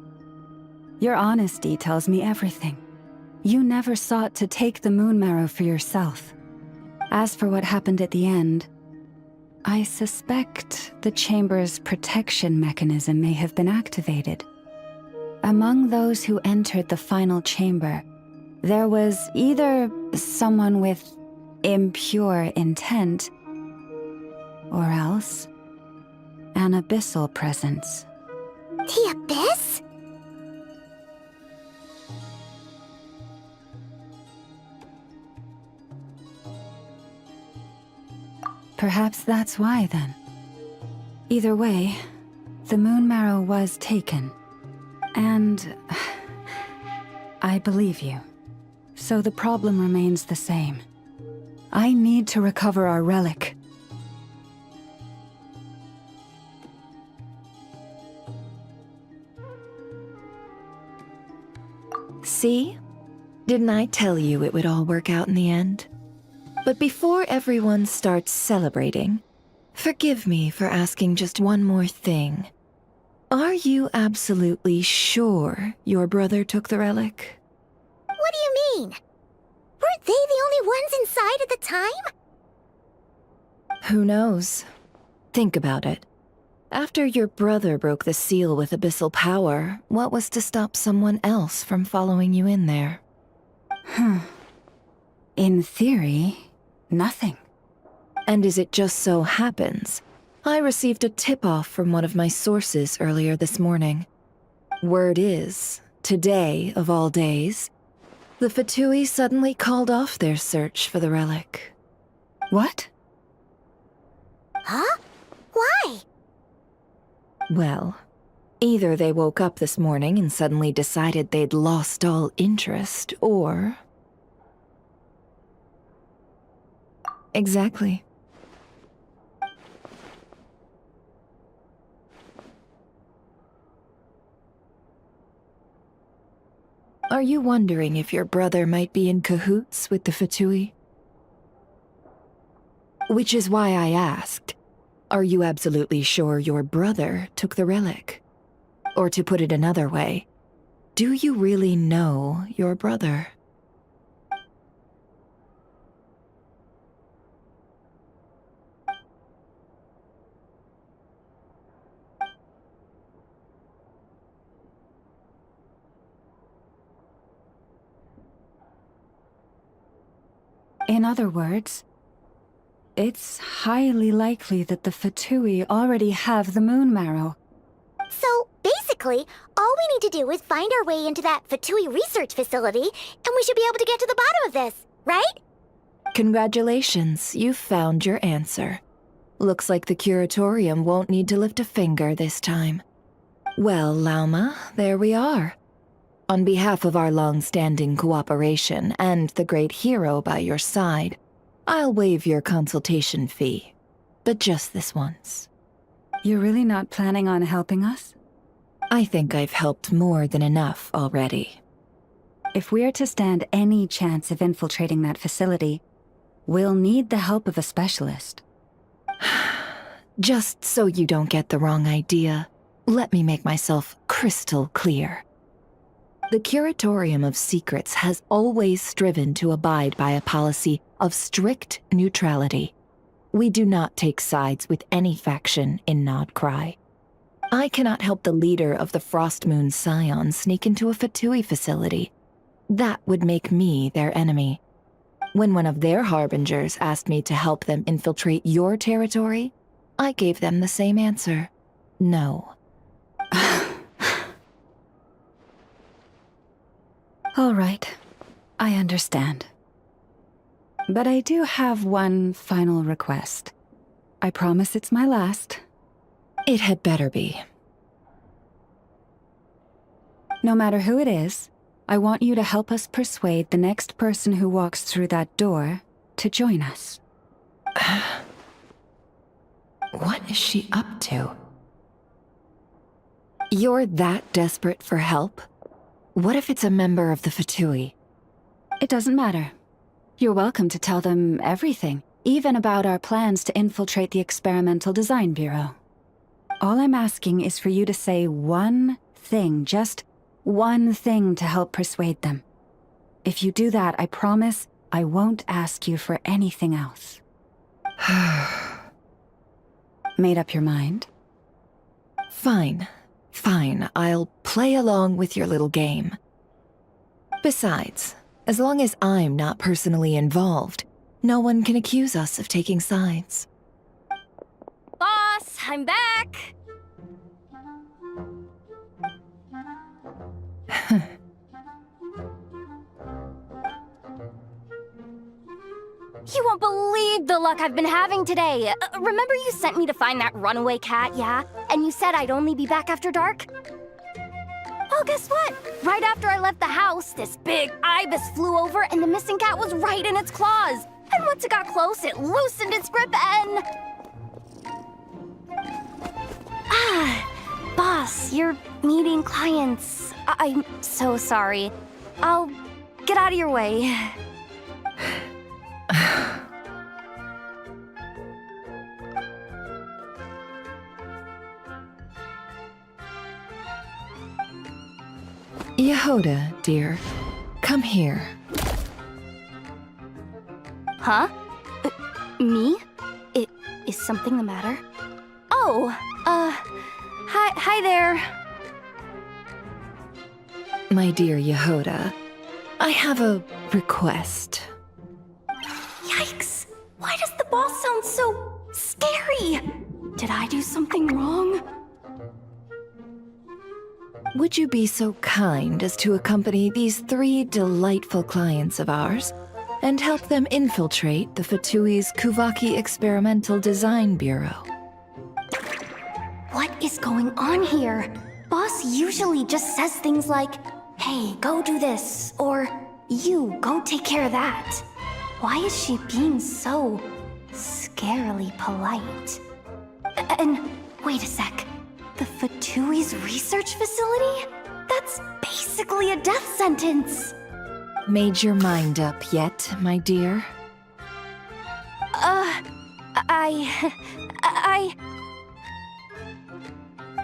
Your honesty tells me everything. You never sought to take the Moon Marrow for yourself. As for what happened at the end, I suspect the Chamber's protection mechanism may have been activated. Among those who entered the final chamber, there was either someone with impure intent, or else an abyssal presence. The Abyss? Perhaps that's why, then. Either way, the Moon Marrow was taken. And I believe you. So the problem remains the same. I need to recover our relic. See? Didn't I tell you it would all work out in the end? But before everyone starts celebrating, forgive me for asking just one more thing. Are you absolutely sure your brother took the relic? What do you mean? Weren't they the only ones inside at the time? Who knows? Think about it. After your brother broke the seal with abyssal power, what was to stop someone else from following you in there? In theory, nothing. And as it just so happens, I received a tip-off from one of my sources earlier this morning. Word is, today of all days, the Fatui suddenly called off their search for the relic. What? Huh? Why? Well, either they woke up this morning and suddenly decided they'd lost all interest, or... Exactly. Are you wondering if your brother might be in cahoots with the Fatui? Which is why I asked, are you absolutely sure your brother took the relic? Or to put it another way, do you really know your brother? In other words, it's highly likely that the Fatui already have the moon marrow. So, basically, all we need to do is find our way into that Fatui research facility, and we should be able to get to the bottom of this, right? Congratulations, you've found your answer. Looks like the curatorium won't need to lift a finger this time. Well, Lauma, there we are. On behalf of our long-standing cooperation and the great hero by your side, I'll waive your consultation fee. But just this once. You're really not planning on helping us? I think I've helped more than enough already. If we're to stand any chance of infiltrating that facility, we'll need the help of a specialist. Just so you don't get the wrong idea, let me make myself crystal clear. The Curatorium of Secrets has always striven to abide by a policy of strict neutrality. We do not take sides with any faction in Nod Kari. I cannot help the leader of the Frostmoon Scions sneak into a Fatui facility. That would make me their enemy. When one of their harbingers asked me to help them infiltrate your territory, I gave them the same answer. No. All right, I understand. But I do have one final request. I promise it's my last. It had better be. No matter who it is, I want you to help us persuade the next person who walks through that door to join us. What is she up to? You're that desperate for help? What if it's a member of the Fatui? It doesn't matter. You're welcome to tell them everything, even about our plans to infiltrate the Experimental Design Bureau. All I'm asking is for you to say one thing, just one thing to help persuade them. If you do that, I promise I won't ask you for anything else. Made up your mind? Fine. Fine, I'll play along with your little game. Besides, as long as I'm not personally involved, no one can accuse us of taking sides. Boss, I'm back! You won't believe the luck I've been having today. Remember you sent me to find that runaway cat, yeah? And you said I'd only be back after dark? Well, guess what? Right after I left the house, this big ibis flew over and the missing cat was right in its claws. And once it got close, it loosened its grip and... Boss, you're meeting clients. I'm so sorry. I'll get out of your way. Yehoda, dear, come here. Huh? Me? Is something the matter? Oh, hi there. My dear Yehoda, I have a request. Yikes! Why does the boss sound so scary? Did I do something wrong? Would you be so kind as to accompany these 3 delightful clients of ours and help them infiltrate the Fatui's Kuvaki Experimental Design Bureau? What is going on here? Boss usually just says things like, hey, go do this, or you, go take care of that. Why is she being so scarily polite? And wait a sec. The Fatui's research facility? That's basically a death sentence. Made your mind up yet, my dear?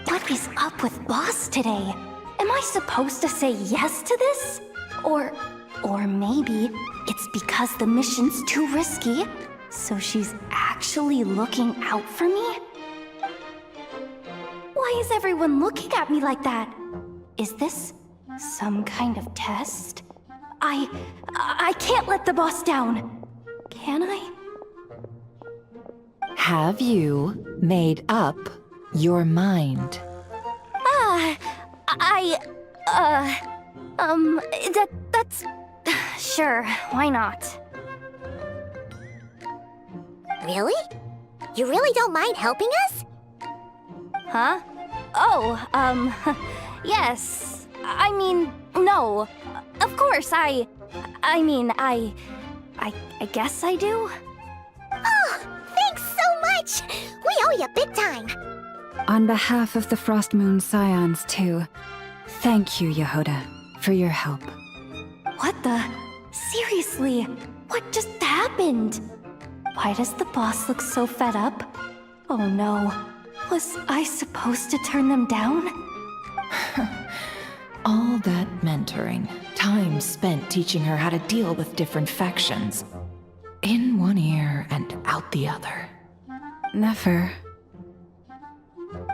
What is up with Boss today? Am I supposed to say yes to this? Or maybe it's because the mission's too risky, so she's actually looking out for me? Why is everyone looking at me like that? Is this some kind of test? I can't let the boss down. Can I? Have you made up your mind? That's... Sure, why not? Really? You really don't mind helping us? Huh? Oh, yes. I mean, no. Of course, I guess I do? Oh, thanks so much! We owe you big time! On behalf of the Frost Moon Scions, too, thank you, Yehoda, for your help. What the? Seriously, what just happened? Why does the boss look so fed up? Oh no, was I supposed to turn them down? All that mentoring, time spent teaching her how to deal with different factions. In one ear and out the other. Never.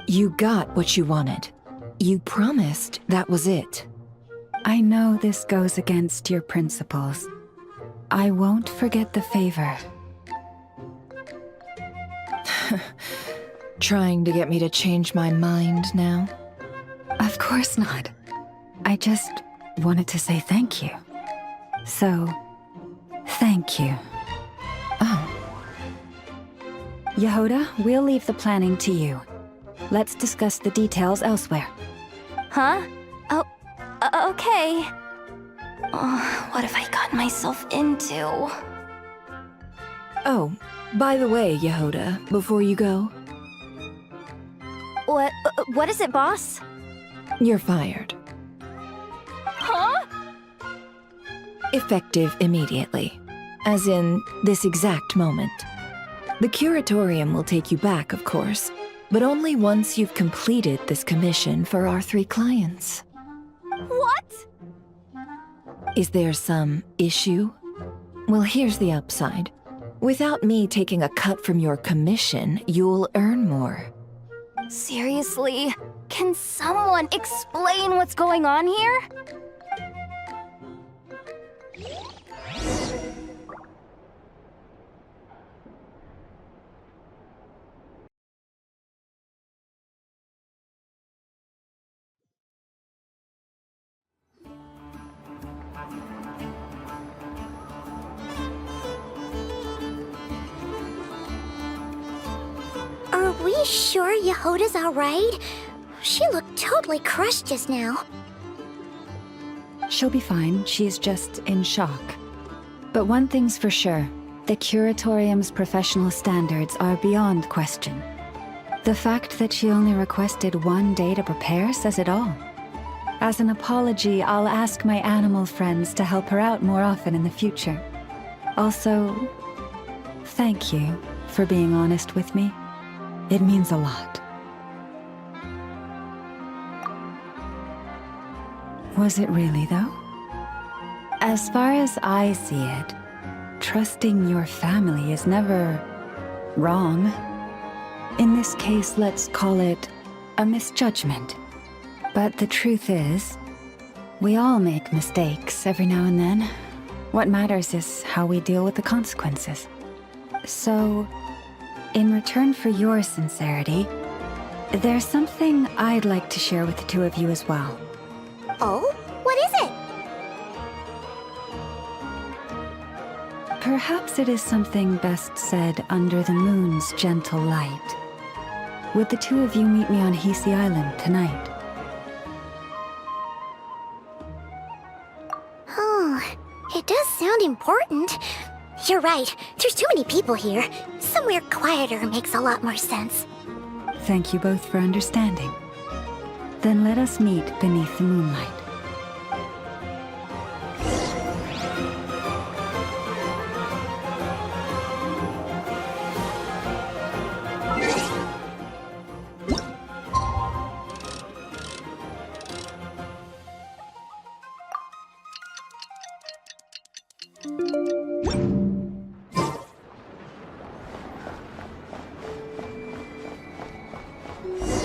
You got what you wanted. You promised that was it. I know this goes against your principles. I won't forget the favor. Trying to get me to change my mind now? Of course not. I just wanted to say thank you. So, thank you. Oh. Yehoda, we'll leave the planning to you. Let's discuss the details elsewhere. Huh? Oh, okay. Oh, what have I gotten myself into? Oh, by the way, Yehoda, before you go... What is it, boss? You're fired. Huh? Effective immediately. As in, this exact moment. The curatorium will take you back, of course, but only once you've completed this commission for our 3 clients. What? Is there some issue? Well, here's the upside. Without me taking a cut from your commission, you'll earn more. Seriously? Can someone explain what's going on here? Are we sure Yehoda's alright? She looked totally crushed just now. She'll be fine, she's just in shock. But one thing's for sure, the curatorium's professional standards are beyond question. The fact that she only requested 1 day to prepare says it all. As an apology, I'll ask my animal friends to help her out more often in the future. Also, thank you for being honest with me. It means a lot. Was it really, though? As far as I see it, trusting your family is never wrong. In this case, let's call it a misjudgment. But the truth is, we all make mistakes every now and then. What matters is how we deal with the consequences. So, in return for your sincerity, there's something I'd like to share with the 2 of you as well. Oh? What is it? Perhaps it is something best said under the moon's gentle light. Would the 2 of you meet me on Hisi Island tonight? Oh, it does sound important. You're right, there's too many people here. Somewhere quieter makes a lot more sense. Thank you both for understanding. Then let us meet beneath the moonlight.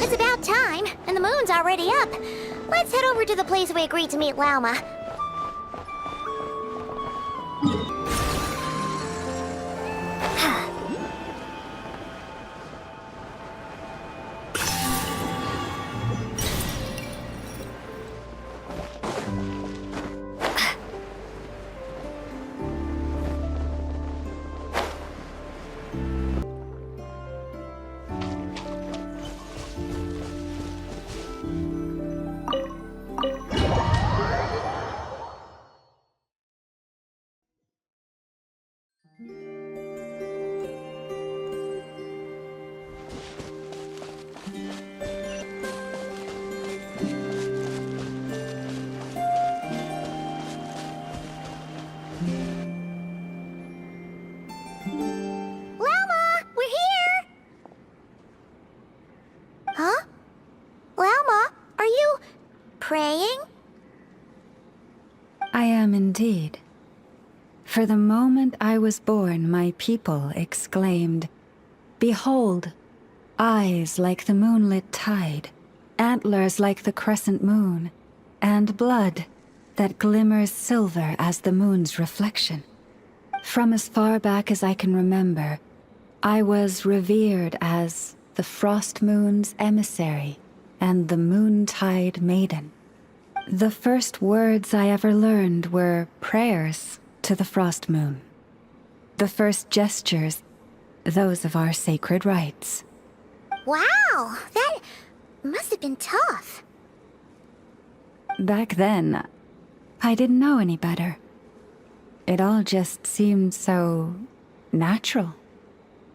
It's about time, and the moon's already up. Let's head over to the place we agreed to meet Lauma. saying? I am indeed. For the moment I was born, my people exclaimed, "Behold, eyes like the moonlit tide, antlers like the crescent moon, and blood that glimmers silver as the moon's reflection." From as far back as I can remember, I was revered as the Frost Moon's emissary and the Moontide Maiden. The first words I ever learned were prayers to the Frost Moon. The first gestures, those of our sacred rites. Wow, that must have been tough. Back then, I didn't know any better. It all just seemed so natural.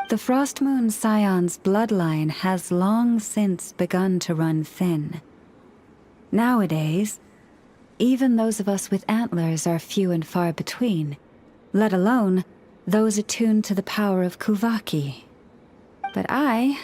The Frost Moon Scion's bloodline has long since begun to run thin. Nowadays, even those of us with antlers are few and far between, let alone those attuned to the power of Kuvaki. But I